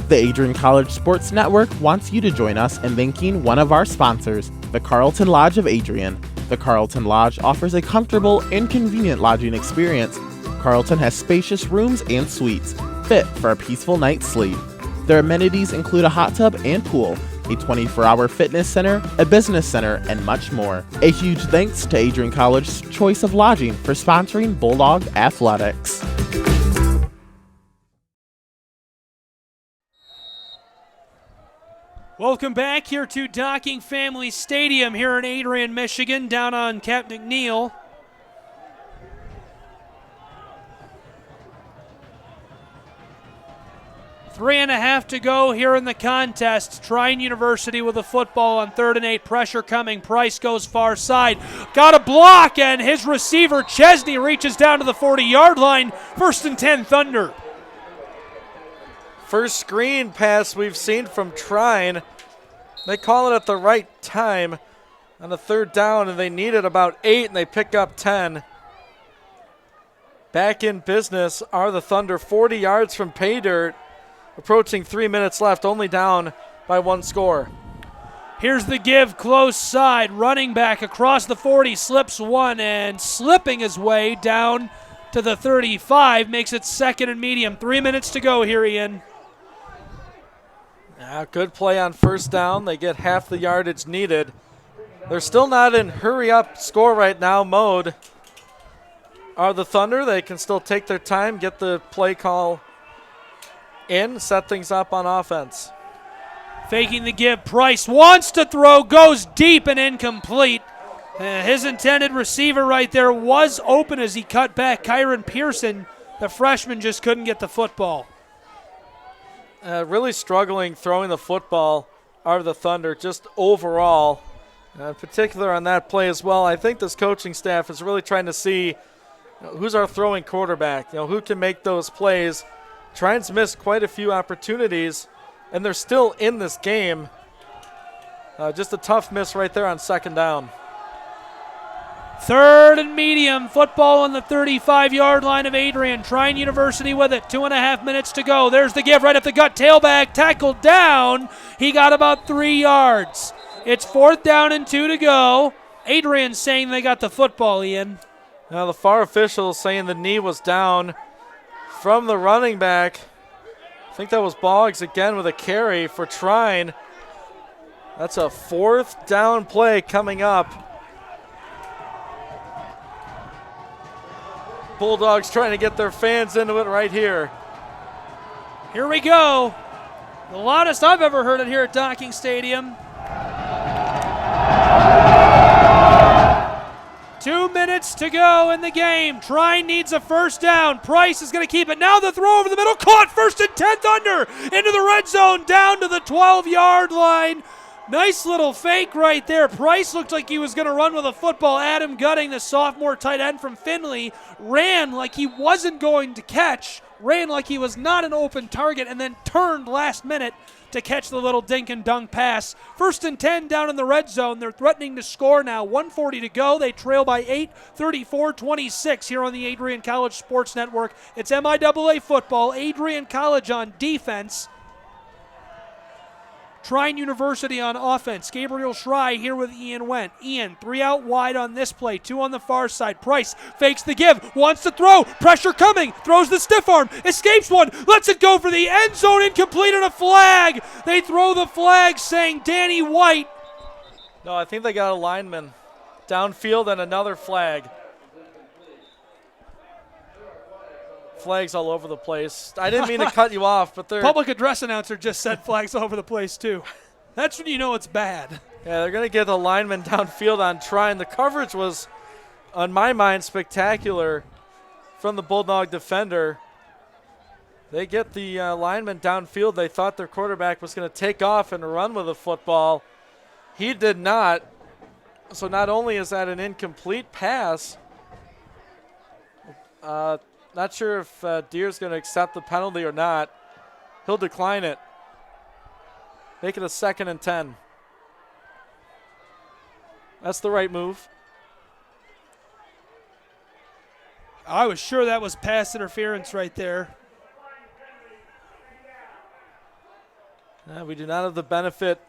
The Adrian College Sports Network wants you to join us in thanking one of our sponsors, the Carlton Lodge of Adrian. The Carlton Lodge offers a comfortable and convenient lodging experience. Carlton has spacious rooms and suites, fit for a peaceful night's sleep. Their amenities include a hot tub and pool, a 24-hour fitness center, a business center, and much more. A huge thanks to Adrian College's choice of lodging for sponsoring Bulldog Athletics. Welcome back here to Docking Family Stadium here in Adrian, Michigan, down on Cap McNeil. Three and a half to go here in the contest. Trine University with the football on 3rd and 8. Pressure coming. Price goes far side. Got a block, and his receiver, Chesney, reaches down to the 40-yard line. 1st and 10, Thunder. First screen pass we've seen from Trine. They call it at the right time on a 3rd down, and they needed about 8, and they pick up 10. Back in business are the Thunder, 40 yards from pay dirt. Approaching 3 minutes left, only down by 1 score. Here's the give, close side. Running back across the 40, slips one, and slipping his way down to the 35, makes it 2nd and medium. 3 minutes to go here, Ian. Good play on 1st down. They get half the yardage needed. They're still not in hurry-up, score right now mode. Are the Thunder. They can still take their time, get the play call in, set things up on offense. Faking the give. Price wants to throw, goes deep and incomplete. His intended receiver right there was open as he cut back. Kyron Pearson, the freshman, just couldn't get the football. Really struggling throwing the football are the Thunder, just overall. In particular on that play as well. I think this coaching staff is really trying to see who's our throwing quarterback, who can make those plays. Trine's missed quite a few opportunities, and they're still in this game. Just a tough miss right there on 2nd down. 3rd and medium, football on the 35-yard line of Adrian. Trine University with it, 2.5 minutes to go. There's the give right up the gut, tailback, tackled down. He got about 3 yards. It's 4th down and 2 to go. Adrian saying they got the football, Ian. Now the far official saying the knee was down from the running back. I think that was Boggs again with a carry for Trine. That's a 4th down play coming up. Bulldogs trying to get their fans into it right here. Here we go. The loudest I've ever heard it here at Docking Stadium. 2 minutes to go in the game. Trine needs a 1st down. Price is going to keep it. Now the throw over the middle. Caught 1st and 10 Thunder into the red zone down to the 12-yard line. Nice little fake right there. Price looked like he was going to run with a football. Adam Gutting, the sophomore tight end from Findlay, ran like he wasn't going to catch, ran like he was not an open target, and then turned last minute to catch the little dink and dunk pass. 1st and 10 down in the red zone. They're threatening to score now. 1:40 to go. They trail by 8, 34-26 here on the Adrian College Sports Network. It's MIAA football. Adrian College on defense. Trine University on offense. Gabriel Schrei here with Ian Wendt. Ian, 3 out wide on this play, 2 on the far side. Price fakes the give, wants to throw, pressure coming, throws the stiff arm, escapes one, lets it go for the end zone, incomplete on a flag. They throw the flag saying Danny White. No, I think they got a lineman downfield and another flag. Flags all over the place. I didn't mean to cut you off, but they're... Public address announcer just said flags all over the place, too. That's when you know it's bad. Yeah, they're going to get the lineman downfield on Trine. The coverage was, on my mind, spectacular from the Bulldog defender. They get the lineman downfield. They thought their quarterback was going to take off and run with the football. He did not. So not only is that an incomplete pass, not sure if Deere's going to accept the penalty or not. He'll decline it. Make it a 2nd and 10. That's the right move. I was sure that was pass interference right there. We do not have the benefit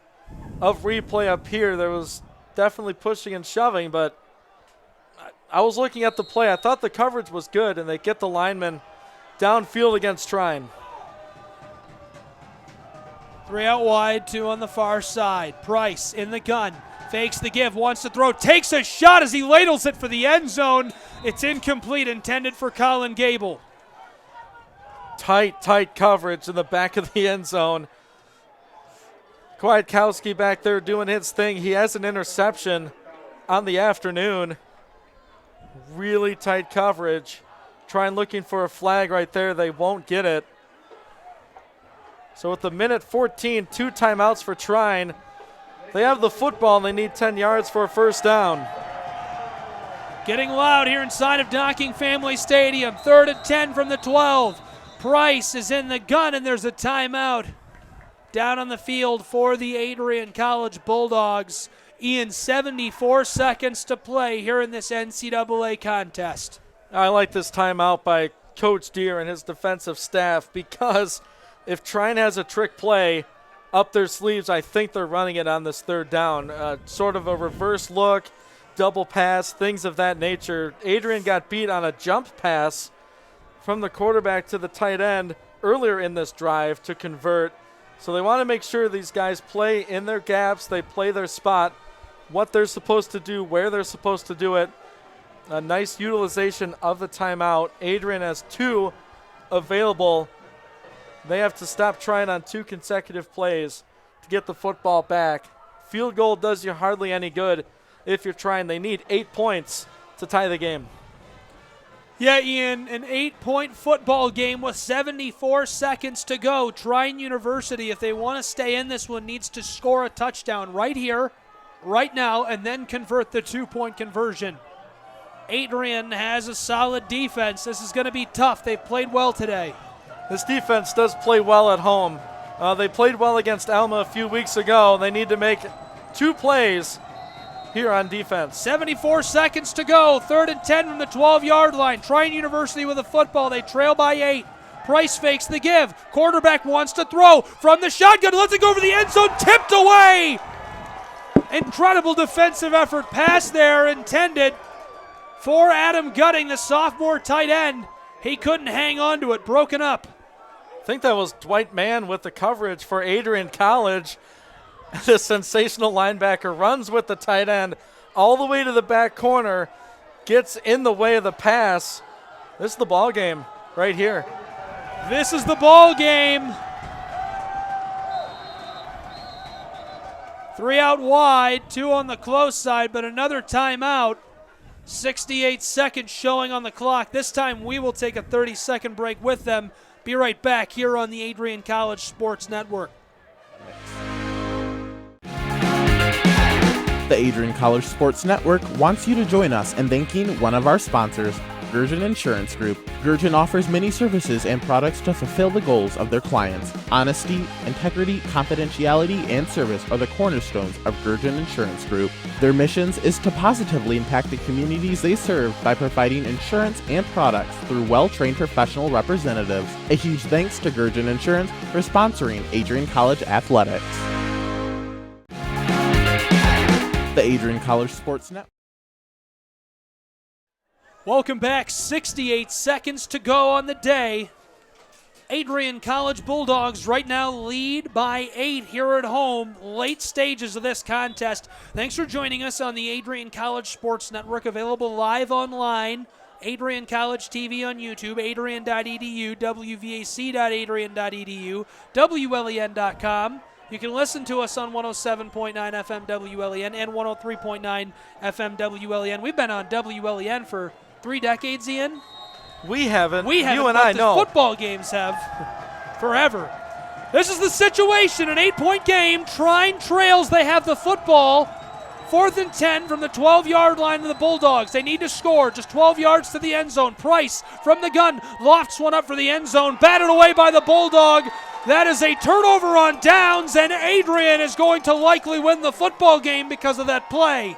of replay up here. There was definitely pushing and shoving, but I was looking at the play. I thought the coverage was good, and they get the lineman downfield against Trine. 3 out wide, 2 on the far side. Price in the gun, fakes the give, wants to throw, takes a shot as he ladles it for the end zone. It's incomplete, intended for Colin Gable. Tight coverage in the back of the end zone. Kwiatkowski back there doing his thing. He has an interception on the afternoon. Really tight coverage. Trine looking for a flag right there. They won't get it. So with the minute 14, 2 timeouts for Trine. They have the football and they need 10 yards for a first down. Getting loud here inside of Docking Family Stadium. 3rd and 10 from the 12. Price is in the gun and there's a timeout down on the field for the Adrian College Bulldogs. Ian, 74 seconds to play here in this NCAA contest. I like this timeout by Coach Deere and his defensive staff because if Trine has a trick play up their sleeves, I think they're running it on this 3rd down. Sort of a reverse look, double pass, things of that nature. Adrian got beat on a jump pass from the quarterback to the tight end earlier in this drive to convert. So they want to make sure these guys play in their gaps, they play their spot, what they're supposed to do, where they're supposed to do it. A nice utilization of the timeout. Adrian has 2 available. They have to stop trying on 2 consecutive plays to get the football back. Field goal does you hardly any good if you're trying. They need 8 points to tie the game. Yeah, Ian, an 8-point football game with 74 seconds to go. Trine University, if they want to stay in this one, needs to score a touchdown right here, right now, and then convert the 2-point conversion. Adrian has a solid defense. This is going to be tough. They've played well today. This defense does play well at home. They played well against Alma a few weeks ago. They need to make 2 plays here on defense. 74 seconds to go. 3rd and 10 from the 12-yard line. Trine University with the football. They trail by 8. Price fakes the give. Quarterback wants to throw from the shotgun. Lets it go over the end zone. Tipped away. Incredible defensive effort. Pass there intended for Adam Gutting, the sophomore tight end. He couldn't hang on to it. Broken up. I think that was Dwight Mann with the coverage for Adrian College. The sensational linebacker runs with the tight end all the way to the back corner, gets in the way of the pass. This is the ball game right here. This is the ball game. 3 out wide, 2 on the close side, but another timeout. 68 seconds showing on the clock. This time we will take a 30-second break with them. Be right back here on the Adrian College Sports Network. The Adrian College Sports Network wants you to join us in thanking one of our sponsors, Gurgen Insurance Group. Gurgen offers many services and products to fulfill the goals of their clients. Honesty, integrity, confidentiality, and service are the cornerstones of Gurgen Insurance Group. Their missions is to positively impact the communities they serve by providing insurance and products through well-trained professional representatives. A huge thanks to Gurgen Insurance for sponsoring Adrian College Athletics. Adrian College Sports Network. Welcome back. 68 seconds to go on the day. Adrian College Bulldogs right now lead by 8 here at home. Late stages of this contest. Thanks for joining us on the Adrian College Sports Network, available live online. Adrian College TV on YouTube, adrian.edu, wvac.adrian.edu, wlen.com. You can listen to us on 107.9 FM WLEN and 103.9 FM WLEN. We've been on WLEN for 3 decades, Ian. We haven't. We haven't. You and but I the know. Football games have forever. This is the situation, an 8-point game. Trine trails. They have the football. 4th and 10 from the 12-yard line of the Bulldogs. They need to score. Just 12 yards to the end zone. Price from the gun lofts one up for the end zone. Batted away by the Bulldog. That is a turnover on downs, and Adrian is going to likely win the football game because of that play.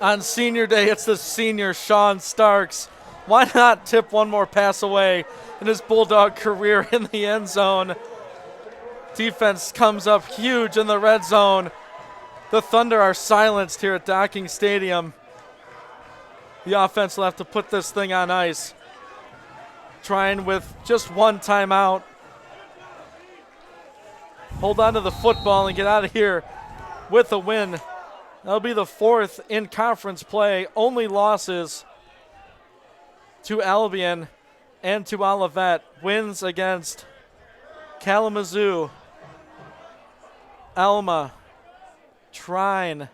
On senior day, it's the senior Sean Starks. Why not tip one more pass away in his Bulldog career in the end zone? Defense comes up huge in the red zone. The Thunder are silenced here at Docking Stadium. The offense will have to put this thing on ice. Trying with just one timeout. Hold on to the football and get out of here with a win. That'll be the 4th in conference play. Only losses to Albion and to Olivet. Wins against Kalamazoo, Alma, Trine,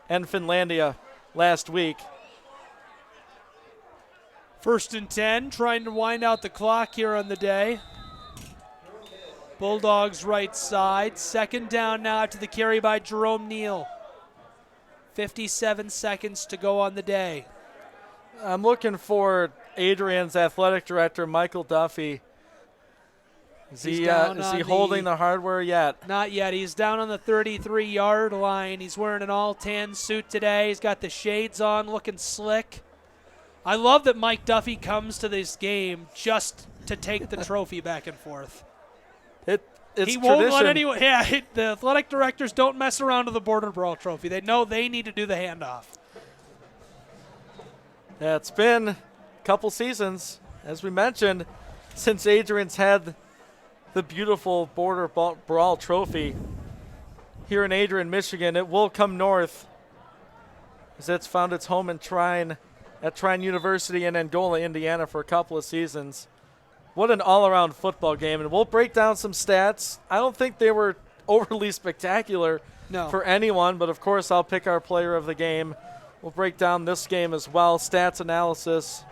and Finlandia last week. 1st and 10, trying to wind out the clock here on the day. Bulldogs right side. 2nd down now after the carry by Jerome Neal. 57 seconds to go on the day. I'm looking for Adrian's athletic director, Michael Duffy. Is he holding the hardware yet? Not yet. He's down on the 33-yard line. He's wearing an all-tan suit today. He's got the shades on, looking slick. I love that Mike Duffy comes to this game just to take the trophy back and forth. It's he won't tradition. let anyone. Yeah, the athletic directors don't mess around with the Border Brawl trophy. They know they need to do the handoff. Yeah, it's been a couple seasons, as we mentioned, since Adrian's had the beautiful Border Brawl trophy here in Adrian, Michigan. It will come north, as it's found its home in Trine, at Trine University in Angola, Indiana, for a couple of seasons. What an all-around football game, and we'll break down some stats. I don't think they were overly spectacular for anyone, but of course I'll pick our player of the game. We'll break down this game as well, stats analysis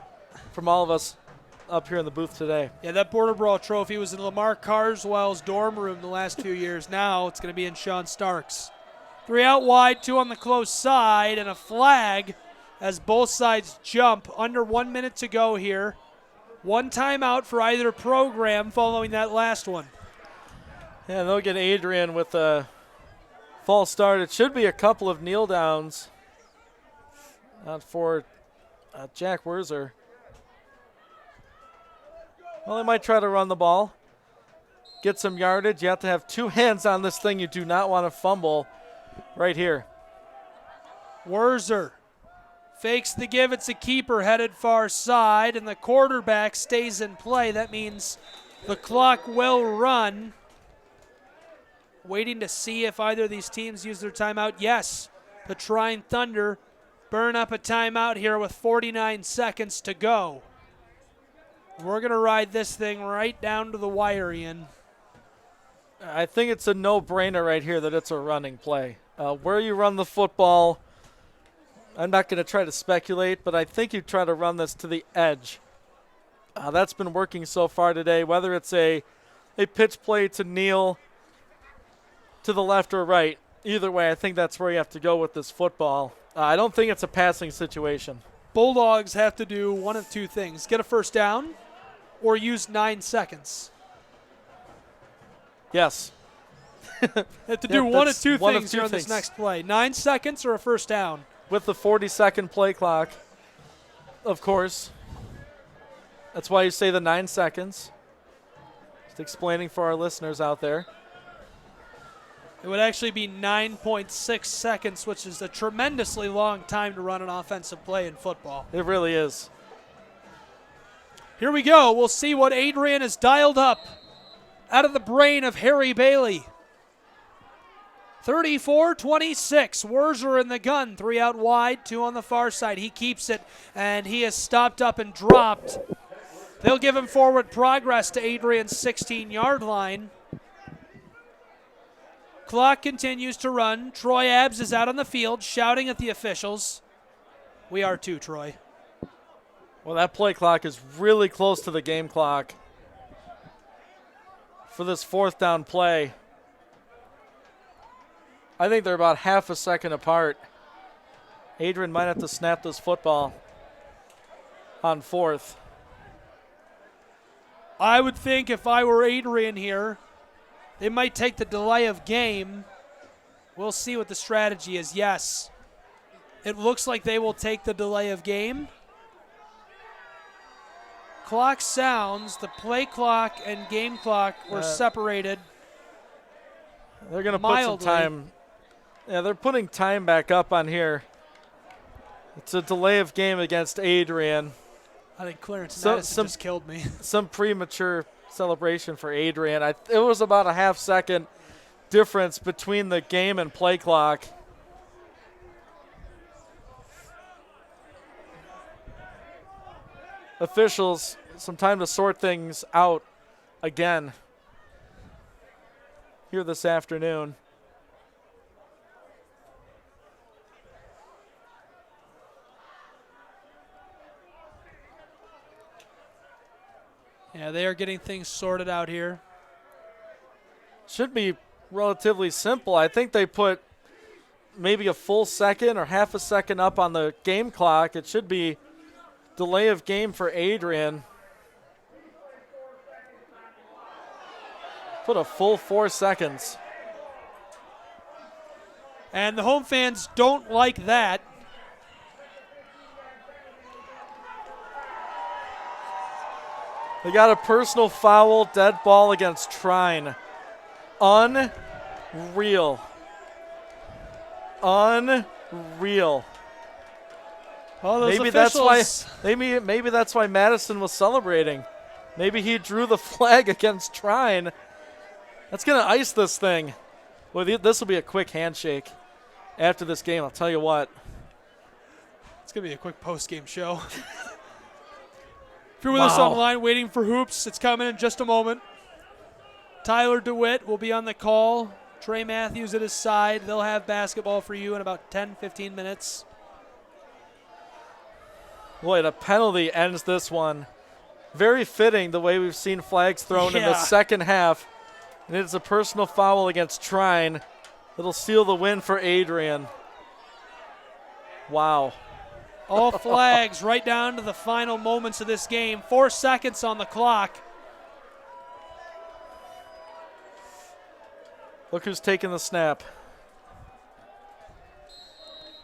from all of us up here in the booth today. Yeah, that Border Brawl trophy was in Lamar Carswell's dorm room the last few years. Now it's going to be in Sean Stark's. 3 out wide, 2 on the close side, and a flag as both sides jump. Under 1 minute to go here. 1 timeout for either program following that last one. Yeah, they'll get Adrian with a false start. It should be a couple of kneel downs for Jack Werzer. Well, they might try to run the ball, get some yardage. You have to have 2 hands on this thing. You do not want to fumble right here. Werzer fakes the give. It's a keeper headed far side, and the quarterback stays in play. That means the clock will run. Waiting to see if either of these teams use their timeout. Yes, the Trine Thunder burn up a timeout here with 49 seconds to go. We're going to ride this thing right down to the wire, Ian. I think it's a no-brainer right here that it's a running play. Where you run the football, I'm not going to try to speculate, but I think you try to run this to the edge. That's been working so far today, whether it's a pitch play to Neal to the left or right. Either way, I think that's where you have to go with this football. I don't think it's a passing situation. Bulldogs have to do one of 2 things. Get a first down or use 9 seconds. Yes. They have to do one of 2 things here on this next play. 9 seconds or a first down. With the 40-second play clock, of course. That's why you say the 9 seconds. Just explaining for our listeners out there. It would actually be 9.6 seconds, which is a tremendously long time to run an offensive play in football. It really is. Here we go. We'll see what Adrian has dialed up out of the brain of Harry Bailey. 34-26. Werzer in the gun. 3 out wide, 2 on the far side. He keeps it, and he has stopped up and dropped. They'll give him forward progress to Adrian's 16-yard line. Clock continues to run. Troy Abbs is out on the field shouting at the officials. We are too, Troy. Well, that play clock is really close to the game clock for this 4th down play. I think they're about half a second apart. Adrian might have to snap this football on 4th. I would think if I were Adrian here, they might take the delay of game. We'll see what the strategy is. Yes, it looks like they will take the delay of game. Clock sounds. The play clock and game clock were separated. They're going to put some time. Yeah, they're putting time back up on here. It's a delay of game against Adrian. I think Clarence Madison just killed me. Some premature celebration for Adrian. It was about a half-second difference between the game and play clock. Officials, some time to sort things out again here this afternoon. Yeah, they are getting things sorted out here. Should be relatively simple. I think they put maybe a full second or half a second up on the game clock. It should be delay of game for Adrian. Put a full 4 seconds. And the home fans don't like that. They got a personal foul, dead ball against Trine. Unreal. Unreal. Oh, those maybe officials. maybe that's why Madison was celebrating. Maybe he drew the flag against Trine. That's gonna ice this thing. Well, this will be a quick handshake after this game. I'll tell you what. It's gonna be a quick post-game show. If you're with us online waiting for hoops, it's coming in just a moment. Tyler DeWitt will be on the call. Trey Matthews at his side. They'll have basketball for you in about 10-15 minutes. Boy, the penalty ends this one. Very fitting the way we've seen flags thrown in the second half. And it's a personal foul against Trine. It'll seal the win for Adrian. Wow. All flags right down to the final moments of this game. 4 seconds on the clock. Look who's taking the snap.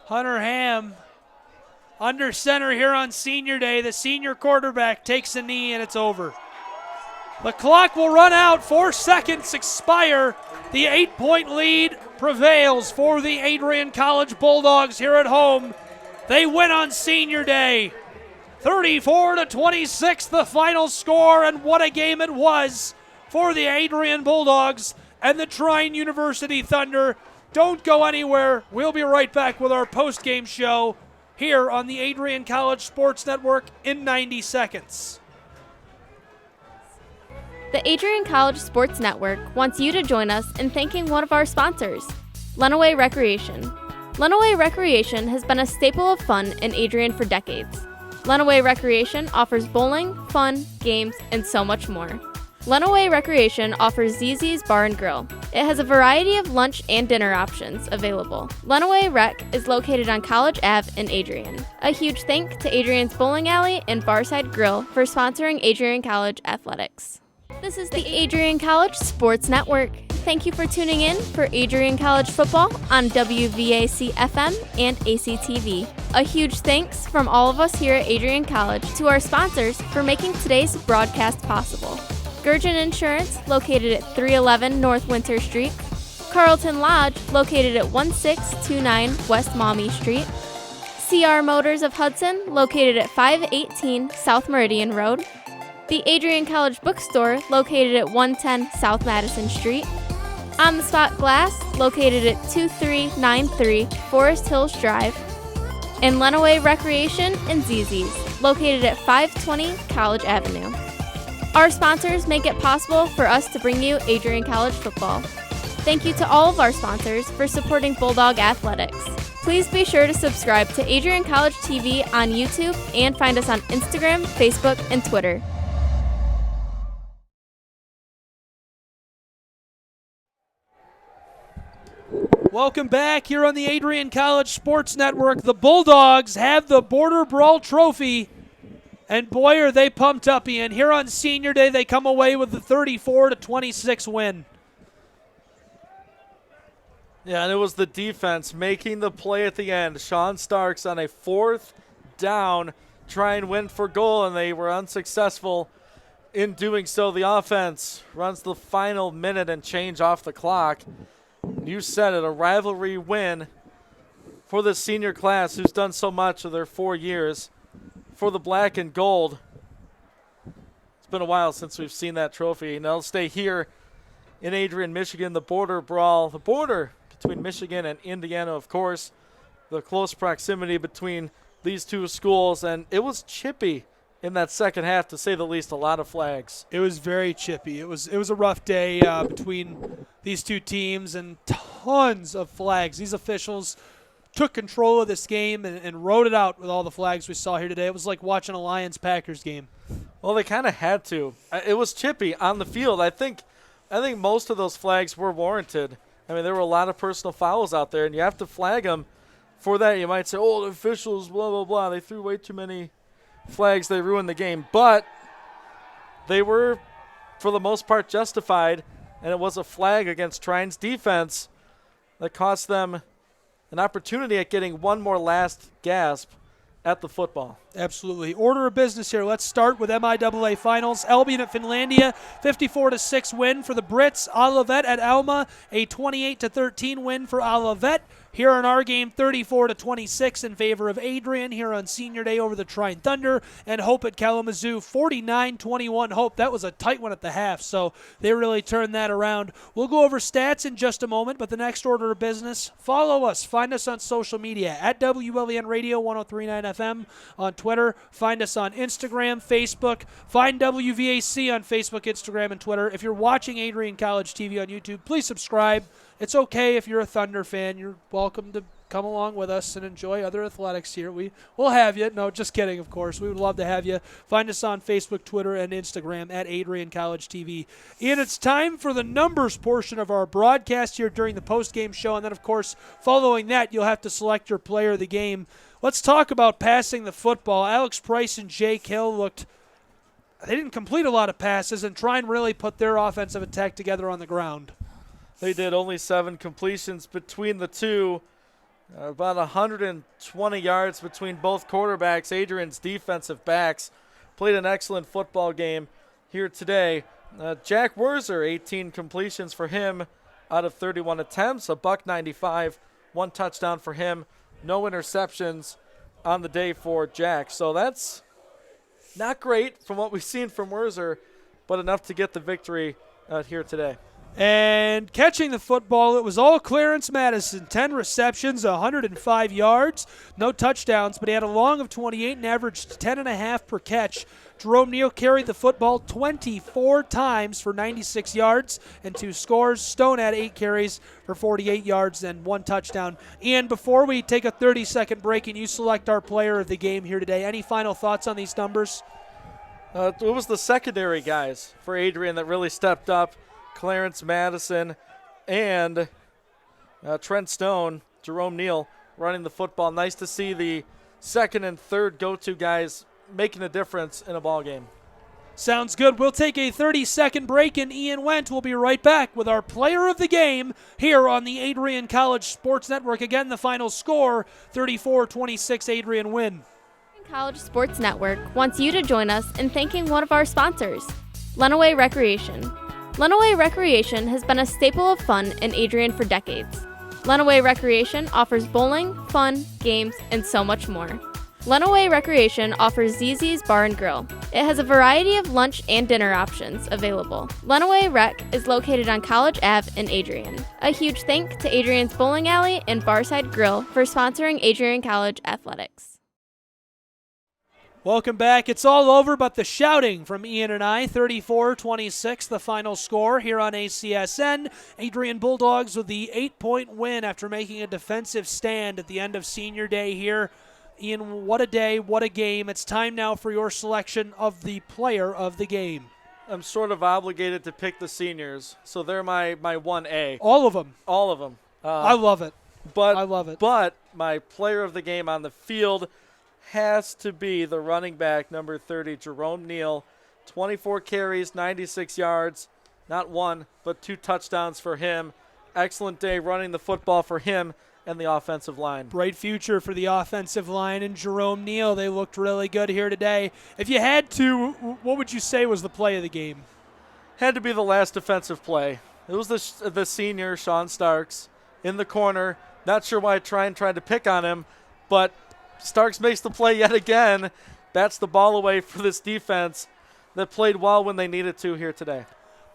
Hunter Ham under center here on senior day. The senior quarterback takes a knee and it's over. The clock will run out. 4 seconds expire. The 8-point lead prevails for the Adrian College Bulldogs here at home. They win on senior day. 34-26 the final score, and what a game it was for the Adrian Bulldogs and the Trine University Thunder. Don't go anywhere. We'll be right back with our post-game show here on the Adrian College Sports Network in 90 seconds. The Adrian College Sports Network wants you to join us in thanking one of our sponsors, Lenawee Recreation. Lenawee Recreation has been a staple of fun in Adrian for decades. Lenawee Recreation offers bowling, fun, games, and so much more. Lenawee Recreation offers ZZ's Bar and Grill. It has a variety of lunch and dinner options available. Lenawee Rec is located on College Ave in Adrian. A huge thank to Adrian's Bowling Alley and Barside Grill for sponsoring Adrian College Athletics. This is the Adrian College Sports Network. Thank you for tuning in for Adrian College football on WVAC FM and ACTV. A huge thanks from all of us here at Adrian College to our sponsors for making today's broadcast possible. Gurgen Insurance, located at 311 North Winter Street. Carlton Lodge, located at 1629 West Maumee Street. CR Motors of Hudson, located at 518 South Meridian Road. The Adrian College Bookstore, located at 110 South Madison Street. On the Spot Glass, located at 2393 Forest Hills Drive. And Lenawee Recreation and ZZ's, located at 520 College Avenue. Our sponsors make it possible for us to bring you Adrian College football. Thank you to all of our sponsors for supporting Bulldog Athletics. Please be sure to subscribe to Adrian College TV on YouTube and find us on Instagram, Facebook, and Twitter. Welcome back here on the Adrian College Sports Network. The Bulldogs have the Border Brawl Trophy, and boy, are they pumped up, Ian. Here on Senior Day, they come away with the 34-26 win. Yeah, and it was the defense making the play at the end. Sean Starks on a 4th down, try and win for goal, and they were unsuccessful in doing so. The offense runs the final minute and change off the clock. You said it, a rivalry win for the senior class who's done so much of their 4 years for the black and gold. It's been a while since we've seen that trophy, and they'll stay here in Adrian, Michigan, the border brawl. The border between Michigan and Indiana, of course, the close proximity between these two schools, and it was chippy in that second half, to say the least. A lot of flags. It was very chippy. It was a rough day between these two teams, and tons of flags. These officials took control of this game and rode it out with all the flags we saw here today. It was like watching a Lions-Packers game. Well, they kind of had to. It was chippy on the field. I think most of those flags were warranted. I mean, there were a lot of personal fouls out there, and you have to flag them for that. You might say, oh, the officials, blah, blah, blah. They threw way too many flags. They ruined the game. But they were, for the most part, justified, and it was a flag against Trine's defense that cost them an opportunity at getting one more last gasp at the football. Absolutely. Order of business here. Let's start with MIAA Finals. Albion at Finlandia, 54-6 win for the Brits. Olivet at Alma, a 28-13 win for Olivet. Here in our game, 34-26 in favor of Adrian here on Senior Day over the Trine Thunder. And Hope at Kalamazoo, 49-21 Hope. That was a tight one at the half, so they really turned that around. We'll go over stats in just a moment, but the next order of business, follow us. Find us on social media at WLEN Radio 103.9 FM on Twitter. Find us on Instagram, Facebook. Find WVAC on Facebook, Instagram, and Twitter. If you're watching Adrian College TV on YouTube, please subscribe. It's okay if you're a Thunder fan. You're welcome to come along with us and enjoy other athletics here. We'll have you. No, just kidding, of course. We would love to have you. Find us on Facebook, Twitter, and Instagram at Adrian College TV. And it's time for the numbers portion of our broadcast here during the postgame show. And then, of course, following that, you'll have to select your player of the game. Let's talk about passing the football. Alex Price and Jake Hill they didn't complete a lot of passes, and Trine really put their offensive attack together on the ground. They did. Only 7 completions between the two. About 120 yards between both quarterbacks. Adrian's defensive backs played an excellent football game here today. Jack Werzer, 18 completions for him out of 31 attempts. $195, 1 touchdown for him. No interceptions on the day for Jack. So that's not great from what we've seen from Werzer, but enough to get the victory here today. And catching the football, it was all Clarence Madison. 10 receptions, 105 yards, no touchdowns, but he had a long of 28 and averaged 10.5 per catch. Jerome Neal carried the football 24 times for 96 yards and 2 scores. Stone had 8 carries for 48 yards and 1 touchdown. And before we take a 30-second break and you select our player of the game here today, any final thoughts on these numbers? It was the secondary guys for Adrian that really stepped up. Clarence Madison and Trent Stone, Jerome Neal running the football. Nice to see the second and third go-to guys making a difference in a ball game. Sounds good. We'll take a 30-second break, and Ian Wendt will be right back with our player of the game here on the Adrian College Sports Network. Again, the final score, 34-26 Adrian win. College Sports Network wants you to join us in thanking one of our sponsors, Lenawee Recreation. Lenawee Recreation has been a staple of fun in Adrian for decades. Lenawee Recreation offers bowling, fun, games, and so much more. Lenawee Recreation offers ZZ's Bar and Grill. It has a variety of lunch and dinner options available. Lenawee Rec is located on College Ave in Adrian. A huge thank to Adrian's Bowling Alley and Barside Grill for sponsoring Adrian College Athletics. Welcome back. It's all over but the shouting from Ian and I. 34-26, the final score here on ACSN. Adrian Bulldogs with the 8-point win after making a defensive stand at the end of senior day here. Ian, what a day, what a game. It's time now for your selection of the player of the game. I'm sort of obligated to pick the seniors, so they're my 1A. All of them? All of them. I love it. I love it. But my player of the game on the field has to be the running back, number 30, Jerome Neal. 24 carries, 96 yards. Not one, but 2 touchdowns for him. Excellent day running the football for him and the offensive line. Bright future for the offensive line and Jerome Neal. They looked really good here today. If you had to, what would you say was the play of the game? Had to be the last defensive play. It was the senior, Sean Starks, in the corner. Not sure why Trine tried to pick on him, but Starks makes the play yet again. Bats the ball away for this defense that played well when they needed to here today.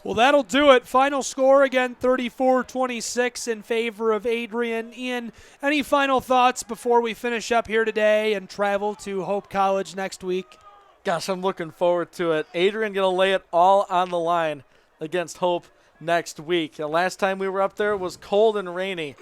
Well, that'll do it. Final score again, 34-26 in favor of Adrian. Ian, any final thoughts before we finish up here today and travel to Hope College next week? Gosh, I'm looking forward to it. Adrian going to lay it all on the line against Hope next week. The last time we were up there was cold and rainy,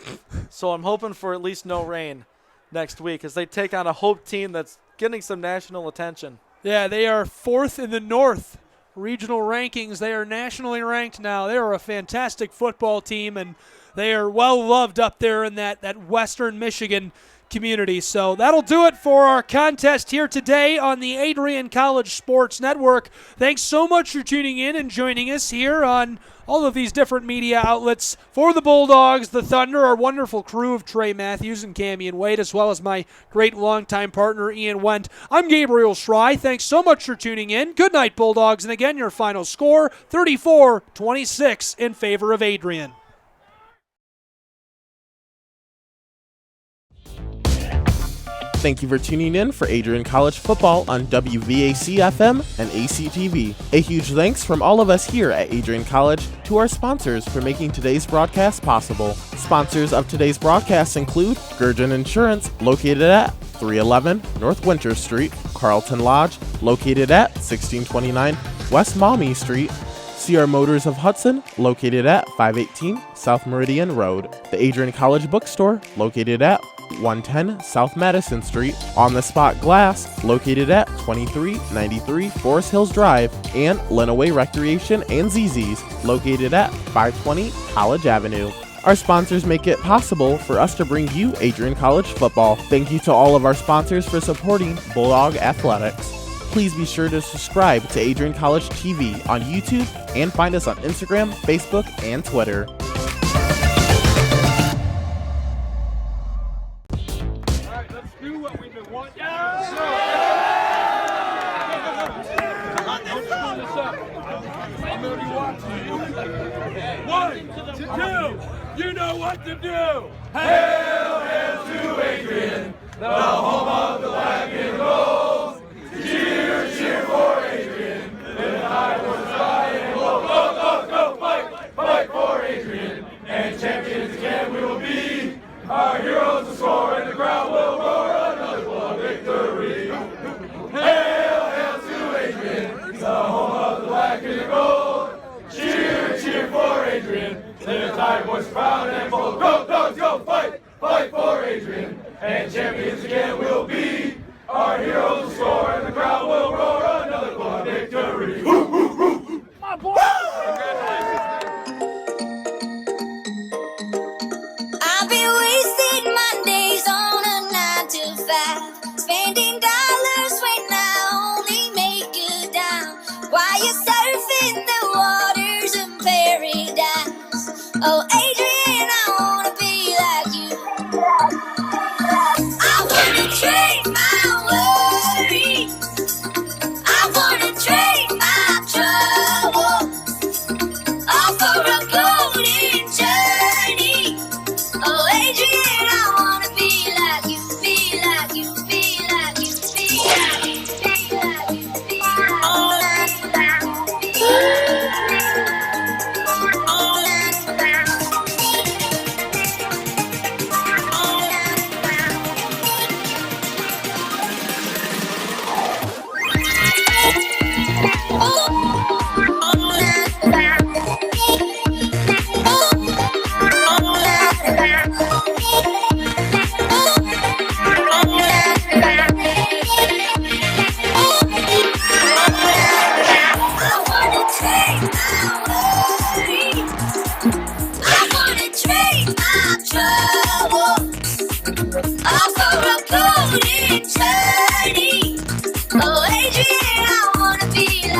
so I'm hoping for at least no rain next week as they take on a Hope team that's getting some national attention. Yeah, they are 4th in the North regional rankings. They are nationally ranked now. They are a fantastic football team, and they are well loved up there in that Western Michigan community. So that'll do it for our contest here today on the Adrian College Sports Network. Thanks so much for tuning in and joining us here on all of these different media outlets. For the Bulldogs, the Thunder, our wonderful crew of Trey Matthews and Cammy and Wade, as well as my great longtime partner Ian Wendt, I'm Gabriel Schrei. Thanks so much for tuning in. Good night, Bulldogs. And again, your final score, 34-26 in favor of Adrian. Thank you for tuning in for Adrian College Football on WVAC-FM and ACTV. A huge thanks from all of us here at Adrian College to our sponsors for making today's broadcast possible. Sponsors of today's broadcast include Gurgen Insurance, located at 311 North Winter Street, Carlton Lodge, located at 1629 West Maumee Street, CR Motors of Hudson, located at 518 South Meridian Road, the Adrian College Bookstore, located at 110 South Madison Street, On the Spot Glass, located at 2393 Forest Hills Drive, and Lenawee Recreation and ZZ's, located at 520 College Avenue. Our sponsors make it possible for us to bring you Adrian College football. Thank you to all of our sponsors for supporting Bulldog Athletics. Please be sure to subscribe to Adrian College TV on YouTube and find us on Instagram, Facebook, and Twitter. You know what to do! Hail, hail to Adrian, the home of the black and gold. Cheer, cheer for Adrian, the high was high and low. Go, go, go, fight, fight for Adrian, and champions again we will be. Our heroes will score and the crowd will roar another blood victory. Hail, hail to Adrian, the home of the black and gold. Cheer, cheer for Adrian, the tide was proud and bold. Go, dogs, go, fight, fight for Adrian, and champions again we'll be. Our heroes will score and the crowd will roar another blood victory. Woo, woo, woo. My boy! I've been wasting Mondays on a 9 to 5, spending dollars when I only make a dime, while you're surfing the waters of paradise. Oh, Adrian, I wanna be like you. I wanna trade my worries, I wanna trade my troubles.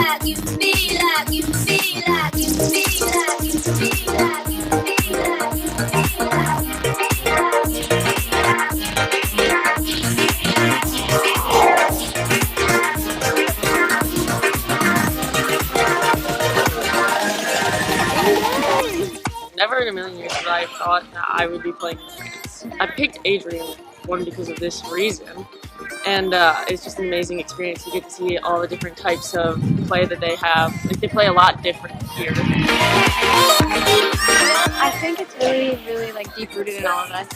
like you, be like you, be like you, be like you, be like you, be like you, be like you. Never in a million years would I have thought that I would be playing this. I picked Adrian, one, because of this reason, and it's just an amazing experience. You get to see all the different types of play that they have. Like, they play a lot different here. I think it's really like deep-rooted in all of us.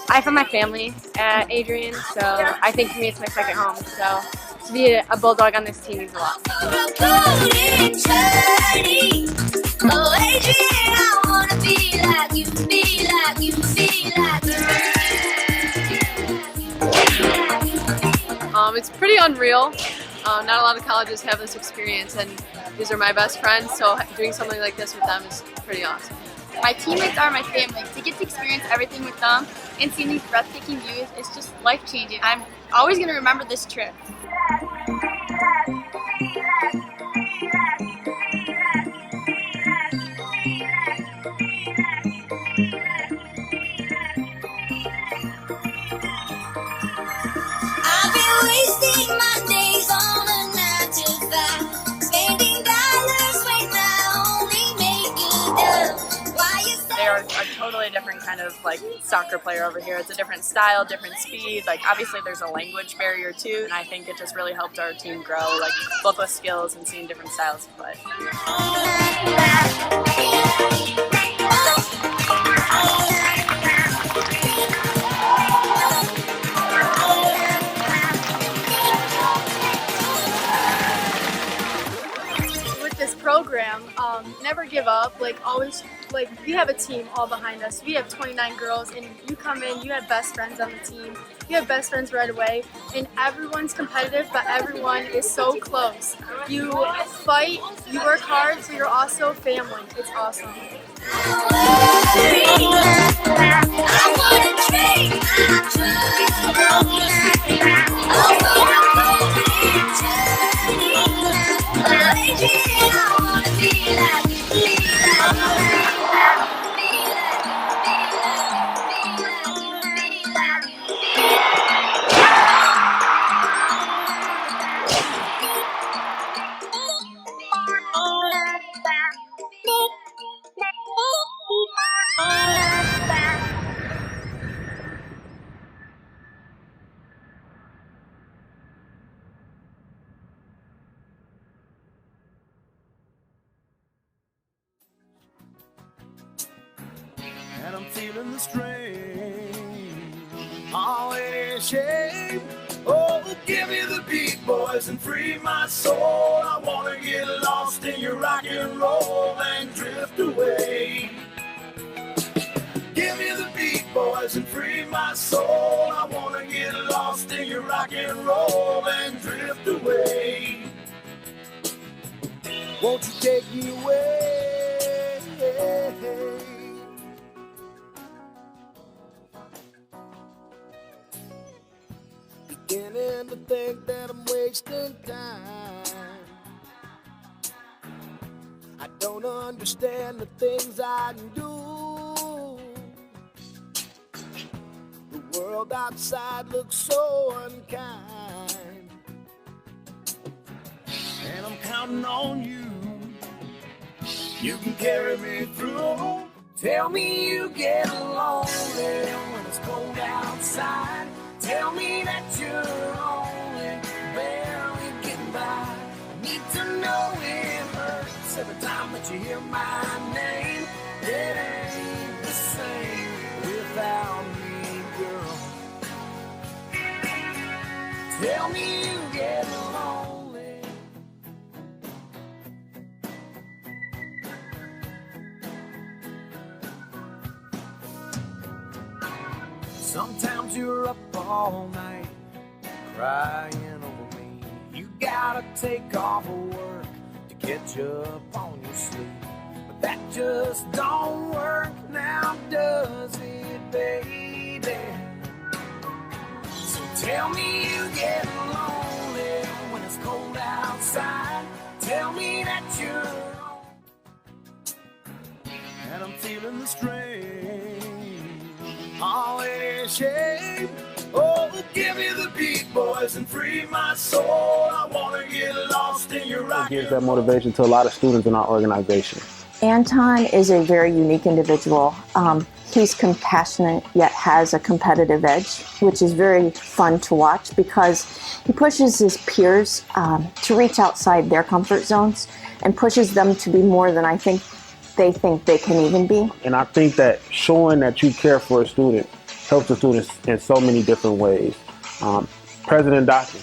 I found my family at Adrian, so I think for me it's my second home. So to be a Bulldog on this team means a lot. Oh, Adrian, I wanna be like you, be like you, be like you. It's pretty unreal. Not a lot of colleges have this experience, and these are my best friends, so doing something like this with them is pretty awesome. My teammates are my family. To get to experience everything with them and seeing these breathtaking views is just life-changing. I'm always going to remember this trip. I've been wasting my days on a 9 to 5, spending dollars when I only make a dime. Why you They are a totally different kind of like soccer player over here. It's a different style, different speed. Like, obviously there's a language barrier too, and I think it just really helped our team grow, like both with skills and seeing different styles of play. With this program, never give up. Like, always, like, we have a team all behind us. We have 29 girls, and you come in, you have best friends on the team. You have best friends right away, and everyone's competitive, but everyone is so close. You fight, you work hard, so you're also family. It's awesome. And I'm feeling the strain, all in shape. Oh, give me the beat, boys, and free my soul. I wanna get lost in your rock and roll and drift away. Give me the beat, boys, and free my soul. I wanna get lost in your rock and roll and drift away. Won't you take me away? Beginning to think that I'm wasting time. I don't understand the things I do. The world outside looks so unkind, and I'm counting on you. You can carry me through. Tell me you get lonely when it's cold outside. Tell me that you're only barely getting by. I need to know it hurts every time that you hear my name. It ain't the same without me, girl. Tell me you get lonely. Sometimes you're up all night crying over me. You gotta take off of work to catch up on your sleep. But that just don't work now, does it, baby? So tell me you get lonely when it's cold outside. strength. All in shame. Oh, give me the beat, boys, and free my soul. I want to get lost in your rock. It gives that motivation to a lot of students in our organization. Anton is a very unique individual. He's compassionate yet has a competitive edge, which is very fun to watch because he pushes his peers to reach outside their comfort zones and pushes them to be more than I think they can even be. And I think that showing that you care for a student helps the students in so many different ways. President Docking,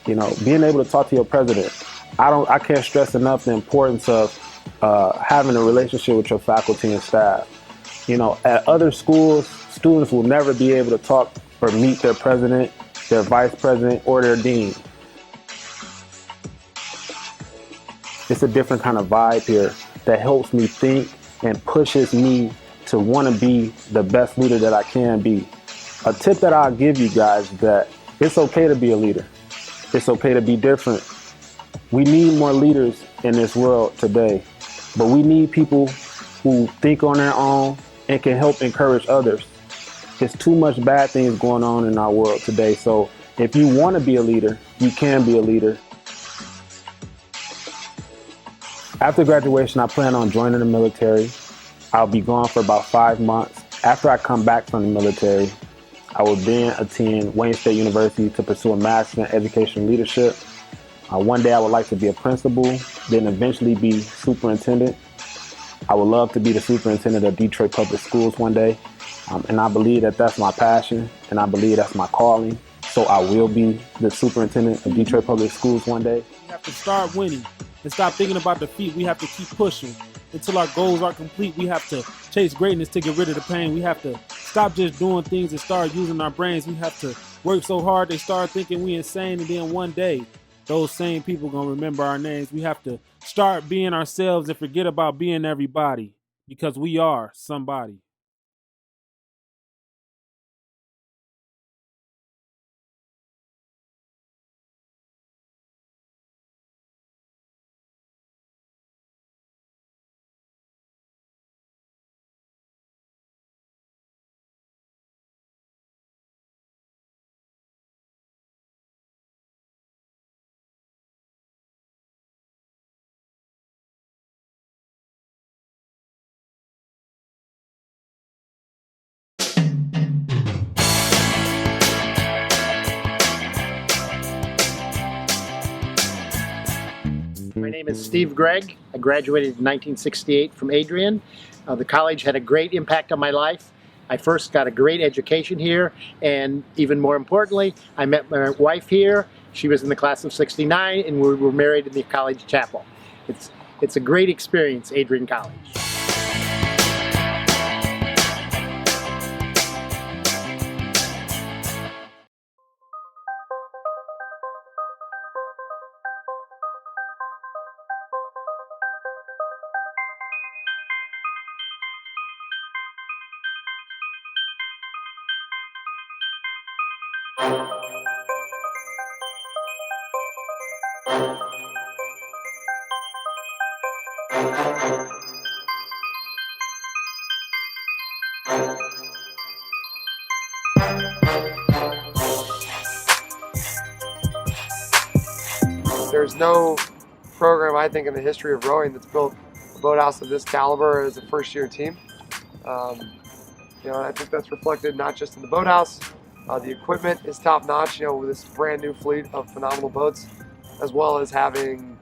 you know, being able to talk to your president. I can't stress enough the importance of having a relationship with your faculty and staff. You know, at other schools, students will never be able to talk or meet their president, their vice president, or their dean. It's a different kind of vibe here that helps me think and pushes me to want to be the best leader that I can be. A tip that I'll give you guys is that it's okay to be a leader. It's okay to be different. We need more leaders in this world today, but we need people who think on their own and can help encourage others. There's too much bad things going on in our world today, so if you want to be a leader, you can be a leader. After graduation, I plan on joining the military. I'll be gone for about 5 months. After I come back from the military, I will then attend Wayne State University to pursue a master's in education leadership. One day I would like to be a principal, then eventually be superintendent. I would love to be the superintendent of Detroit Public Schools one day. And I believe that that's my passion, and I believe that's my calling. So I will be the superintendent of Detroit Public Schools one day. We have to start winning and stop thinking about defeat. We have to keep pushing until our goals are complete. We have to chase greatness to get rid of the pain. We have to stop just doing things and start using our brains. We have to work so hard they start thinking we insane, and then one day those same people gonna remember our names. We have to start being ourselves and forget about being everybody, because we are somebody. My name is Steve Gregg. I graduated in 1968 from Adrian. The college had a great impact on my life. I first got a great education here, and even more importantly, I met my wife here. She was in the class of '69, and we were married in the college chapel. It's a great experience, Adrian College. There's no program, I think, in the history of rowing that's built a boathouse of this caliber as a first-year team. I think that's reflected not just in the boathouse. The equipment is top-notch, with this brand new fleet of phenomenal boats, as well as having,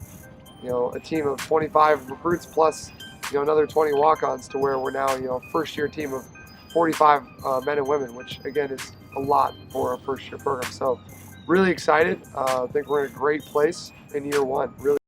a team of 25 recruits plus, another 20 walk-ons, to where we're now, a first-year team of 45 men and women, which again is a lot for a first-year program. So, really excited. I think we're in a great place in year one. Really.